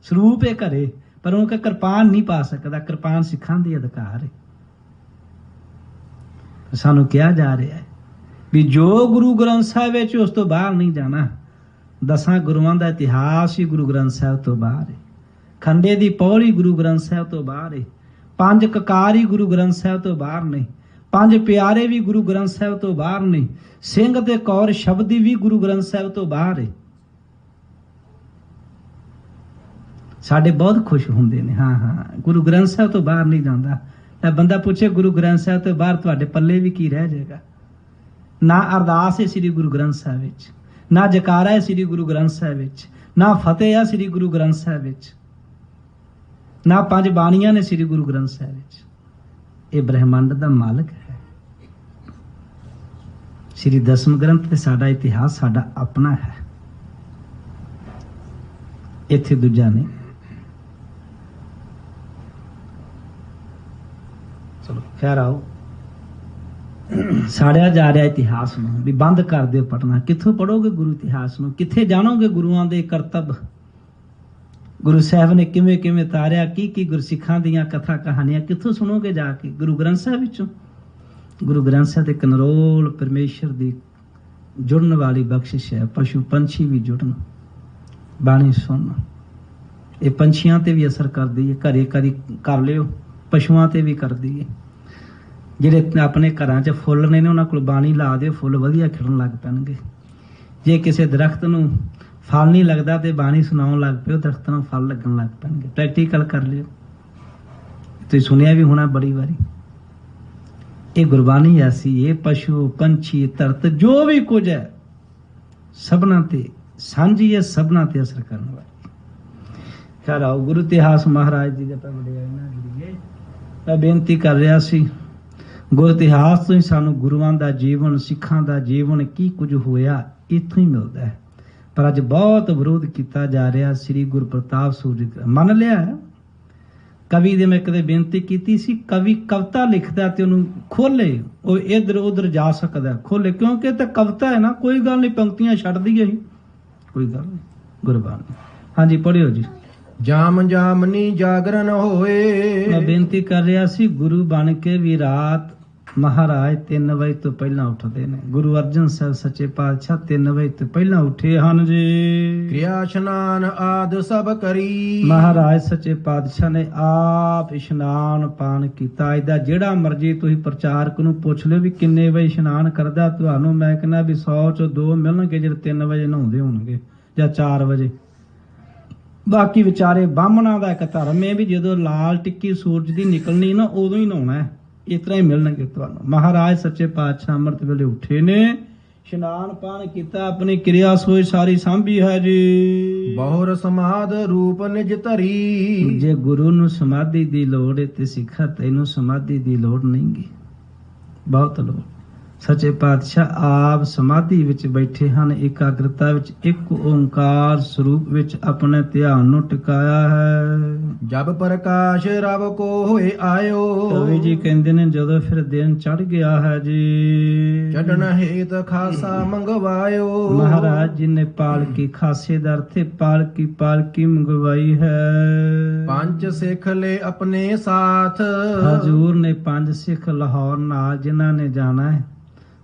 ਸਰੂਪ ਹੈ ਘਰੇ, ਪਰ ਉਹ ਕਿਰਪਾਨ ਨਹੀਂ ਪਾ ਸਕਦਾ। ਕਿਰਪਾਨ ਸਿੱਖਾਂ ਦੀ ਅਧਿਕਾਰ ਹੈ। ਸਾਨੂੰ ਕਿਹਾ ਜਾ ਰਿਹਾ ਹੈ ਵੀ ਜੋ ਗੁਰੂ ਗ੍ਰੰਥ ਸਾਹਿਬ ਵਿੱਚ, ਉਸ ਤੋਂ ਬਾਹਰ ਨਹੀਂ ਜਾਣਾ। 10 ਗੁਰੂਆਂ ਦਾ ਇਤਿਹਾਸ ਹੀ ਗੁਰੂ ਗ੍ਰੰਥ ਸਾਹਿਬ ਤੋਂ ਬਾਹਰ ਹੈ। ਖੰਡੇ ਦੀ ਪੌੜੀ ਗੁਰੂ ਗ੍ਰੰਥ ਸਾਹਿਬ ਤੋਂ ਬਾਹਰ ਹੈ। 5 ਕਕਾਰ ਹੀ ਗੁਰੂ ਗ੍ਰੰਥ ਸਾਹਿਬ ਤੋਂ ਬਾਹਰ ਨੇ। 5 ਪਿਆਰੇ ਵੀ ਗੁਰੂ ਗ੍ਰੰਥ ਸਾਹਿਬ ਤੋਂ ਬਾਹਰ ਨੇ। ਸਿੰਘ ਤੇ ਕੌਰ ਸ਼ਬਦੀ ਵੀ ਗੁਰੂ ਗ੍ਰੰਥ ਸਾਹਿਬ ਤੋਂ ਬਾਹਰ ਹੈ। ਸਾਡੇ ਬਹੁਤ ਖੁਸ਼ ਹੁੰਦੇ ਨੇ, ਹਾਂ ਗੁਰੂ ਗ੍ਰੰਥ ਸਾਹਿਬ ਤੋਂ ਬਾਹਰ ਨਹੀਂ ਜਾਂਦਾ। ਤਾਂ ਬੰਦਾ ਪੁੱਛੇ ਗੁਰੂ ਗ੍ਰੰਥ ਸਾਹਿਬ ਤੋਂ ਬਾਹਰ ਤੁਹਾਡੇ ਪੱਲੇ ਵੀ ਕੀ ਰਹਿ ਜਾਏਗਾ? ਨਾ ਅਰਦਾਸ ਹੈ ਸ੍ਰੀ ਗੁਰੂ ਗ੍ਰੰਥ ਸਾਹਿਬ ਵਿੱਚ, ਨਾ ਜਕਾਰਾ ਹੈ ਸ੍ਰੀ ਗੁਰੂ ਗ੍ਰੰਥ ਸਾਹਿਬ ਵਿੱਚ, ਨਾ ਫਤਿਹ ਹੈ ਸ੍ਰੀ ਗੁਰੂ ਗ੍ਰੰਥ ਸਾਹਿਬ ਵਿੱਚ, ਨਾ 5 ਬਾਣੀਆਂ ਨੇ ਸ੍ਰੀ ਗੁਰੂ ਗ੍ਰੰਥ ਸਾਹਿਬ ਵਿੱਚ। ਇਹ ਬ੍ਰਹਿਮੰਡ ਦਾ ਮਾਲਕ ਹੈ। ਸ੍ਰੀ ਦਸਮ ਗ੍ਰੰਥ ਤੇ ਸਾਡਾ ਇਤਿਹਾਸ ਸਾਡਾ ਆਪਣਾ ਹੈ, ਇੱਥੇ ਦੂਜਾ ਨਹੀਂ। ਚਲੋ ਖੈਰ ਆਓ, ਸਾੜਿਆ ਜਾ ਰਿਹਾ ਇਤਿਹਾਸ ਨੂੰ ਵੀ ਬੰਦ ਕਰ ਦਿਓ ਪੜ੍ਹਨਾ। ਕਿੱਥੋਂ ਪੜੋਗੇ ਗੁਰੂ ਇਤਿਹਾਸ ਨੂੰ? ਕਿੱਥੇ ਜਾਣੋਗੇ ਗੁਰੂਆਂ ਦੇ ਕਰਤੱਵ? ਗੁਰੂ ਸਾਹਿਬ ਨੇ ਕਿਵੇਂ ਕਿਵੇਂ ਤਾਰਿਆ, ਕੀ ਗੁਰਸਿੱਖਾਂ ਦੀਆਂ ਕਥਾ ਕਹਾਣੀਆਂ ਕਿੱਥੋਂ ਸੁਣੋਗੇ ਜਾ ਕੇ? ਗੁਰੂ ਗ੍ਰੰਥ ਸਾਹਿਬ ਵਿੱਚੋਂ। ਗੁਰੂ ਗ੍ਰੰਥ ਸਾਹਿਬ ਦੇ ਕਨਰੋਲ ਪਰਮੇਸ਼ਰ ਦੀ ਜੁੜਨ ਵਾਲੀ ਬਖਸ਼ਿਸ਼ ਹੈ। ਪਸ਼ੂ ਪੰਛੀ ਵੀ ਜੁੜਨ, ਬਾਣੀ ਸੁਣਨ। ਇਹ ਪੰਛੀਆਂ ਤੇ ਵੀ ਅਸਰ ਕਰਦੀ ਹੈ। ਘਰੇ ਕਰ ਲਿਓ, ਪਸ਼ੂਆਂ ਤੇ ਵੀ ਕਰਦੀ ਹੈ। ਜਿਹੜੇ ਆਪਣੇ ਘਰਾਂ 'ਚ ਫੁੱਲ ਨੇ ਉਹਨਾਂ ਕੋਲ ਬਾਣੀ ਲਾ ਦਿਓ, ਫੁੱਲ ਵਧੀਆ ਖਿੜਨ ਲੱਗ ਪੈਣਗੇ। ਜੇ ਕਿਸੇ ਦਰਖਤ ਨੂੰ ਫਲ ਨਹੀਂ ਲੱਗਦਾ ਤੇ ਬਾਣੀ ਸੁਣਾਉਣ ਲੱਗ ਪਿਓ, ਦਰਖਤ ਨੂੰ ਫਲ ਲੱਗਣ ਲੱਗ ਪੈਣਗੇ। ਪ੍ਰੈਕਟੀਕਲ ਕਰ ਲਿਓ, ਤੁਸੀਂ ਸੁਣਿਆ ਵੀ ਹੋਣਾ ਬੜੀ ਵਾਰੀ। ਇਹ ਗੁਰਬਾਣੀ ਐਸੀ, ਇਹ ਪਸ਼ੂ ਪੰਛੀ ਧਰਤ ਜੋ ਵੀ ਕੁਝ ਹੈ ਸਭਨਾਂ ਤੇ ਸਾਂਝੀ ਹੈ, ਸਭਨਾਂ ਤੇ ਅਸਰ ਕਰਨ ਵਾਲੀ। ਖੈਰ ਆਓ, ਗੁਰੂ ਇਤਿਹਾਸ ਮਹਾਰਾਜ ਜੀ ਦੇ ਵਡਿਆਈ ਨਾਲ ਜੁੜੀਏ। ਮੈਂ ਬੇਨਤੀ ਕਰ ਰਿਹਾ ਸੀ, ਗੁਰ ਇਤਿਹਾਸ ਤੋਂ ਹੀ ਸਾਨੂੰ ਗੁਰੂਆਂ ਦਾ ਜੀਵਨ, ਸਿੱਖਾਂ ਦਾ ਜੀਵਨ ਕੀ ਕੁਝ ਹੋਇਆ ਇੱਥੋਂ ਹੀ ਮਿਲਦਾ ਹੈ। ਪਰ ਅੱਜ ਬਹੁਤ ਵਿਰੋਧ ਕੀਤਾ ਜਾ ਰਿਹਾ। ਸ੍ਰੀ ਗੁਰੂ ਪ੍ਰਤਾਪ ਸੂਰਜ ਮੰਨ ਲਿਆ। ਕਵੀ ਦੇ ਮੈਂ ਕਦੇ ਬੇਨਤੀ ਕੀਤੀ ਸੀ, ਕਵੀ ਕਵਿਤਾ ਲਿਖਦਾ ਤੇ ਉਹਨੂੰ ਖੋਲੇ, ਉਹ ਇੱਧਰ ਉਧਰ ਜਾ ਸਕਦਾ, ਖੋਲੇ, ਕਿਉਂਕਿ ਇਹ ਤਾਂ ਕਵਿਤਾ ਹੈ ਨਾ। ਕੋਈ ਗੱਲ ਨਹੀਂ, ਪੰਕਤੀਆਂ ਛੱਡ ਦਈਏ ਅਸੀਂ, ਕੋਈ ਗੱਲ ਨਹੀਂ। ਗੁਰਬਾਣੀ ਹਾਂਜੀ ਪੜ੍ਹਿਓ ਜੀ। ਜਾਮ ਜਾਮਨੀ ਜਾਗਰਣ ਹੋਏ। ਮੈਂ ਬੇਨਤੀ ਕਰ ਰਿਹਾ ਸੀ, ਗੁਰੂ ਬਣ ਕੇ ਵੀ ਰਾਤ ਮਹਾਰਾਜ 3 ਵਜੇ ਤੋਂ ਪਹਿਲਾਂ ਉੱਠਦੇ ਨੇ। ਗੁਰੂ ਅਰਜਨ ਸਾਹਿਬ ਸੱਚੇ ਪਾਤਸ਼ਾਹ 3 ਵਜੇ ਤੋਂ ਪਹਿਲਾਂ ਉੱਠੇ ਹਨ ਜੀ। ਕਿਰਿਆ ਇਸ਼ਨਾਨ ਆਦ ਸਭ ਕਰੀ। ਮਹਾਰਾਜ ਸੱਚੇ ਪਾਤਸ਼ਾਹ ਨੇ ਆਪ ਇਸ਼ਨਾਨ ਪਾਨ ਕੀਤਾ। ਇਹਦਾ ਜਿਹੜਾ ਮਰਜੀ ਤੁਸੀਂ ਪ੍ਰਚਾਰਕ ਨੂੰ ਪੁੱਛ ਲਿਓ ਵੀ ਕਿੰਨੇ ਵਜੇ ਇਸ਼ਨਾਨ ਕਰਦਾ, ਤੁਹਾਨੂੰ ਮੈਂ ਕਹਿੰਦਾ ਵੀ 100 ਚੋਂ 2 ਮਿਲਣਗੇ ਜਿਹੜੇ 3 ਵਜੇ ਨਹਾਉਂਦੇ ਹੋਣਗੇ ਜਾਂ 4 ਵਜੇ। ਬਾਕੀ ਵਿਚਾਰੇ ਬਾਹਮਣਾਂ ਦਾ ਇੱਕ ਧਰਮ ਹੈ ਵੀ ਜਦੋਂ ਲਾਲ ਟਿੱਕੀ ਸੂਰਜ ਦੀ ਨਿਕਲਣੀ ਨਾ ਉਦੋਂ ਹੀ ਨਹਾਉਣਾ ਹੈ। ਇਸ ਤਰ੍ਹਾਂ ਹੀ ਮਿਲਣਗੇ ਤੁਹਾਨੂੰ। ਮਹਾਰਾਜ ਸੱਚੇ ਪਾਤਸ਼ਾਹ ਅੰਮ੍ਰਿਤ ਵੇਲੇ ਉੱਠੇ ਨੇ, ਇਸ਼ਨਾਨ ਪਾਨ ਕੀਤਾ, ਆਪਣੀ ਕਿਰਿਆ ਸੋਚ ਸਾਰੀ ਸਾਂਭੀ ਹੈ ਜੀ। ਬਹੁਰ ਸਮਾਧ ਰੂਪ ਨਿਜ ਧਰੀ। ਜੇ ਗੁਰੂ ਨੂੰ ਸਮਾਧੀ ਦੀ ਲੋੜ ਹੈ ਤੇ ਸਿੱਖਾ ਤੈਨੂੰ ਸਮਾਧੀ ਦੀ ਲੋੜ ਨਹੀਂਗੀ, ਬਹੁਤ ਲੋੜ। ਸੱਚੇ ਪਾਤਸ਼ਾਹ ਆਪ ਸਮਾਧੀ ਵਿੱਚ ਬੈਠੇ ਹਨ, ਇਕਾਗਰਤਾ ਵਿੱਚ, ਇੱਕ ਓੰਕਾਰ ਸਰੂਪ ਵਿੱਚ ਆਪਣੇ ਧਿਆਨ ਨੂੰ ਟਿਕਾਇਆ ਹੈ। ਜਬ ਪ੍ਰਕਾਸ਼ ਰਬ ਕੋ ਹੋਏ ਆਇਓ। ਕਵੀ ਜੀ ਕਹਿੰਦੇ ਨੇ ਜਦੋਂ ਫਿਰ ਦਿਨ ਚੜ ਗਿਆ ਹੈ ਜੀ, ਚੜਨ ਹੇਤ ਖਾਸਾ ਮੰਗਵਾਇਓ। ਮਹਾਰਾਜ ਜੀ ਨੇ ਪਾਲਕੀ, ਖਾਸੇ ਦਾ ਅਰਥ ਹੈ ਪਾਲਕੀ ਮੰਗਵਾਈ ਹੈ। 5 ਸਿੱਖ ਲੈ ਆਪਣੇ ਸਾਥ। ਹਜ਼ੂਰ ਨੇ 5 ਸਿੱਖ ਲਾਹੌਰ ਨਾਲ ਜਿਨ੍ਹਾਂ ਨੇ ਜਾਣਾ ਹੈ,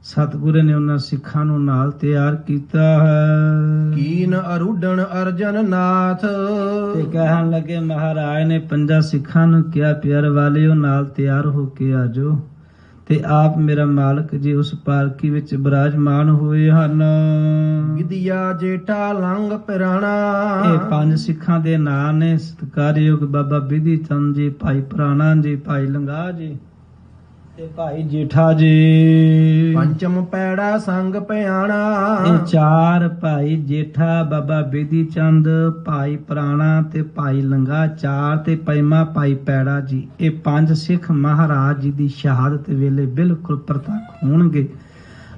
ਸਤਿਗੁਰੂ ਨੇ ਉਹਨਾਂ ਸਿੱਖਾਂ ਨੂੰ ਨਾਲ ਤਿਆਰ ਕੀਤਾ ਹੈ। ਕੀਨ ਅਰੁਡਨ ਅਰਜਨ ਨਾਥ। ਤੇ ਕਹਿਣ ਲੱਗੇ ਮਹਾਰਾਜ ਨੇ 5 ਸਿੱਖਾਂ ਨੂੰ ਕਿਹਾ, ਪਿਆਰ ਵਾਲਿਓ ਨਾਲ ਤਿਆਰ ਹੋ ਕੇ ਆਜੋ। ਤੇ ਆਪ ਮੇਰਾ ਮਾਲਕ ਜੀ ਉਸ ਪਾਲਕੀ ਵਿੱਚ ਬਿਰਾਜਮਾਨ ਹੋਏ ਹਨ। ਵਿਦਿਆ ਜੇਠਾ ਲੰਗ ਪਿਰਾਣਾ। ਇਹ 5 ਸਿੱਖਾਂ ਦੇ ਨਾਂ ਨੇ, ਸਤਿਕਾਰਯੋਗ ਬਾਬਾ ਬਿਧੀ ਚੰਦ ਜੀ, ਭਾਈ ਪ੍ਰਾਣਾ ਜੀ, ਭਾਈ ਲੰਗਾ ਜੀ, ਤੇ ਭਾਈ ਜੇਠਾ ਜੀ ਪੰਚਮ ਪੈੜਾ ਸੰਗ ਪਿਆਣਾ। ਇਹ ਚਾਰ ਭਾਈ ਜੇਠਾ, ਬਾਬਾ ਬੇਦੀ ਚੰਦ, ਭਾਈ ਪ੍ਰਾਣਾ ਤੇ ਭਾਈ ਲੰਗਾ, ਚਾਰ ਤੇ ਪੰਜਵਾਂ ਭਾਈ ਪੈੜਾ ਜੀ। ਇਹ ਪੰਜ ਸਿੱਖ ਮਹਾਰਾਜ ਜੀ ਦੀ ਸ਼ਹਾਦਤ ਵੇਲੇ ਬਿਲਕੁਲ ਪ੍ਰਤੱਖ ਹੋਣਗੇ।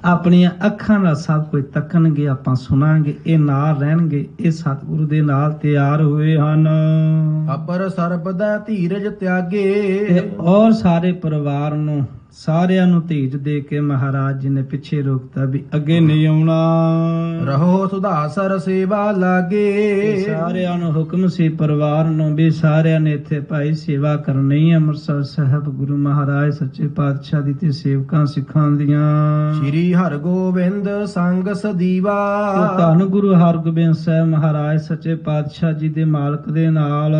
ਆਪਣੀਆਂ ਅੱਖਾਂ ਨਾਲ ਸਭ ਕੁਝ ਤੱਕਣਗੇ, ਆਪਾਂ ਸੁਣਾਂਗੇ। ਇਹ ਨਾਲ ਰਹਿਣਗੇ, ਇਹ ਸਤਿਗੁਰੂ ਦੇ ਨਾਲ ਤਿਆਰ ਹੋਏ ਹਨ। ਅਪਰ ਸਰਬ ਦਾ ਧੀਰਜ ਤਿਆਗੇ। ਤੇ ਔਰ ਸਾਰੇ ਪਰਿਵਾਰ ਨੂੰ ਸਾਰਿਆਂ ਨੂੰ ਧੀਰਜ ਦੇ ਕੇ ਮਹਾਰਾਜ ਜੀ ਨੇ ਪਿੱਛੇ ਰੋਕਤਾ ਵੀ ਅੱਗੇ ਨਹੀਂ ਆਉਣਾ। ਰਹੋ ਸੁਧਾਸਰ ਸੇਵਾ ਲਾਗੇ। ਤੇ ਸਾਰਿਆਂ ਨੂੰ ਹੁਕਮ ਸੀ ਪਰਿਵਾਰ ਨੂੰ ਵੀ ਸਾਰਿਆਂ ਨੇ ਇੱਥੇ ਭਾਈ ਸੇਵਾ ਕਰਨੀ। ਅੰਮ੍ਰਿਤਸਰ ਸਾਹਿਬ ਗੁਰੂ ਮਹਾਰਾਜ ਸੱਚੇ ਪਾਤਸ਼ਾਹ ਦੀ ਤੇ ਸੇਵਕਾਂ ਸਿੱਖਾਂ ਦੀਆਂ। ਸ੍ਰੀ ਹਰਗੋਬਿੰਦ ਸੰਗ ਸਦੀਵਾ। ਧੰਨ ਗੁਰੂ ਹਰਗੋਬਿੰਦ ਸਾਹਿਬ ਮਹਾਰਾਜ ਸੱਚੇ ਪਾਤਸ਼ਾਹ ਜੀ ਦੇ ਮਾਲਕ ਦੇ ਨਾਲ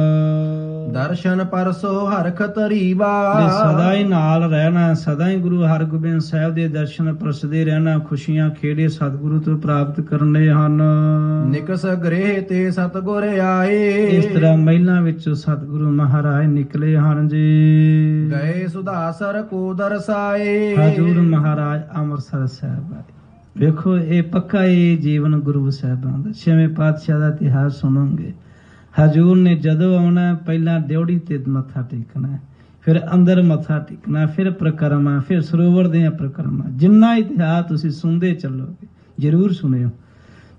ਦਰਸ਼ਨ ਪਰਸੋ ਹਰਖ ਤਰੀਵਾ। ਸਦਾ ਹੀ ਨਾਲ ਰਹਿਣਾ, ਸਦਾ ਹੀ ਗੁਰੂ ਹਰਗੋਬਿੰਦ ਸਾਹਿਬ ਦੇ ਦਰਸ਼ਨ ਪਰਸਦੇ ਰਹਿਣਾ। ਖੁਸ਼ੀਆਂ ਖੇੜੇ ਸਤਿਗੁਰੂ ਤੋਂ ਪ੍ਰਾਪਤ ਕਰਨੇ ਹਨ। ਨਿਕਸ ਗ੍ਰਹਿ ਤੇ ਸਤਿਗੁਰ ਆਏ। ਇਸ ਤਰ੍ਹਾਂ ਮਹਿਲਾਂ ਵਿੱਚੋਂ ਸਤਿਗੁਰੂ ਮਹਾਰਾਜ ਨਿਕਲੇ ਹਨ ਜੀ। ਗਏ ਸੁਧਾਸਰ ਕੋ ਦਰਸਾਏ। ਹਜ਼ੂਰ ਮਹਾਰਾਜ ਅੰਮ੍ਰਿਤਸਰ ਸਾਹਿਬ ਆਏ। ਵੇਖੋ ਇਹ ਪੱਕਾ ਇਹ ਜੀਵਨ ਗੁਰੂ ਸਾਹਿਬਾਂ ਦਾ। ਛੇਵੇਂ ਪਾਤਸ਼ਾਹ ਦਾ ਇਤਿਹਾਸ ਸੁਣੋਗੇ। ਹਜ਼ੂਰ ਨੇ ਜਦੋਂ ਆਉਣਾ ਪਹਿਲਾਂ ਡਿਉੜੀ ਤੇ ਮੱਥਾ ਟੇਕਣਾ, ਫਿਰ ਅੰਦਰ ਮੱਥਾ ਟੇਕਣਾ, ਫਿਰ ਪ੍ਰਕਰਮਾ, ਫਿਰ ਸਰੋਵਰ ਦੀਆਂ ਪ੍ਰਕਰਮਾ। ਜਿੰਨਾ ਇਤਿਹਾਸ ਤੁਸੀਂ ਸੁਣਦੇ ਚੱਲੋਗੇ, ਜ਼ਰੂਰ ਸੁਣਿਓ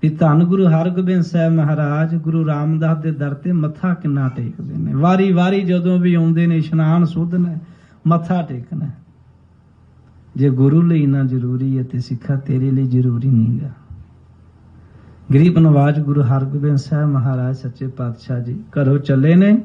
ਵੀ ਧੰਨ ਗੁਰੂ ਹਰਗੋਬਿੰਦ ਸਾਹਿਬ ਮਹਾਰਾਜ ਗੁਰੂ ਰਾਮਦਾਸ ਦੇ ਦਰ ਤੇ ਮੱਥਾ ਕਿੰਨਾ ਟੇਕਦੇ ਨੇ। ਵਾਰੀ ਵਾਰੀ ਜਦੋਂ ਵੀ ਆਉਂਦੇ ਨੇ ਇਸ਼ਨਾਨ ਸੁੱਧਣਾ, ਮੱਥਾ ਟੇਕਣਾ। ਜੇ ਗੁਰੂ ਲਈ ਨਾ ਜ਼ਰੂਰੀ ਹੈ ਤੇ ਸਿੱਖਾ ਤੇਰੇ ਲਈ ਜ਼ਰੂਰੀ ਨਹੀਂ ਗਾ। ਗਰੀਬ ਨਵਾਜ ਗੁਰੂ ਹਰਗੋਬਿੰਦ ਸਾਹਿਬ ਮਹਾਰਾਜ ਸੱਚੇ ਪਾਤਸ਼ਾਹ ਜੀ ਘਰੋਂ ਚੱਲੇ ਨੇ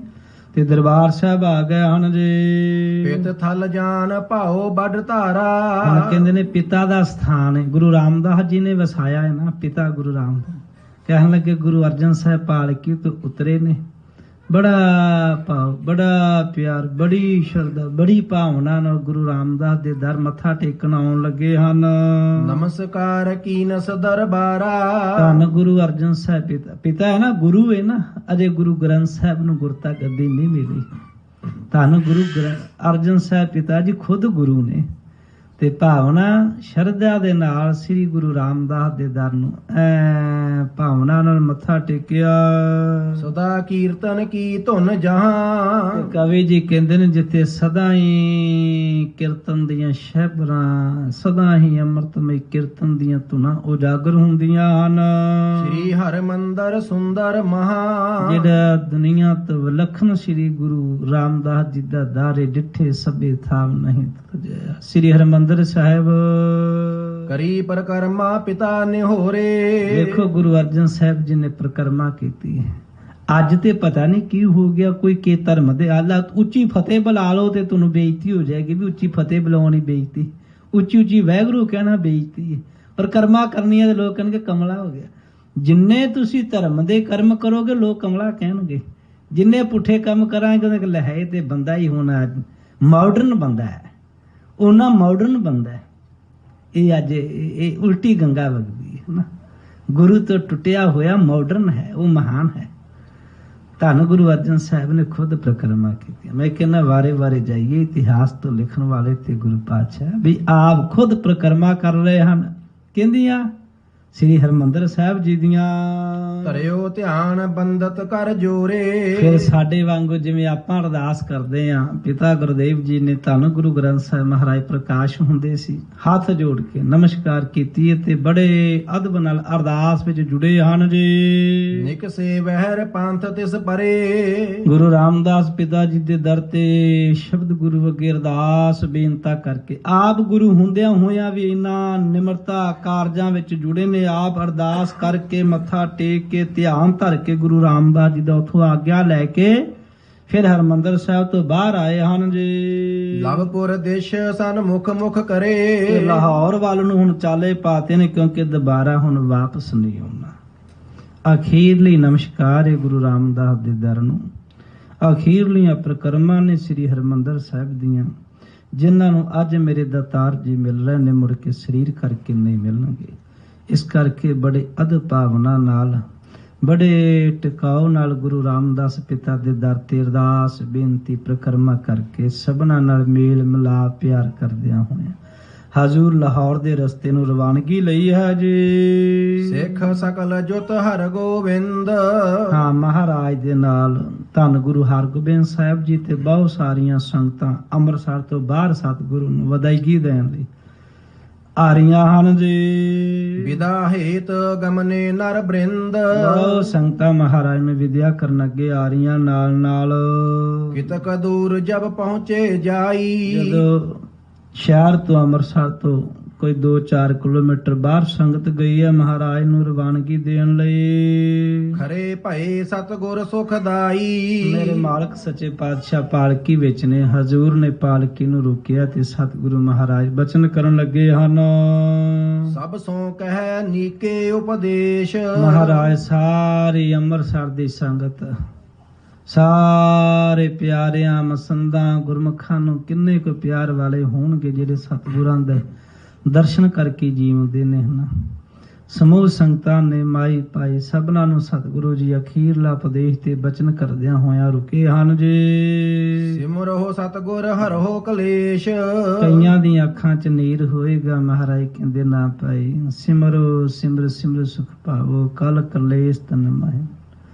ਤੇ ਦਰਬਾਰ ਸਾਹਿਬ ਆ ਗਏ ਹਨ ਜੀ। ਪਿਤ ਥਲ ਜਾਨ ਭਾਓ ਵੱਡ ਧਾਰਾ। ਹੁਣ ਕਹਿੰਦੇ ਨੇ ਪਿਤਾ ਦਾ ਸਥਾਨ ਹੈ। ਗੁਰੂ ਰਾਮਦਾਸ ਜੀ ਨੇ ਵਸਾਇਆ ਹੈ ਨਾ ਪਿਤਾ ਗੁਰੂ ਰਾਮਦਾਸ। ਕਹਿਣ ਲੱਗੇ ਗੁਰੂ ਅਰਜਨ ਸਾਹਿਬ ਪਾਲਕੀ ਤੋਂ ਉਤਰੇ ਨੇ। ਬੜਾ ਭਾਵ, ਬੜਾ ਪਿਆਰ, ਬੜੀ ਸ਼ਰਧਾ, ਬੜੀ ਭਾਵਨਾ ਨਾਲ ਗੁਰੂ ਰਾਮਦਾਸ ਦੇ ਦਰ ਮੱਥਾ ਟੇਕਣ ਆਉਣ ਲੱਗੇ ਹਨ। ਨਮਸਕਾਰ ਕੀਨਸ ਦਰਬਾਰਾ। ਧੰਨ ਗੁਰੂ ਅਰਜਨ ਸਾਹਿਬ ਪਿਤਾ। ਪਿਤਾ ਹੈ ਨਾ, ਗੁਰੂ ਹੈ ਨਾ। ਅਜੇ ਗੁਰੂ ਗ੍ਰੰਥ ਸਾਹਿਬ ਨੂੰ ਗੁਰਤਾ ਗੱਦੀ ਨਹੀਂ ਮਿਲੀ। ਧੰਨ ਗੁਰੂ ਅਰਜਨ ਸਾਹਿਬ ਪਿਤਾ ਜੀ ਖੁਦ ਗੁਰੂ ਨੇ। ਤੇ ਭਾਵਨਾ ਸ਼ਰਧਾ ਦੇ ਨਾਲ ਸ੍ਰੀ ਗੁਰੂ ਰਾਮਦਾਸ ਦੇ ਦਰ ਨੂੰ ਭਾਵਨਾ ਨਾਲ ਮੱਥਾ ਟੇਕਿਆ। ਸਦਾ ਕੀਰਤਨ ਕੀ ਧੁਨ ਜਹਾਂ। ਕਵੀ ਜੀ ਕਹਿੰਦੇ ਨੇ ਜਿੱਥੇ ਸਦਾ ਹੀ ਕੀਰਤਨ ਦੀਆਂ ਸ਼ਹਿਬਰਾਂ, ਸਦਾ ਹੀ ਅੰਮ੍ਰਿਤਮਈ ਕੀਰਤਨ ਦੀਆਂ ਧੁਨਾਂ ਉਜਾਗਰ ਹੁੰਦੀਆਂ ਹਨ। ਸ੍ਰੀ ਹਰਿਮੰਦਰ ਸੁੰਦਰ ਮਹਾ। ਜਿਹੜਾ ਦੁਨੀਆ ਤੋਂ ਵਿਲੱਖਣ ਸ੍ਰੀ ਗੁਰੂ ਰਾਮਦਾਸ ਜੀ ਦਾ ਦਰ ਡਿੱਠੇ ਸਭੇ ਥਾਵ ਨਹੀਂ ਤਜਿਆ। ਸ੍ਰੀ ਹਰਿਮੰਦਰ ਸਾਹਿਬ ਕਰੀ ਪ੍ਰਕਰਮਾ ਪਿਤਾ ਨਿਹੋਰੇ। ਦੇਖੋ ਗੁਰੂ ਅਰਜਨ ਸਾਹਿਬ ਜੀ ਨੇ ਪ੍ਰਕਰਮਾ ਕੀਤੀ ਹੈ। ਅੱਜ ਤੇ ਪਤਾ ਨਹੀਂ ਕੀ ਹੋ ਗਿਆ, ਕੋਈ ਕੇ ਧਰਮ ਦੇ ਆਲਾ ਉੱਚੀ ਫਤਿਹ ਬੁਲਾ ਲਓ ਤੇ ਤੁਹਾਨੂੰ ਬੇਇੱਜ਼ਤੀ ਹੋ ਜਾਏਗੀ ਵੀ ਉੱਚੀ ਫਤਿਹ ਬੁਲਾਉਣੀ ਬੇਇੱਜ਼ਤੀ, ਉੱਚੀ ਉੱਚੀ ਵਾਹਿਗੁਰੂ ਕਹਿਣਾ ਬੇਇੱਜ਼ਤੀ ਹੈ। ਪ੍ਰਕਰਮਾ ਕਰਨੀ ਹੈ ਤੇ ਲੋਕ ਕਹਿਣਗੇ ਕਮਲਾ ਹੋ ਗਿਆ। ਜਿੰਨੇ ਤੁਸੀਂ ਧਰਮ ਦੇ ਕਰਮ ਕਰੋਗੇ ਲੋਕ ਕਮਲਾ ਕਹਿਣਗੇ। ਜਿੰਨੇ ਪੁੱਠੇ ਕੰਮ ਕਰਾਂਗੇ ਉਹਨੇ ਲੈ ਹੈ ਤੇ ਬੰਦਾ ਹੀ ਹੋਣਾ ਮਾਡਰਨ ਬੰਦਾ ਹੈ, ਉਹਨਾਂ ਮਾਡਰਨ ਬੰਦਾ ਹੈ। ਇਹ ਅੱਜ ਇਹ ਉਲਟੀ ਗੰਗਾ ਵਗਦੀ ਹੈ ਨਾ। ਗੁਰੂ ਤੋਂ ਟੁੱਟਿਆ ਹੋਇਆ ਮਾਡਰਨ ਹੈ, ਉਹ ਮਹਾਨ ਹੈ। ਧੰਨ ਗੁਰੂ ਅਰਜਨ ਸਾਹਿਬ ਨੇ ਖੁਦ ਪ੍ਰਕਰਮਾ ਕੀਤੀ। ਮੈਂ ਕਹਿੰਦਾ ਵਾਰੇ ਵਾਰੇ ਜਾਈਏ ਇਤਿਹਾਸ ਤੋਂ ਲਿਖਣ ਵਾਲੇ ਤੇ ਗੁਰੂ ਪਾਤਸ਼ਾਹ ਵੀ ਆਪ ਖੁਦ ਪ੍ਰਕਰਮਾ ਕਰ ਰਹੇ ਹਨ। ਕਹਿੰਦੀਆਂ ਸ੍ਰੀ ਹਰਿਮੰਦਰ ਸਾਹਿਬ ਜੀ ਦੀਆਂ। ਧਰਿਓ ਧਿਆਨ ਬੰਦਤ ਕਰ ਜੋਰੇ। ਫਿਰ ਸਾਡੇ ਵਾਂਗੂ ਜਿਵੇਂ ਆਪਾਂ ਅਰਦਾਸ ਕਰਦੇ ਆਂ, ਪਿਤਾ ਗੁਰਦੇਵ ਜੀ ਨੇ ਧੰਨ ਗੁਰੂ ਗ੍ਰੰਥ ਸਾਹਿਬ ਮਹਾਰਾਜ ਪ੍ਰਕਾਸ਼ ਹੁੰਦੇ ਸੀ, ਹੱਥ ਜੋੜ ਕੇ ਨਮਸਕਾਰ ਕੀਤੀ ਤੇ ਬੜੇ ਅਦਬ ਨਾਲ ਅਰਦਾਸ ਵਿੱਚ ਜੁੜੇ ਹਨ ਜੀ। ਨਿਕਸੇ ਵਹਿਰ ਪੰਥ ਤਿਸ ਪਰੇ। ਗੁਰੂ ਰਾਮਦਾਸ ਪਿਤਾ ਜੀ ਦੇ ਦਰ ਤੇ ਸ਼ਬਦ ਗੁਰੂ ਅੱਗੇ ਅਰਦਾਸ ਬੇਨਤਾ ਕਰਕੇ ਆਪ ਗੁਰੂ ਹੁੰਦਿਆਂ ਹੋਇਆਂ ਵੀ ਇਨਾ ਨਿਮਰਤਾ ਕਾਰਜਾਂ ਵਿੱਚ ਜੁੜੇ ਨੇ। ਆਪ ਅਰਦਾਸ ਕਰਕੇ ਮੱਥਾ ਟੇਕ ਕੇ ਧਿਆਨ ਧਰ ਕੇ ਗੁਰੂ ਰਾਮਦਾਸ ਜੀ ਦਾ ਉੱਥੋਂ ਆਗਿਆ ਲੈ ਕੇ ਫਿਰ ਹਰਿਮੰਦਰ ਸਾਹਿਬ ਤੋਂ ਬਾਹਰ ਆਏ ਹਨ ਜੀ। ਲਵਪੁਰ ਦੇਸ਼ ਸਨ ਮੁਖ ਮੁਖ ਕਰੇ। ਲਾਹੌਰ ਵੱਲ ਨੂੰ ਹੁਣ ਚਾਲੇ ਪਾਤੇ ਨੇ ਕਿਉਂਕਿ ਦੁਬਾਰਾ ਹੁਣ ਵਾਪਸ ਨਹੀਂ ਆਉਣਾ। ਅਖੀਰਲੀ ਨਮਸਕਾਰ ਹੈ ਗੁਰੂ ਰਾਮਦਾਸ ਦੇ ਦਰ ਨੂੰ। ਅਖੀਰਲੀਆਂ ਪ੍ਰਕਰਮਾਂ ਨੇ ਸ੍ਰੀ ਹਰਿਮੰਦਰ ਸਾਹਿਬ ਦੀਆਂ, ਜਿਨ੍ਹਾਂ ਨੂੰ ਅੱਜ ਮੇਰੇ ਦਾਤਾਰ ਜੀ ਮਿਲ ਰਹੇ ਨੇ, ਮੁੜ ਕੇ ਸਰੀਰ ਕਰਕੇ ਨਹੀਂ ਮਿਲਣਗੇ। ਇਸ ਕਰਕੇ ਬੜੇ ਅਦਬ ਭਾਵਨਾ ਨਾਲ ਬੜੇ ਟਿਕਾਉ ਨਾਲ ਗੁਰੂ ਰਾਮਦਾਸ ਪਿਤਾ ਦੇ ਦਰ ਤੇ ਅਰਦਾਸ ਬੇਨਤੀ ਪ੍ਰਕਰਮਾ ਕਰਕੇ ਸਭਨਾਂ ਨਾਲ ਮੇਲ ਮਿਲਾਪ ਪਿਆਰ ਕਰਦਿਆਂ ਹੋਇਆਂ ਹਜ਼ੂਰ ਲਾਹੌਰ ਦੇ ਰਸਤੇ ਨੂੰ ਰਵਾਨਗੀ ਲਈ ਹੈ ਜੀ। ਸਿੱਖ ਸਕਲ ਜੁਤ ਹਰ ਗੋਬਿੰਦ। ਹਾਂ, ਮਹਾਰਾਜ ਦੇ ਨਾਲ ਧੰਨ ਗੁਰੂ ਹਰਗੋਬਿੰਦ ਸਾਹਿਬ ਜੀ ਤੇ ਬਹੁਤ ਸਾਰੀਆਂ ਸੰਗਤਾਂ ਅੰਮ੍ਰਿਤਸਰ ਤੋਂ ਬਾਹਰ ਸਤਿਗੁਰੂ ਨੂੰ ਵਧਾਈ ਦੇਣ ਲਈ ਆ ਰਹੀਆਂ ਹਨ ਜੀ। ਵਿਦਾ ਹੇਤ ਗਮਨੇ ਨਰ ਬ੍ਰਿੰਦ। ਬਹੁਤ ਸੰਗਤਾਂ ਮਹਾਰਾਜ ਨੂੰ ਵਿਦਿਆ ਕਰਨ ਅੱਗੇ ਆ ਰਹੀਆਂ ਨਾਲ ਨਾਲ। ਕਿਤਕ ਦੂਰ ਜਬ ਪਹੁੰਚੇ ਜਾਈ। ਜਦੋਂ ਸ਼ਹਿਰ ਤੋਂ ਅੰਮ੍ਰਿਤਸਰ ਤੋਂ ਕੋਈ 2-4 ਕਿਲੋਮੀਟਰ ਬਾਹਰ ਸੰਗਤ ਗਈ ਹੈ ਮਹਾਰਾਜ ਨੂੰ ਰਵਾਨਗੀ ਦੇਣ ਲਈ। ਖਰੇ ਭਏ ਸਤਿਗੁਰ ਸੁਖਦਾਈ। ਮੇਰੇ ਮਾਲਕ ਸੱਚੇ ਪਾਤਸ਼ਾਹ ਪਾਲਕੀ ਵਿੱਚ ਨੇ। ਹਜ਼ੂਰ ਨੇ ਪਾਲਕੀ ਨੂੰ ਰੋਕਿਆ ਤੇ ਸਤਿਗੁਰੂ ਮਹਾਰਾਜ ਬਚਨ ਕਰਨ ਲੱਗੇ ਹਨ। ਸਭ ਸੋ ਕਹਿ ਨੀਕੇ ਉਪਦੇਸ਼। ਮਹਾਰਾਜ ਸਾਰੀ ਅੰਮ੍ਰਿਤਸਰ ਦੀ ਸੰਗਤ, ਸਾਰੇ ਪਿਆਰਿਆਂ ਮਸੰਦਾਂ ਗੁਰਮੁਖਾਂ ਨੂੰ ਕਿੰਨੇ ਕੁ ਪਿਆਰ ਵਾਲੇ ਹੋਣਗੇ ਜਿਹੜੇ ਸਤਿਗੁਰਾਂ ਦੇ ਦਰਸ਼ਨ ਕਰਕੇ ਜੀਵਦੇ ਨੇ ਹਨ। ਸਮੂਹ ਸੰਗਤਾਂ ਨੇ ਮਾਈ ਪਾਈ ਸਭਨਾਂ ਨੂੰ ਸਤਿਗੁਰੂ ਜੀ ਅਖੀਰਲਾ ਉਪਦੇਸ਼ ਤੇ ਬਚਨ ਕਰਦਿਆਂ ਹੋਇਆਂ ਰੁਕੇ ਹਨ ਜੀ। ਸਿਮਰੋ ਸਤਿਗੁਰ ਹਰੋ ਕਲੇਸ਼। ਕਈਆਂ ਦੀਆਂ ਅੱਖਾਂ 'ਚ ਨੀਰ ਹੋਏਗਾ। ਮਹਾਰਾਜ ਕਹਿੰਦੇ ਨਾ ਪਾਈ ਸਿਮਰੋ ਸਿਮਰ ਸਿਮਰ ਸੁਖ ਪਾਵੋ ਕਲ ਕਲੇਸ਼ ਤਨ ਮਾਹਿ।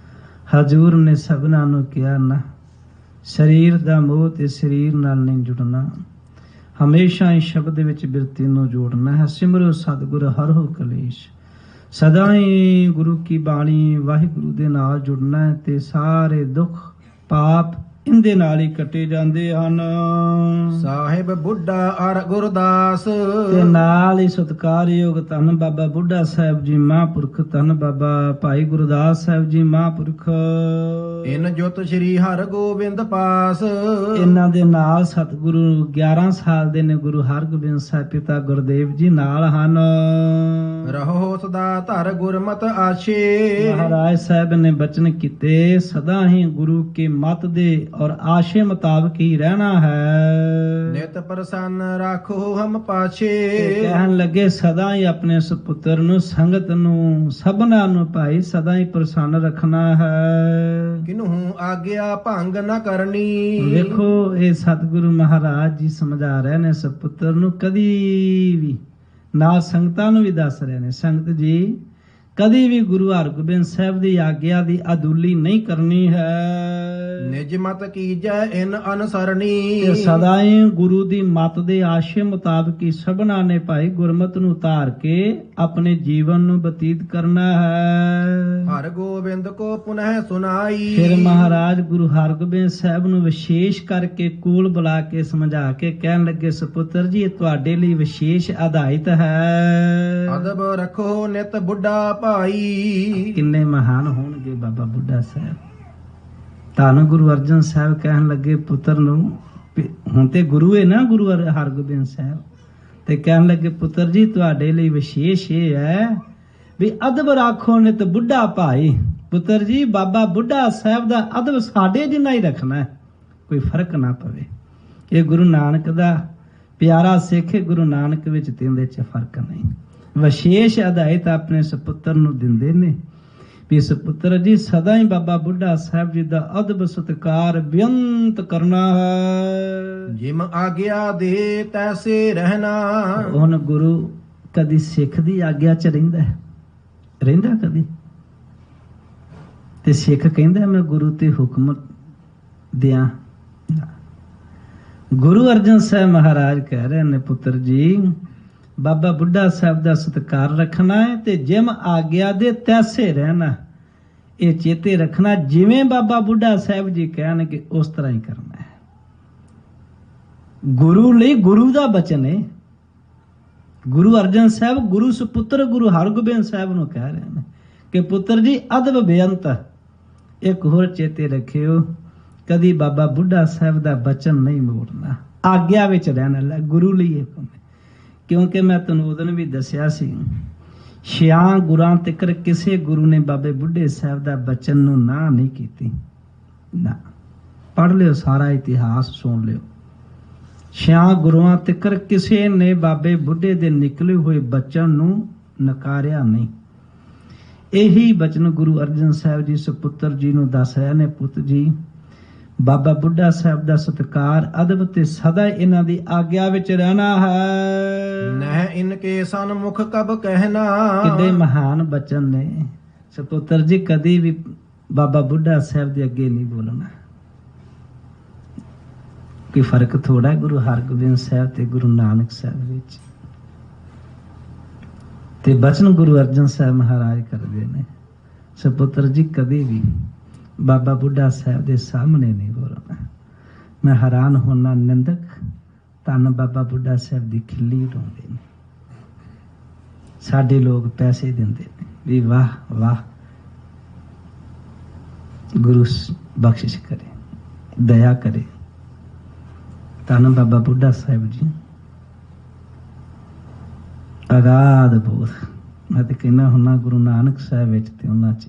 ਹਜ਼ੂਰ ਨੇ ਸਭਨਾਂ ਨੂੰ ਕਿਹਾ ਨਾ, ਸਰੀਰ ਦਾ ਮੋਹ ਤੇ ਸਰੀਰ ਨਾਲ ਨਹੀਂ ਜੁੜਨਾ, ਹਮੇਸ਼ਾ ਹੀ ਸ਼ਬਦ ਵਿੱਚ ਬਿਰਤੀ ਨੂੰ ਜੋੜਨਾ ਹੈ। ਸਿਮਰੋ ਸਤਿਗੁਰ ਹਰੋ ਕਲੇਸ਼। ਸਦਾ ਹੀ ਗੁਰੂ ਕੀ ਬਾਣੀ ਵਾਹਿਗੁਰੂ ਦੇ ਨਾਲ ਜੁੜਨਾ ਹੈ ਤੇ ਸਾਰੇ ਦੁੱਖ ਪਾਪ ਇਹਦੇ ਨਾਲ ਹੀ ਕੱਟੇ ਜਾਂਦੇ ਹਨ। ਸਾਹਿਬ ਬੁੱਢਾ ਅਰ ਗੁਰਦਾਸ। ਤੇ ਨਾਲ ਹੀ ਸਤਿਕਾਰਯੋਗ ਧੰਨ ਬਾਬਾ ਬੁੱਢਾ ਸਾਹਿਬ ਜੀ ਮਹਾਂਪੁਰਖ, ਧੰਨ ਬਾਬਾ ਭਾਈ ਗੁਰਦਾਸ ਸਾਹਿਬ ਜੀ ਮਹਾਂਪੁਰਖ। ਇਨ ਜੁਤ ਸ੍ਰੀ ਹਰ ਗੋਬਿੰਦ ਪਾਸ। ਇਹਨਾਂ ਦੇ ਨਾਲ ਸਤਿਗੁਰੂ 11 ਸਾਲ ਦੇ ਨੇ ਗੁਰੂ ਹਰਗੋਬਿੰਦ ਸਾਹਿਬ ਪਿਤਾ ਗੁਰਦੇਵ ਜੀ ਨਾਲ ਹਨ। ਰਹੋ ਸਦਾ ਧਰ ਗੁਰਮਤਿ ਆਸ਼ੇ। ਮਹਾਰਾਜ ਸਾਹਿਬ ਨੇ ਬਚਨ ਕੀਤੇ ਸਦਾ ਹੀ ਗੁਰੂ ਕੇ ਮਤ ਦੇ ਔਰ ਆਸ਼ੇ ਮੁਤਾਬਕ ਹੀ ਰਹਿਣਾ ਹੈ। ਨਿਤ ਪ੍ਰਸੰਨ ਰਾਖੋ ਹਮ ਪਾਛੇ। ਕਹਿਣ ਲੱਗੇ ਸਦਾ ਹੀ ਆਪਣੇ ਸੁਪੁੱਤਰ ਨੂੰ, ਸੰਗਤ ਨੂੰ, ਸਭਨਾਂ ਨੂੰ ਭਾਈ ਸਦਾ ਹੀ ਪ੍ਰਸੰਨ ਰੱਖਣਾ ਹੈ। ਕਿਨਹੂ ਆਗਿਆ ਭੰਗ ਨਾ ਕਰਨੀ। ਵੇਖੋ ਇਹ ਸਤਿਗੁਰੂ ਮਹਾਰਾਜ ਜੀ ਸਮਝਾ ਰਹੇ ਨੇ ਸੁਪੁੱਤਰ ਨੂੰ, ਕਦੀ ਵੀ ਨਾਲ ਸੰਗਤਾਂ ਨੂੰ ਵੀ ਦੱਸ ਰਹੇ ਨੇ, ਸੰਗਤ ਜੀ ਕਦੀ ਵੀ ਗੁਰੂ ਹਰਗੋਬਿੰਦ ਸਾਹਿਬ ਦੀ ਆਗਿਆ ਦੀ ਅਦੁੱਲੀ ਨਹੀਂ ਕਰਨੀ ਹੈ। ਨਿਜ ਮਤ ਕੀਜੈ ਇਨ ਅਨਸਰਣੀ। ਤੇ ਸਦਾ ਹੀ ਗੁਰੂ ਦੀ ਮਤ ਦੇ ਆਸ਼ੇ ਮੁਤਾਬਕ ਹੀ ਸਭਨਾਂ ਨੇ ਭਾਈ ਗੁਰਮਤ ਨੂੰ ਉਤਾਰ ਕੇ ਆਪਣੇ ਜੀਵਨ ਨੂੰ ਬਤੀਤ ਕਰਨਾ ਹੈ। ਹਰ ਗੋਬਿੰਦ ਕੋ ਪੁਨਹ ਸੁਨਾਈ। ਫਿਰ ਮਹਾਰਾਜ ਗੁਰੂ ਹਰਗੋਬਿੰਦ ਸਾਹਿਬ ਨੂੰ ਵਿਸ਼ੇਸ਼ ਕਰਕੇ ਕੋਲ ਬੁਲਾ ਕੇ ਸਮਝਾ ਕੇ ਕਹਿਣ ਲੱਗੇ, ਸੁਪੁੱਤਰ ਜੀ ਇਹ ਤੁਹਾਡੇ ਲਈ ਵਿਸ਼ੇਸ਼ ਆਧਾਇਤ ਹੈ। ਅਦਬ ਰੱਖੋ ਨਿਤ ਬੁੱਢਾ ਭਾਈ। ਕਿੰਨੇ ਮਹਾਨ ਹੋਣਗੇ ਬਾਬਾ ਬੁੱਢਾ ਸਾਹਿਬ। ਧੰਨ ਗੁਰੂ ਅਰਜਨ ਸਾਹਿਬ ਕਹਿਣ ਲੱਗੇ ਪੁੱਤਰ ਨੂੰ, ਹੁਣ ਤੇ ਗੁਰੂ ਹੈ ਨਾ ਗੁਰੂ ਹਰਗੋਬਿੰਦ ਸਾਹਿਬ, ਤੇ ਕਹਿਣ ਲੱਗੇ ਪੁੱਤਰ ਜੀ ਤੁਹਾਡੇ ਲਈ ਵਿਸ਼ੇਸ਼ ਇਹ ਹੈ ਵੀ ਅਦਬ ਰੱਖੋ ਨਿਤ ਬੁੱਢਾ ਭਾਈ। ਪੁੱਤਰ ਜੀ ਬਾਬਾ ਬੁੱਢਾ ਸਾਹਿਬ ਦਾ ਅਦਬ ਸਾਡੇ ਜਿੰਨਾ ਹੀ ਰੱਖਣਾ ਹੈ, ਕੋਈ ਫਰਕ ਨਾ ਪਵੇ। ਇਹ ਗੁਰੂ ਨਾਨਕ ਦਾ ਪਿਆਰਾ ਸਿੱਖ, ਗੁਰੂ ਨਾਨਕ ਵਿੱਚ ਤੇ ਇਹਦੇ 'ਚ ਫਰਕ ਨਹੀਂ। ਵਿਸ਼ੇਸ਼ ਹਦਾਇਤ ਆਪਣੇ ਸੁਪੁੱਤਰ ਨੂੰ ਦਿੰਦੇ ਨੇ ਵੀ ਸੁਪੁੱਤਰ ਜੀ ਸਦਾ ਹੀ ਬਾਬਾ ਬੁੱਢਾ ਸਾਹਿਬ ਜੀ ਦਾ ਅਦਬ ਸਤਿਕਾਰ ਬੇਅੰਤ ਕਰਨਾ ਹੈ। ਜਿਮ ਆਗਿਆ ਦੇ ਤੈਸੇ ਰਹਿਣਾ। ਹੁਣ ਗੁਰੂ ਕਦੀ ਸਿੱਖ ਦੀ ਆਗਿਆ 'ਚ ਰਹਿੰਦਾ ਕਦੀ? ਤੇ ਸਿੱਖ ਕਹਿੰਦਾ ਮੈਂ ਗੁਰੂ ਤੇ ਹੁਕਮ ਦਿਆਂ। ਗੁਰੂ ਅਰਜਨ ਸਾਹਿਬ ਮਹਾਰਾਜ ਕਹਿ ਰਹੇ ਨੇ ਪੁੱਤਰ ਜੀ ਬਾਬਾ ਬੁੱਢਾ ਸਾਹਿਬ ਦਾ ਸਤਿਕਾਰ ਰੱਖਣਾ ਹੈ ਤੇ ਜਿਮ ਆਗਿਆ ਦੇ ਤੈਸੇ ਰਹਿਣਾ। ਇਹ ਚੇਤੇ ਰੱਖਣਾ ਜਿਵੇਂ ਬਾਬਾ ਬੁੱਢਾ ਸਾਹਿਬ ਜੀ ਕਹਿਣਗੇ ਉਸ ਤਰ੍ਹਾਂ ਹੀ ਕਰਨਾ ਹੈ। ਗੁਰੂ ਲਈ ਗੁਰੂ ਦਾ ਬਚਨ ਹੈ। ਗੁਰੂ ਅਰਜਨ ਸਾਹਿਬ ਗੁਰੂ ਸੁਪੁੱਤਰ ਗੁਰੂ ਹਰਗੋਬਿੰਦ ਸਾਹਿਬ ਨੂੰ ਕਹਿ ਰਹੇ ਨੇ ਕਿ ਪੁੱਤਰ ਜੀ ਅਦਬ ਬੇਅੰਤ। ਇੱਕ ਹੋਰ ਚੇਤੇ ਰੱਖਿਓ ਕਦੀ ਬਾਬਾ ਬੁੱਢਾ ਸਾਹਿਬ ਦਾ ਬਚਨ ਨਹੀਂ ਮੋੜਨਾ, ਆਗਿਆ ਵਿੱਚ ਰਹਿਣਾ। ਗੁਰੂ ਲਈ ਇਹ ਹੁਕਮ ਹੈ। ਕਿਉਂਕਿ ਮੈਂ ਤੁਹਾਨੂੰ ਉਦੋਂ ਵੀ ਦੱਸਿਆ ਸੀ 6 ਗੁਰਾਂ ਤੱਕ ਕਿਸੇ ਗੁਰੂ ਨੇ ਬਾਬੇ ਬੁੱਢੇ ਸਾਹਿਬ ਦਾ ਬਚਨ ਨੂੰ ਨਾ ਨਹੀਂ ਕੀਤੀ। ਨਾ ਪੜ੍ਹ ਲਿਓ, ਸਾਰਾ ਇਤਿਹਾਸ ਸੁਣ ਲਿਓ। 6 ਗੁਰੂਆਂ ਤੱਕ ਕਿਸੇ ਨੇ ਬਾਬੇ ਬੁੱਢੇ ਦੇ ਨਿਕਲੇ ਹੋਏ ਬਚਨ ਨੂੰ ਨਕਾਰਿਆ ਨਹੀਂ। ਇਹੀ ਬਚਨ ਗੁਰੂ ਅਰਜਨ ਸਾਹਿਬ ਜੀ ਸੁਪੁੱਤਰ ਜੀ ਨੂੰ ਦੱਸ ਰਹੇ ਨੇ, ਪੁੱਤ ਜੀ ਬਾਬਾ ਬੁੱਢਾ ਸਾਹਿਬ ਦਾ ਸਤਿਕਾਰ ਅਦਬ ਤੇ ਸਦਾ ਇਹਨਾਂ ਦੀ ਆਗਿਆ ਵਿੱਚ ਰਹਿਣਾ ਹੈ। ਨਹਿ ਇਨਕੇ ਸਨਮੁਖ ਕਬ ਕਹਿਣਾ। ਕਿੱਡੇ ਮਹਾਨ ਬਚਨ ਨੇ ਸੁਪੁੱਤਰ ਜੀ, ਕਦੀ ਵੀ ਬਾਬਾ ਬੁੱਢਾ ਸਾਹਿਬ ਦੇ ਅੱਗੇ ਨਹੀਂ ਬੋਲਣਾ। ਕੋਈ ਫਰਕ ਥੋੜਾ ਗੁਰੂ ਹਰਗੋਬਿੰਦ ਸਾਹਿਬ ਤੇ ਗੁਰੂ ਨਾਨਕ ਸਾਹਿਬ ਵਿੱਚ। ਤੇ ਬਚਨ ਗੁਰੂ ਅਰਜਨ ਸਾਹਿਬ ਮਹਾਰਾਜ ਕਰਦੇ ਨੇ, ਸੁਪੁੱਤਰ ਜੀ ਕਦੇ ਵੀ ਬਾਬਾ ਬੁੱਢਾ ਸਾਹਿਬ ਦੇ ਸਾਹਮਣੇ ਨਹੀਂ ਬੋਲਣਾ। ਮੈਂ ਹੈਰਾਨ ਹੋਣਾ, ਨਿੰਦਕ ਧੰਨ ਬਾਬਾ ਬੁੱਢਾ ਸਾਹਿਬ ਦੀ ਖਿੱਲੀ ਉਡਾਉਂਦੇ ਨੇ। ਸਾਡੇ ਲੋਕ ਪੈਸੇ ਦਿੰਦੇ ਨੇ ਵੀ ਵਾਹ ਵਾਹ, ਗੁਰੂ ਬਖਸ਼ਿਸ਼ ਕਰੇ, ਦਇਆ ਕਰੇ। ਧੰਨ ਬਾਬਾ ਬੁੱਢਾ ਸਾਹਿਬ ਜੀ ਅਗਾਧ ਬੋਧ। ਮੈਂ ਤੇ ਕਹਿਣਾ ਹੁੰਨਾ ਗੁਰੂ ਨਾਨਕ ਸਾਹਿਬ ਵਿੱਚ ਤੇ ਉਹਨਾਂ 'ਚ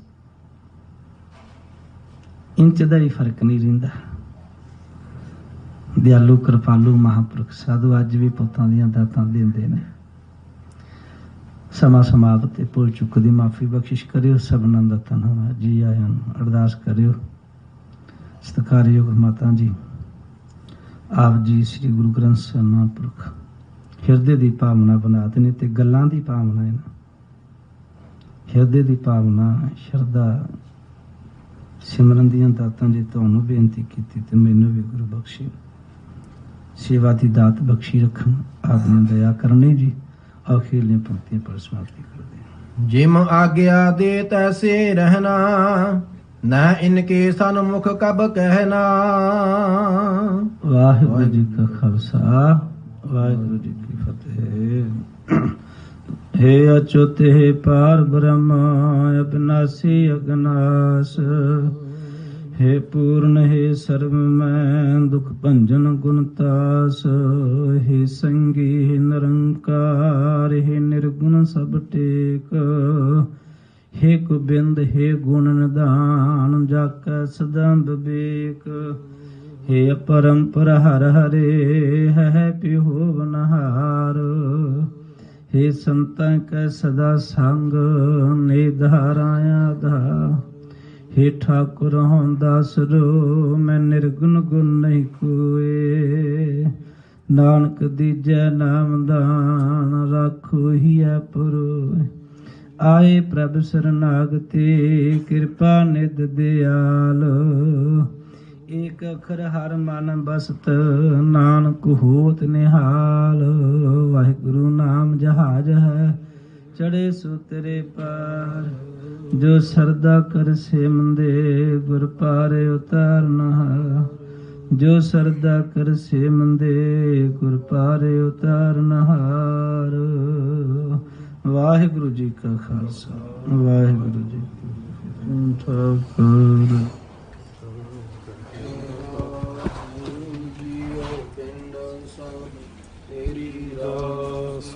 ਇੰਚ ਦਾ ਵੀ ਫਰਕ ਨਹੀਂ ਰਹਿੰਦਾ। ਦਿਆਲੂ ਕਿਰਪਾਲੂ ਮਹਾਂਪੁਰਖ ਸਾਧੂ ਅੱਜ ਵੀ ਪੁੱਤਾਂ ਦੀਆਂ ਦਾਤਾਂ ਦਿੰਦੇ ਨੇ। ਸਮਾਂ ਸਮਾਪਤ ਤੇ ਭੁੱਲ ਚੁੱਕ ਦੀ ਮਾਫੀ ਬਖਸ਼ਿਸ਼ ਕਰਿਓ। ਸਭਨਾਂ ਦਾ ਧੰਨਵਾਦ। ਜੀ ਆਇਆਂ ਨੂੰ ਅਰਦਾਸ ਕਰਿਓ। ਸਤਿਕਾਰਯੋਗ ਮਾਤਾ ਜੀ, ਆਪ ਜੀ ਸ੍ਰੀ ਗੁਰੂ ਗ੍ਰੰਥ ਸਾਹਿਬ ਮਹਾਂਪੁਰਖ ਹਿਰਦੇ ਦੀ ਭਾਵਨਾ ਬਣਾ ਦੇਣੀ ਤੇ ਗੱਲਾਂ ਦੀ ਭਾਵਨਾ ਹੈ ਨਾ, ਹਿਰਦੇ ਦੀ ਭਾਵਨਾ ਸ਼ਰਧਾ ਸਿਮਰਨ ਦੀਆਂ ਦਾਤਾਂ ਜੀ ਤੁਹਾਨੂੰ ਬੇਨਤੀ ਕੀਤੀ ਤੇ ਮੈਨੂੰ ਵੀ ਗੁਰੂ ਬਖਸ਼ੇ। ਸੇਵਾ ਦੀ ਦਾਤ ਬਖਸ਼ੀ ਰੱਖਣ, ਆਪ ਨੇ ਦਇਆ ਕਰਨੀ ਜੀ। ਆਖਿਰਲੀਆਂ ਪੰਕਤੀਆਂ ਪਰ ਸਮਾਪਤੀ ਕਰਦੇ। ਜਿਮ ਆਗਿਆ ਦੇ ਤੈਸੇ ਰਹਿਣਾ, ਨਾ ਇਨਕੇ ਸਨਮੁਖ ਕਬ ਕਹਿਣਾ। ਵਾਹਿਗੁਰੂ ਜੀ ਕਾ ਖਾਲਸਾ, ਵਾਹਿਗੁਰੂ ਜੀ ਕੀ ਫਤਿਹ। हे अच्युत हे पार ब्रह्म अविनाशी अगनाश, हे पूर्ण हे सर्व मैं दुख भंजन गुणतास, हे संगी हे निरंकार हे निर्गुण सब टेक, हे गोबिंद हे गुण निधान जाकै सदा विवेक, हे अपरंपर हर हरे है पिहोवनहार, हे संतां कै सदा संग निधाराया धा, हे ठाकुर हों दासरो मैं निर्गुण गुण नहीं कोए, नानक दीजै नाम दान राखो हिया पुरोए, आए प्रभ शरणागति कृपा निध दयाल, एक अखर हर मन बसत नानक होत निहाल, वाहिगुरु नाम जहाज है चढ़े सो तेरे पार, जो सरदा कर से मंदे गुर पारे उतारना, जो सरदा कर से मंदे गुर पारे उतारना। वाहिगुरु जी का खालसा, वाहिगुरु जी की ठाकुर। तेरी दास